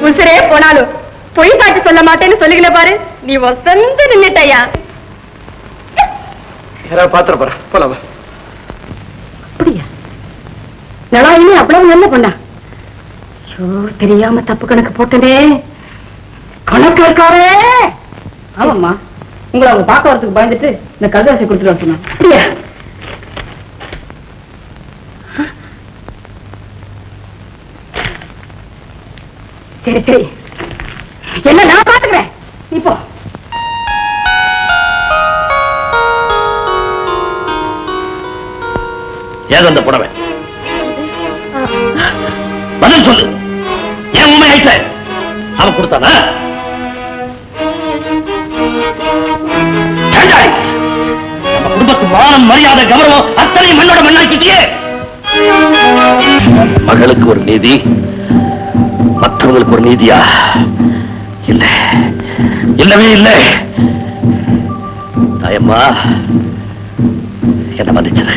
S3: உசுரே போனாலும் பொய் சாட்சி சொல்ல மாட்டேன்னு சொல்லுகிற பாரு, நீ வசந்து நின்னுட்டயா.
S1: யாராவது பாத்திர போற போலாமா?
S7: அப்படியா? நலாயினி அவ்வளவு நல்ல பொண்ணா? தெரியாம தப்பு கணக்கு போட்டனே. கணக்கு இருக்காரே. ஆமாம்மா, உங்களை அவங்க பார்க்க வரதுக்கு பயந்துட்டு இந்த கல்வாசி கொடுத்துட்டு சொன்னாங்க. அப்படியா? சரி சரி, என்ன நான் பாத்துக்கிறேன். இப்போ
S4: ஏது அந்த புடவை? பதில் சொல்லு. அவன் கொடுத்தானா? நம்ம குடும்பத்து மானம் மரியாதை கௌரவம் அத்தனை மண்ணோட மண்ணாக்கிட்டியே. மகளுக்கு ஒரு நீதி, மற்றவங்களுக்கு ஒரு நீதியா? இல்ல, இல்லவே இல்லை. தாயம்மா, என்ன மன்னிச்சிரு.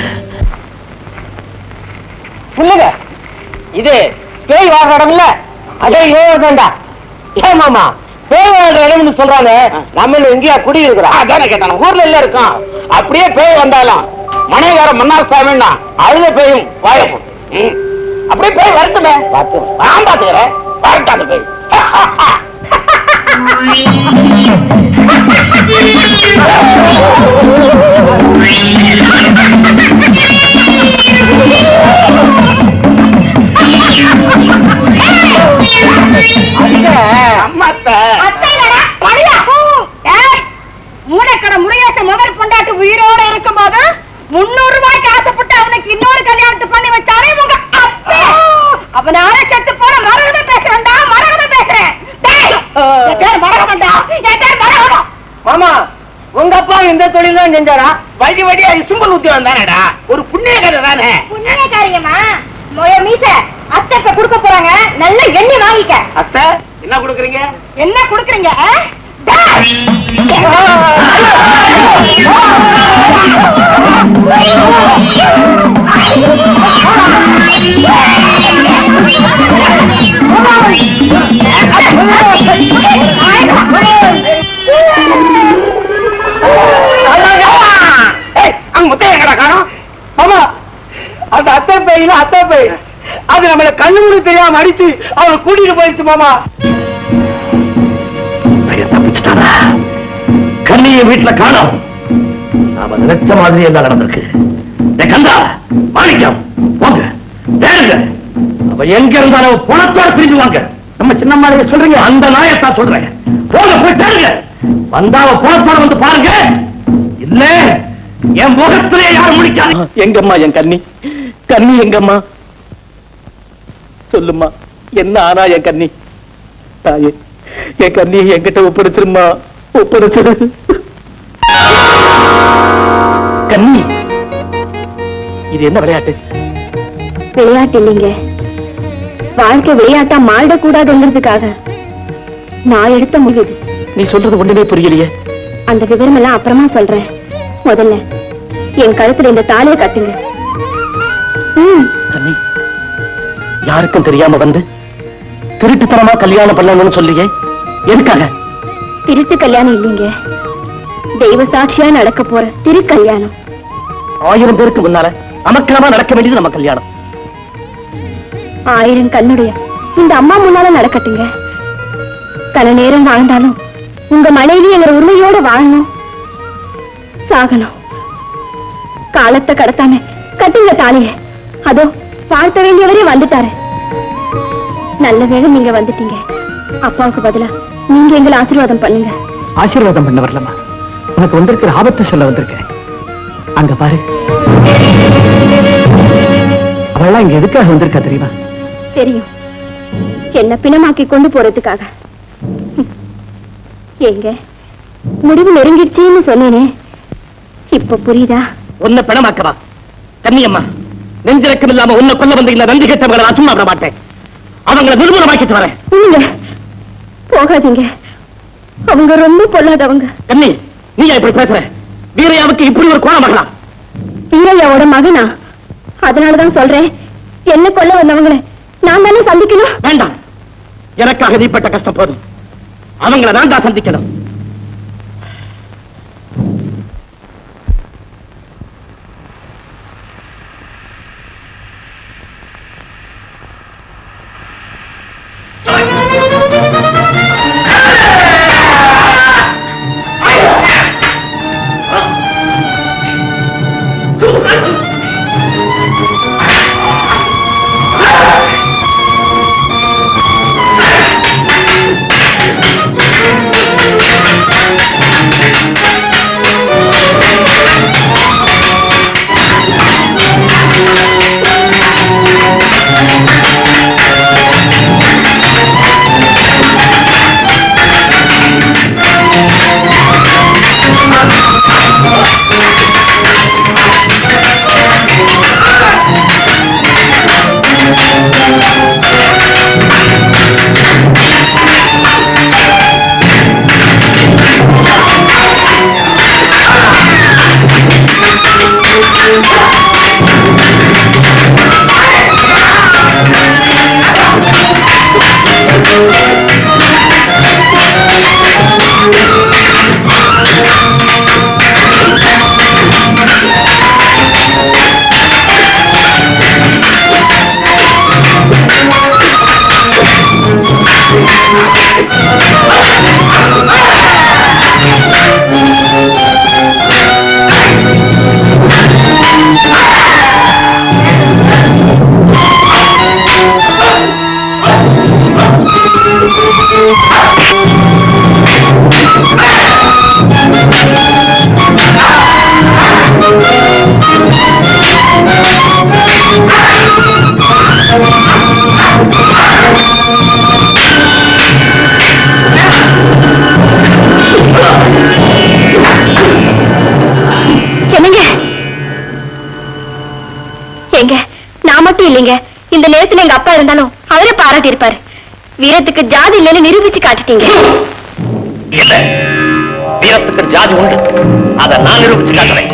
S2: சொல்லுங்க, இது பேய் வாழ்ற இடம் இல்ல? அதே வேண்டா. ஏன் மாமா பேய் வாழ்ற இடம்னு சொல்றாங்க? நம்ம எங்கேயா குடி இருக்கிறோம்? அதானே கேட்டான. ஊர்ல இல்ல இருக்கோம். அப்படியே பேய் வந்தாலும் மனைகார மன்னார் சாமின்னா அழுத பேயும் வாழப்போம். அப்படியே பேய் வரட்டுமே. நான் பாத்துக்கிறேன். வரட்டாங்க பேய்.
S3: மூடக்கடை முருகேச முதல் கொண்டாட்டு உயிரோட இருக்கும் போது 300 ரூபாய்க்கு ஆசைப்பட்டு அவனுக்கு இன்னொரு கல்யாணத்தை பண்ணி வச்சாரே உங்க அப்பா. அவனால செத்து போன மரகத பேசுறேன்டா, மரகத பேசுறேன்.
S2: மாமா, உங்க அப்பா இந்த தொழில் தான் செஞ்சாரா? வழி வழியா சும்பல் உத்தியோகம் தானேடா. ஒரு புண்ணிய கதை தானே.
S3: புண்ணிய காரியமா? மீச அத்தை கொடுக்க போறாங்க, நல்ல எண்ணெய் வாங்கிக்க.
S2: அத்தை என்ன கொடுக்குறீங்க?
S3: என்ன கொடுக்குறீங்க?
S2: அந்த அத்தை பையில அத்தை பை அது நம்மள கண்ணு மூடி தெரியாம அடிச்சு அவளை கூட்டிட்டு போயிடுச்சு மாமா.
S4: தப்பிச்சுட்டானா? கண்ணிய வீட்டுல காணோம். நாம நினைச்ச மாதிரி எல்லாம் நடந்திருக்கு. கந்தா, மாணிக்கம், போங்க தேடுங்க. அவ எங்க இருந்தாலும் பணத்தோட பிரிஞ்சு வாங்க. நம்ம சின்னம்மாளைய சொல்றீங்க, அந்த நாயத்தான் சொல்றேன். போங்க, போய் தேடுங்க. வந்தாவ பணத்தோட வந்து பாருங்க. இல்ல என் முகத்திலே யாரும் முடிக்காது. எங்கம்மா என் கண்ணி? கண்ணி எங்கம்மா? சொல்லுமா, என்ன ஆனா என் கண்ணி? தாயே, என் கண்ணி என்கிட்ட ஒப்படைச்சிருமா, ஒப்படைச்சிரு. கண்ணி, இது என்ன விளையாட்டு?
S7: விளையாட்டு இல்லைங்க, வாழ்க்கை விளையாட்டா மாறிடக்கூடாதுங்கிறதுக்காக நான் எடுத்த முடிவு.
S4: நீ சொல்றது ஒண்ணுமே புரியலையே.
S7: அந்த விவரம் எல்லாம் அப்புறமா சொல்றேன். முதல்ல என் கழுத்துல இந்த தாலியை கட்டுங்க.
S4: கண்ணி, யாருக்கும் தெரியாம வந்து திருட்டுத்தனமா கல்யாணம் பண்ணணும்னு சொல்லியே, எதுக்காக?
S7: திருட்டு கல்யாணம் இல்லைங்க, தெய்வ சாட்சியா நடக்க போற திரு கல்யாணம்.
S4: 1000 பேருக்கு முன்னால அமக்கலமா நடக்க வேண்டியது நம்ம கல்யாணம்.
S7: 1000 கண்ணுடைய இந்த அம்மா முன்னால நடக்கட்டுங்க. கன நேரம் வாழ்ந்தாலும் உங்க மனைவி எங்க உண்மையோட வாழணும், சாகணும். காலத்தை கடத்தாம கட்டுங்க தாலிய. அதோ வாழ்த்த வேண்டியவரே வந்துட்டாரு. நல்ல வேளை நீங்க வந்துட்டீங்க. அப்பாவுக்கு பதிலா நீங்க எங்களை ஆசீர்வாதம் பண்ணுங்க.
S6: ஆசீர்வாதம் பண்ண வரலமா, உனக்கு வந்திருக்கிற ஆபத்தை சொல்ல வந்திருக்கேன். அங்க பாரு, அவெல்லாம் இங்க எதுக்காக வந்திருக்கா தெரியுமா?
S7: தெரியும், என்ன பிணமாக்கி கொண்டு போறதுக்காக. எங்க முடிவு நெருங்கிடுச்சின்னு சொன்னேனே, இப்ப புரியுதா?
S4: உன்னை பிணமாக்கவா? கண்ணியம்மா, நெஞ்சிறக்கம் இல்லாம உன்னை கொல்ல வந்த இந்த நந்தி கட்டவங்களை நான் சும்மா விட மாட்டேன். அவங்களை நிர்மூலமாக்கிட்டு வரேன்.
S7: இல்ல, போகாதீங்க, அவங்க ரொம்ப பொல்லாதவங்க.
S4: கண்ணி, நீ இப்படி பேசுற? வீரையாவுக்கு இப்படி ஒரு கோணம் வரலாம்?
S7: வீரையாவோட மகனா? அதனாலதான் சொல்றேன், என்ன கொல்ல வந்தவங்களை நான் தானே சந்திக்கணும்.
S4: வேண்டாம், எனக்காக நீப்பட்ட கஷ்டம் போதும். அவங்களை நான் தான் சந்திக்கணும்.
S7: நான் மட்டும் இல்லைங்க, இந்த நேரத்துல எங்க அப்பா இருந்தாலும் அவரே பாராட்டி இருப்பாரு. வீரத்துக்கு ஜாதி இல்லைன்னு நிரூபிச்சு காட்டிட்டீங்க.
S4: இல்ல, வீரத்துக்கு ஜாதி உண்டு, அதை நான் நிரூபிச்சு காட்டுறேன்.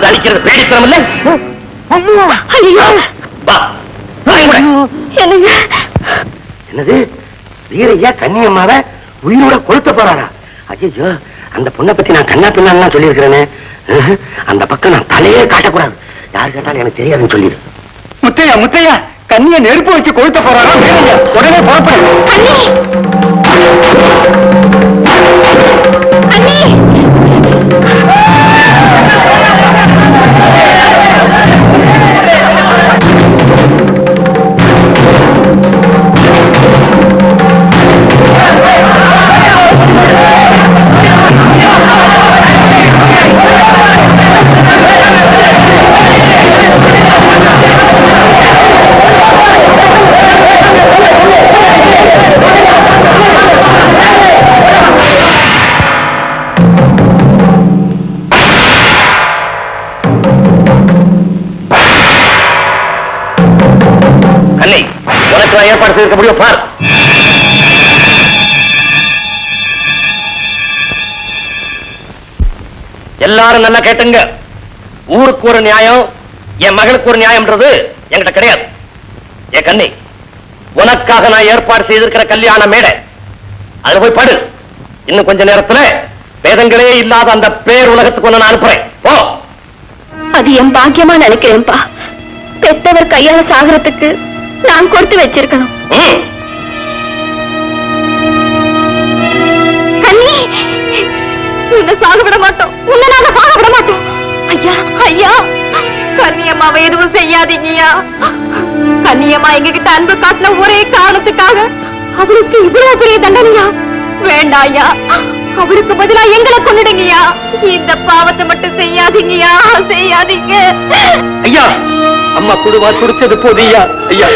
S4: அடிக்கிறது பேடித்தனம் இல்ல? என்னது, வீரையா கன்னியம்மாவ உயிரோட கொளுத்த போறாரா? ஐயோ, அந்த பொண்ணை பத்தி நான் கண்ணா பின்னாலாம் சொல்லியிருக்கிறேனே. அந்த பக்கம் நான் தலையே காட்டக்கூடாது, யார் கேட்டாலும் எனக்கு தெரியாதுன்னு சொல்லிடு.
S5: முத்தையா முத்தையா, கண்ணிய நெருப்பு வச்சு கொளுத்த போறாரா? உடனே புறப்படு. ஏற்பாடு செய்திருக்க முடியும் பார். எல்லாரும் நல்லா கேட்டுங்க. ஊருக்கு ஒரு நியாயம், என் மகளுக்கு ஒரு நியாயம்ன்றது என்கிட்ட கிடையாது. என் கண்ணி, உனக்காக நான் ஏற்பாடு செய்திருக்கிற கல்யாண மேடை, அதுல போய் படு. இன்னும் கொஞ்ச நேரத்துல வேதங்களே இல்லாத அந்த பேர் உலகத்துக்கு நான் அனுப்புறேன். போ.
S7: அது என் பாக்கியமா நினைக்கிறேன்ப்பா. பெத்தவர் கையால சாகரத்துக்கு நான் கொடுத்து வச்சிருக்கணும். கண்ணி, உன்னை சாக விட மாட்டோம், உன்னை நாங்க சாக விட மாட்டோம். ஐயா ஐயா, கன்னியம்மாவை எதுவும் செய்யாதீங்கய்யா. கன்னியம்மா எங்ககிட்ட அன்பு காட்டின ஒரே காரணத்துக்காக அவருக்கு இவ்வளவு பெரிய தண்டனையா? வேண்டாம் ஐயா, அவருக்கு பதிலா எங்களை கொண்டுடுங்கய்யா. இந்த பாவத்தை மட்டும் செய்யாதீங்கய்யா, செய்யாதீங்க.
S5: ஐயா, அம்மா புழுவா துடிச்சது போதியா? ஐயா,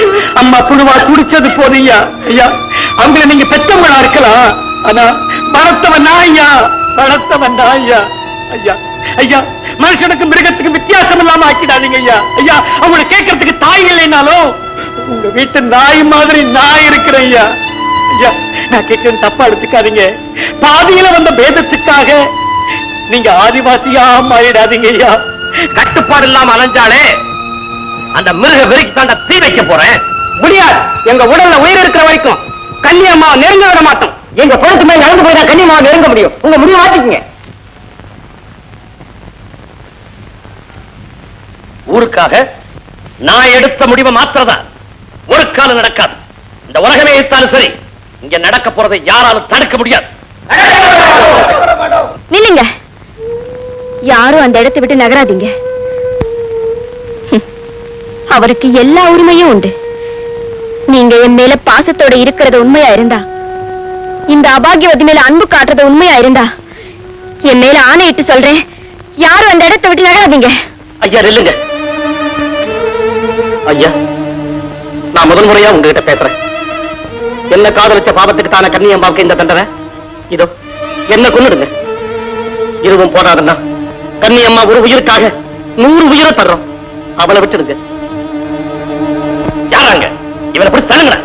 S5: அம்மா புழுவா துடிச்சது போதியா? ஐயா, அவங்கள நீங்க பெத்தவங்களா இருக்கலாம், ஆனா பணத்தவன் நான் ஐயா, பணத்தவன் தான் ஐயா. ஐயா ஐயா, மனுஷனுக்கு மிருகத்துக்கு வித்தியாசம் இல்லாம ஆக்கிடாதீங்க ஐயா. ஐயா, அவங்களை கேட்கறதுக்கு தாய் இல்லைனாலும் உங்க வீட்டு நாய் மாதிரி நான் இருக்கிறேன் ஐயா. ஐயா, நான் கேட்கிறேன், தப்பா எடுத்துக்காதீங்க. பாதியில வந்த பேதத்துக்காக நீங்க ஆதிவாசியா மாறிடாதீங்க ஐயா.
S4: கட்டுப்பாடு இல்லாம அலைஞ்சாலே அந்த மிருக வெறிக்கு தாண்ட தீ வைக்க போறேன்.
S5: முடியாது. எங்க உடல்ல உயிர் இருக்கிற வரைக்கும் கன்னியம்மா நெருங்க விட மாட்டோம். எங்க பொழுது மேல நடந்து போய் தான் கன்னியம்மா நெருங்க முடியும். உங்க முடிவு மாத்திக்கங்க.
S4: ஊருக்காக நான் எடுத்த முடிவை மாத்திரதா ஒரு காலம் நடக்காது. இந்த உலகமே எடுத்தாலும் சரி, இங்க நடக்க போறதை யாராலும் தடுக்க முடியாது.
S7: நில்லுங்க, யாரும் அந்த இடத்தை விட்டு நகராதீங்க. அவருக்கு எல்லா உரிமையும் உண்டு. நீங்க என் மேல பாசத்தோட இருக்கிறது உண்மையா இருந்தா இந்த அபாகியவதி மேல அன்பு காட்டுறது உண்மையா இருந்தா என் மேல ஆணையிட்டு சொல்றேன், யாரும் அந்த இடத்தை விட்டு நகராதீங்க.
S4: ஐயா இல்லைங்க. ஐயா, நான் முதல் முறையா உங்ககிட்ட பேசுறேன். என்ன காதலிச்ச பாவத்துக்கு தான கன்னியம்மாவுக்கு இந்த தண்டனை. இதோ என்ன கொன்னுடுங்க. இருவும் போடாதுன்னா கன்னியம்மா ஒரு உயிருக்காக 100 உயிரை தர்றோம். அவளை விட்டுடுங்க. யாராங்க இவனை பிடிச்சு தள்ளுங்க.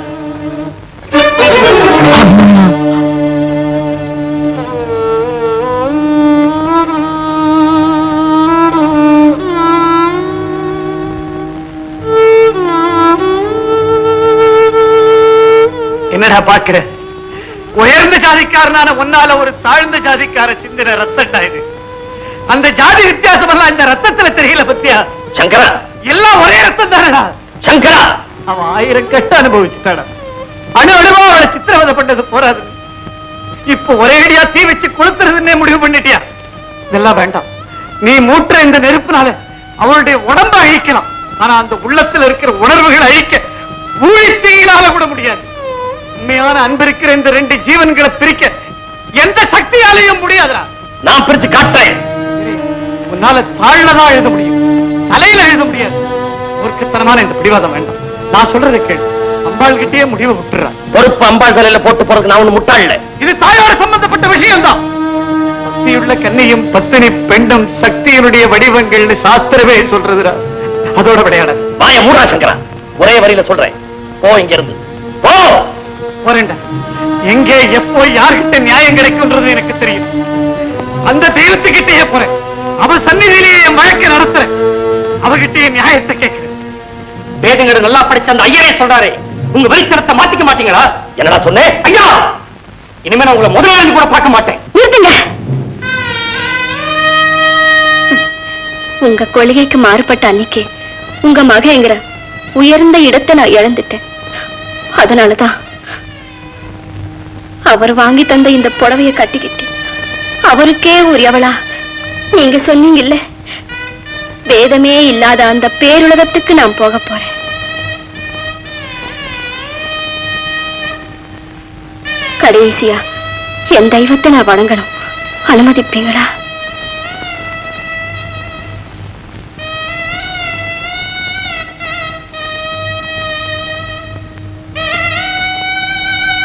S6: என்னடா பாக்குற? உயர்ந்த ஜாதிக்காரனான உன்னால ஒரு தாழ்ந்த ஜாதிக்கார சிந்தின ரத்தம் இது. அந்த ஜாதி வித்தியாசம் எல்லாம் இந்த ரத்தத்துல தெரியல பத்தியா?
S4: சங்கரா,
S6: எல்லாம் ஒரே ரத்தம் தானடா.
S4: சங்கரா,
S6: அவன் 1000 கட்டு அனுபவிச்சுட்டாடா. அணு அணுவா அவளை சித்திரவதை பண்ணது போறாது. இப்ப ஒரே அடியா தீ வச்சு கொளுத்துறதுன்னே முடிவு பண்ணிட்டியா? இதெல்லாம் வேண்டாம். நீ மூட்டுற இந்த நெருப்புனால அவளுடைய உடம்ப அழிக்கலாம். ஆனா அந்த உள்ளத்துல இருக்கிற உணர்வுகளை அழிக்க ஊழித்தீயிலால கூட முடியாது. உண்மையான அன்பு இருக்கிற இந்த 2 ஜீவன்களை பிரிக்க எந்த சக்தியாலையும் முடியாதுடா.
S4: நான் பிரிச்சு காட்டுறேன்.
S6: உன்னால தாழ்லதான் எழுத முடியும், தலையில எழுத முடியாது. மூர்க்கத்தனமான இந்த பிடிவாதம் வேண்டாம். நான் சொல்றதை கேளு. அம்பாள் கிட்டே முடிவை விட்டுறான்.
S4: பொறுப்பு அம்பாள் தலையில போட்டு போறதுக்கு நான் ஒண்ணு முட்டாள்.
S6: இது தாயோட சம்பந்தப்பட்ட விஷயம் தான். பக்தியுள்ள கன்னியும் பத்தினி பெண்ணும் சக்தியினுடைய வடிவங்கள்னு சாஸ்திரமே சொல்றதுடா. அதோட விளையாட
S4: வாய மூடா சங்கரா. ஒரே வரியில சொல்றேன், போ இங்க இருந்து போ.
S6: போறேன்டா. எங்கே எப்போ யார்கிட்ட நியாயம் கிடைக்கும்ன்றது எனக்கு தெரியும். அந்த தெய்வத்துக்கிட்டே போறேன். அவள் சந்நிதியிலேயே என் வழக்கை நடத்துறேன். அவகிட்டே நியாயத்தை கேட்கிறேன்.
S4: வேதங்களை நல்லா படிச்ச அந்த ஐயரே சொல்றாரு, உங்க வெளித்தனத்தை மாத்திக்க மாட்டீங்களா? என்னடா சொன்னேன்? ஐயா, இனிமே நான் உங்களை முதலாளி கூட பார்க்க மாட்டேன்.
S7: நிறுத்துங்க. உங்க கொள்கைக்கு மாறுபட்ட அன்னைக்கு உங்க மகங்கிற உயர்ந்த இடத்தை நான் இழந்துட்டேன். அதனாலதான் அவர் வாங்கி தந்த இந்த புடவையை கட்டிக்கிட்டு அவருக்கே உரியவளா நீங்க சொன்னீங்கல்ல, வேதமே இல்லாத அந்த பேருலகத்துக்கு நான் போக போறேன். கடைசியா என் தெய்வத்தை நான் வணங்கணும். அனுமதிப்பீங்களா?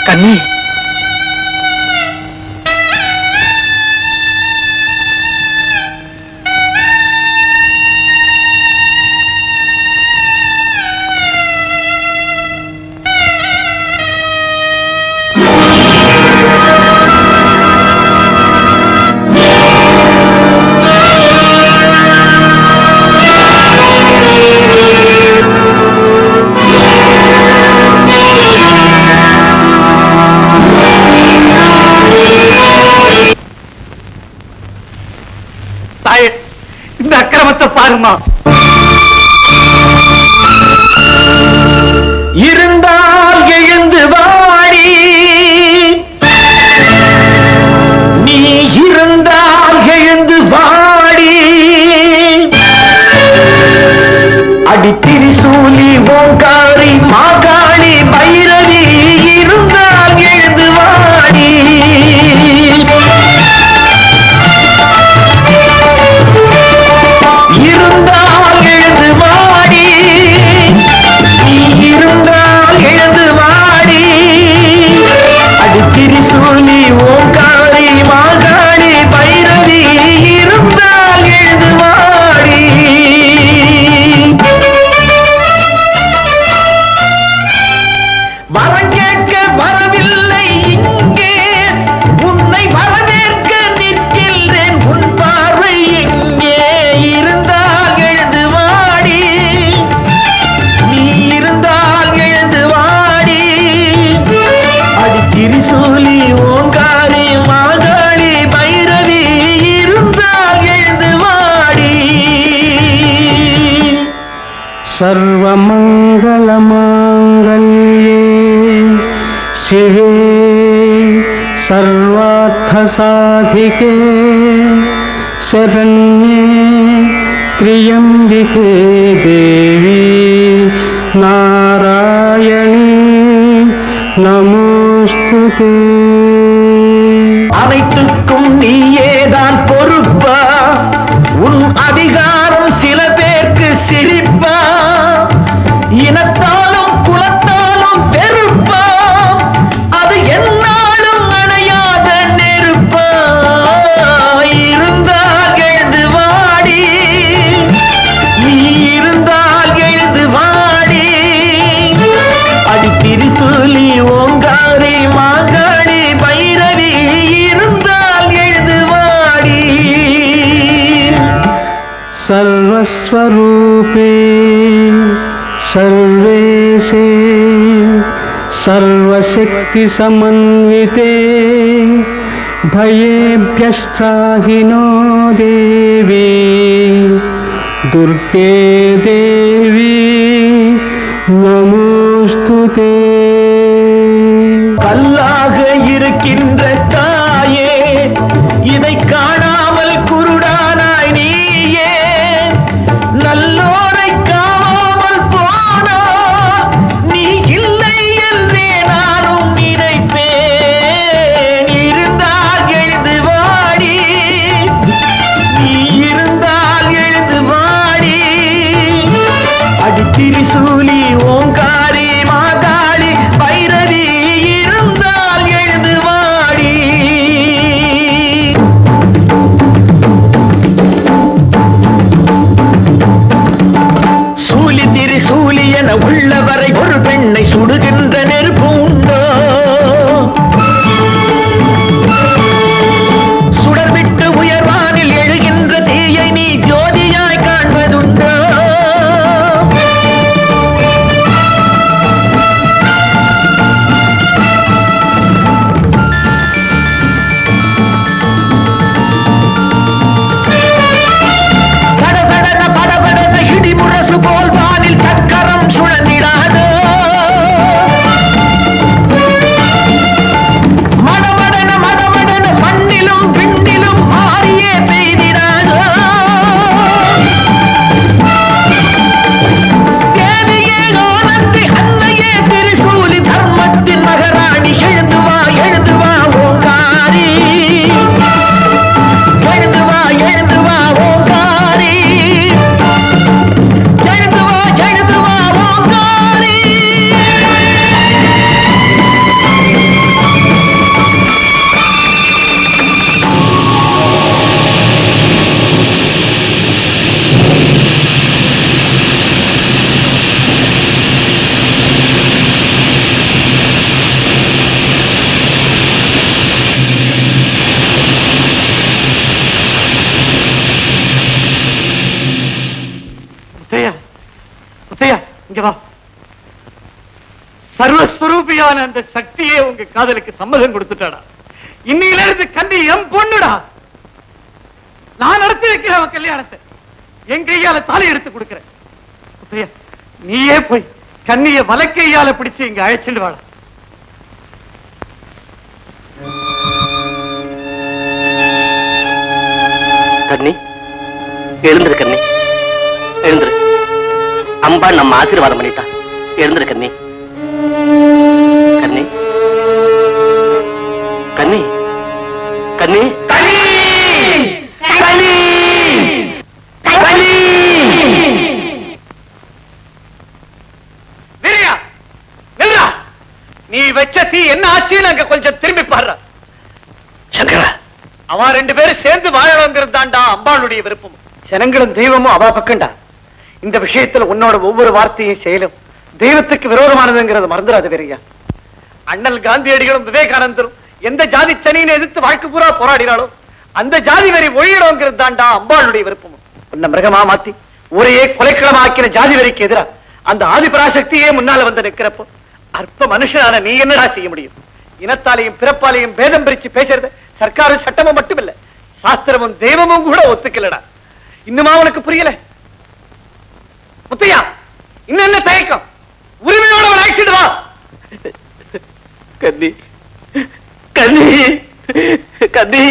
S6: கண்ணி, இந்த அக்கிரமத்தை பாருமா.
S5: இருந்தால் எழுந்து வாடி, நீ இருந்தால் எழுந்து வாடி, அடி திரிசூலி ஓங்காரி மாகாளி பைரவி இருந்தால் எழுந்து வாடி. இருந்தால் எழுந்து வாடி, நீ இருந்தால் எழுந்து வாடி, அடி திரிசூலி ஓங்காரி மாகாளி பைரவி இருந்தால் எழுந்து வாடி. வரம் கேட்க வரவில்லை இங்கே, உன்னை வரவேற்க நிற்கின்றேன். உன் பார்வை எங்கே? இருந்தால் எழுந்து வாடி, நீ இருந்தால் எழுந்து வாடி, அடி திரிசூலி ஓங்காரி மாகாளி பைரவி இருந்தால் எழுந்து வாடி. சர்வமங்கள மாங்கல்யே சிவே சர்வார்த்த சாதிகே சரண்யே त्र्यंबिके देवी नारायणी नमोस्तुते.
S8: सर्वव्यापिते सर्वेशे सर्वशक्तिसमन्विते भयेभ्यस्त्राहि नो देवी दुर्गे देवी நமோஸ்துதே.
S5: கல்லாக இருக்கின்ற தாயே, இதை காணாமல் குருடானாய் நீயே. நல்லோரை காணாமல் போனா நீ இல்லை என்றே நானும் நினைப்பேன். இருந்தால் எழுந்து வாடி, நீ இருந்தால் எழுந்து வாடி. அடித்திரிசூலி ஓங்காரி மாகாளி பைரவி இருந்தால் எழுந்து வாடி. சூலி திரிசூலி என உள்ளவரை ஒரு பெண்ணை சுடுகின்ற நெருப்பு உண்டோ? சுடர்விட்டு உயர்வானில் எழுகின்ற தீயை நீ ஜோதியாய் காண்பதுண்டோ? சடசடன படபடன இடிமுரசு போல் வானில் சக்கரம் சுழந்திடாதோ? மடமடன மடமடன மண்ணிலும் விண்ணிலும் மாறியே பெய்திடாதோ? தேவியே ஆனந்தி அன்னையே திரிசூலி தர்மத்தின் மகராணி எழுந்து வா ஓங்காரி. எழுந்து வா ஓங்காரி. எழுந்து வா ஓங்காரி.
S6: முத்தையா, முத்தையா, இங்க வா. சர்வஸ்வரூபியான அந்த சக்தியே உங்க காதலுக்கு சம்மதம் கொடுத்துட்டாடா. இன்னையில இருந்து கண்ணி என் பொண்ணுடா. நான் நடத்தி வைக்கிறேன் அவன் கல்யாணத்தை. என் கையால தாலி எடுத்து கொடுக்கிறேன். முத்தையா, நீயே போய் கண்ணிய வலக்கையால பிடிச்சு இங்க அழைச்சிட்டு வாடா.
S4: கண்ணி, எழுந்துரு கண்ணி, எழுந்துரு. அம்பா நம்ம ஆசீர்வாதம் பண்ணிட்டா. எழுந்துரு கண்ணி. கண்ணி, கண்ணி, கண்ணி, கண்ணி, கண்ணி.
S6: வீரையா, நில்றா. நீ வச்ச தீ என்ன ஆச்சுன்னு அங்க கொஞ்சம் திரும்பி பாடுற.
S4: சங்கரா,
S6: அவன் ரெண்டு பேரும் சேர்ந்து வாழணுங்கிறது தான்டா அம்பாளுடைய விருப்பம். ஜனங்களும் தெய்வமும் அவா பக்கண்டா. இந்த விஷயத்துல உன்னோட ஒவ்வொரு வார்த்தையும் செயலும் தெய்வத்துக்கு விரோதமானதுங்கிறத மறந்துடாது வீரையா. அண்ணல் காந்தியடிகளும் விவேகானந்தரும் எந்த ஜாதி சனியை எதிர்த்து வாழ்க்கை பூரா போராடினாலோ அந்த ஜாதி வெறி ஒழியணுங்கிறது தான்டா அம்பாளுடைய விருப்பம். உன்னை மிருகமா மாத்தி ஒரே கொலைக்களமாக்கின ஜாதி வெறிக்கு எதிரா அந்த ஆதிபராசக்தியே முன்னால வந்து நிற்கிறப்போ அற்ப மனுஷனான நீ என்னடா செய்ய முடியும்? இனத்தாலையும் பிறப்பாலையும் பேதம் பிரிச்சு பேசுறது சர்க்காரும் சட்டமும் மட்டுமில்ல, சாஸ்திரமும் தெய்வமும் கூட ஒத்துக்கலடா. இன்னுமா உனக்கு புரியல? முத்தையா, இன்னும் என்ன தயக்கம்? உரிமையோட அவன் அழைச்சிட்டு வா.
S4: கண்ணி, கண்ணி, கண்ணி.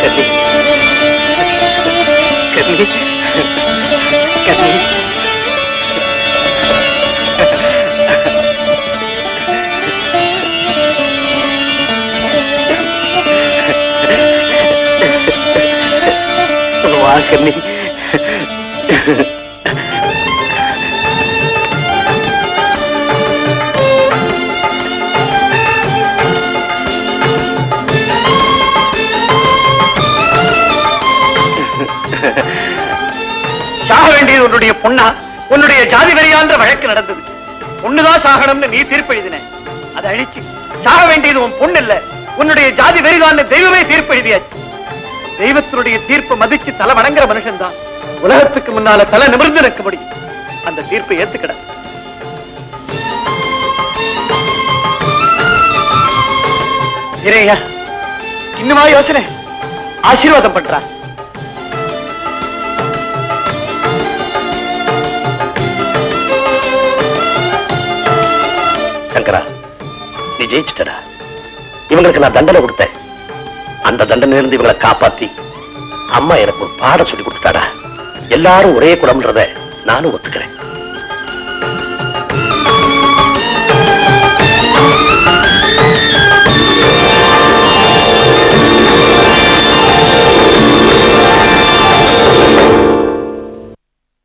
S4: கண்ணி, கண்ணி, கண்ணி. வா கண்ணி.
S6: சாக வேண்டியது உன்னுடைய பொண்ணா, உன்னுடைய ஜாதி வெறியான்ற வழக்கு நடந்தது. பொண்ணுதான் சாகணும்னு நீ தீர்ப்பு எழுதின. அதை அழிச்சு
S1: சாக வேண்டியது உன் பொண்ணு இல்ல, உன்னுடைய ஜாதி வெறிதான் தெய்வமே தீர்ப்பு எழுதியாச்சு. தெய்வத்தினுடைய தீர்ப்பு மதிச்சு தலை வணங்குற மனுஷன் தான் உலகத்துக்கு முன்னால தலை நிமிர்ந்து நிற்க முடியும். அந்த தீர்ப்பை ஏத்துக்கிட. வீரையா, இன்னுமா யோசனை? ஆசீர்வாதம் பண்றா.
S4: சங்கரா, நீ ஜெயிச்சிட்டடா. இவங்களுக்கு நான் தண்டனை கொடுத்தேன். அந்த தண்டனையிலிருந்து இவங்களை காப்பாத்தி அம்மா எனக்கு ஒரு பாடம் சொல்லி கொடுத்துட்டாடா. எல்லாரும் ஒரே குலம்ன்றத நானும் ஒத்துக்கிறேன்.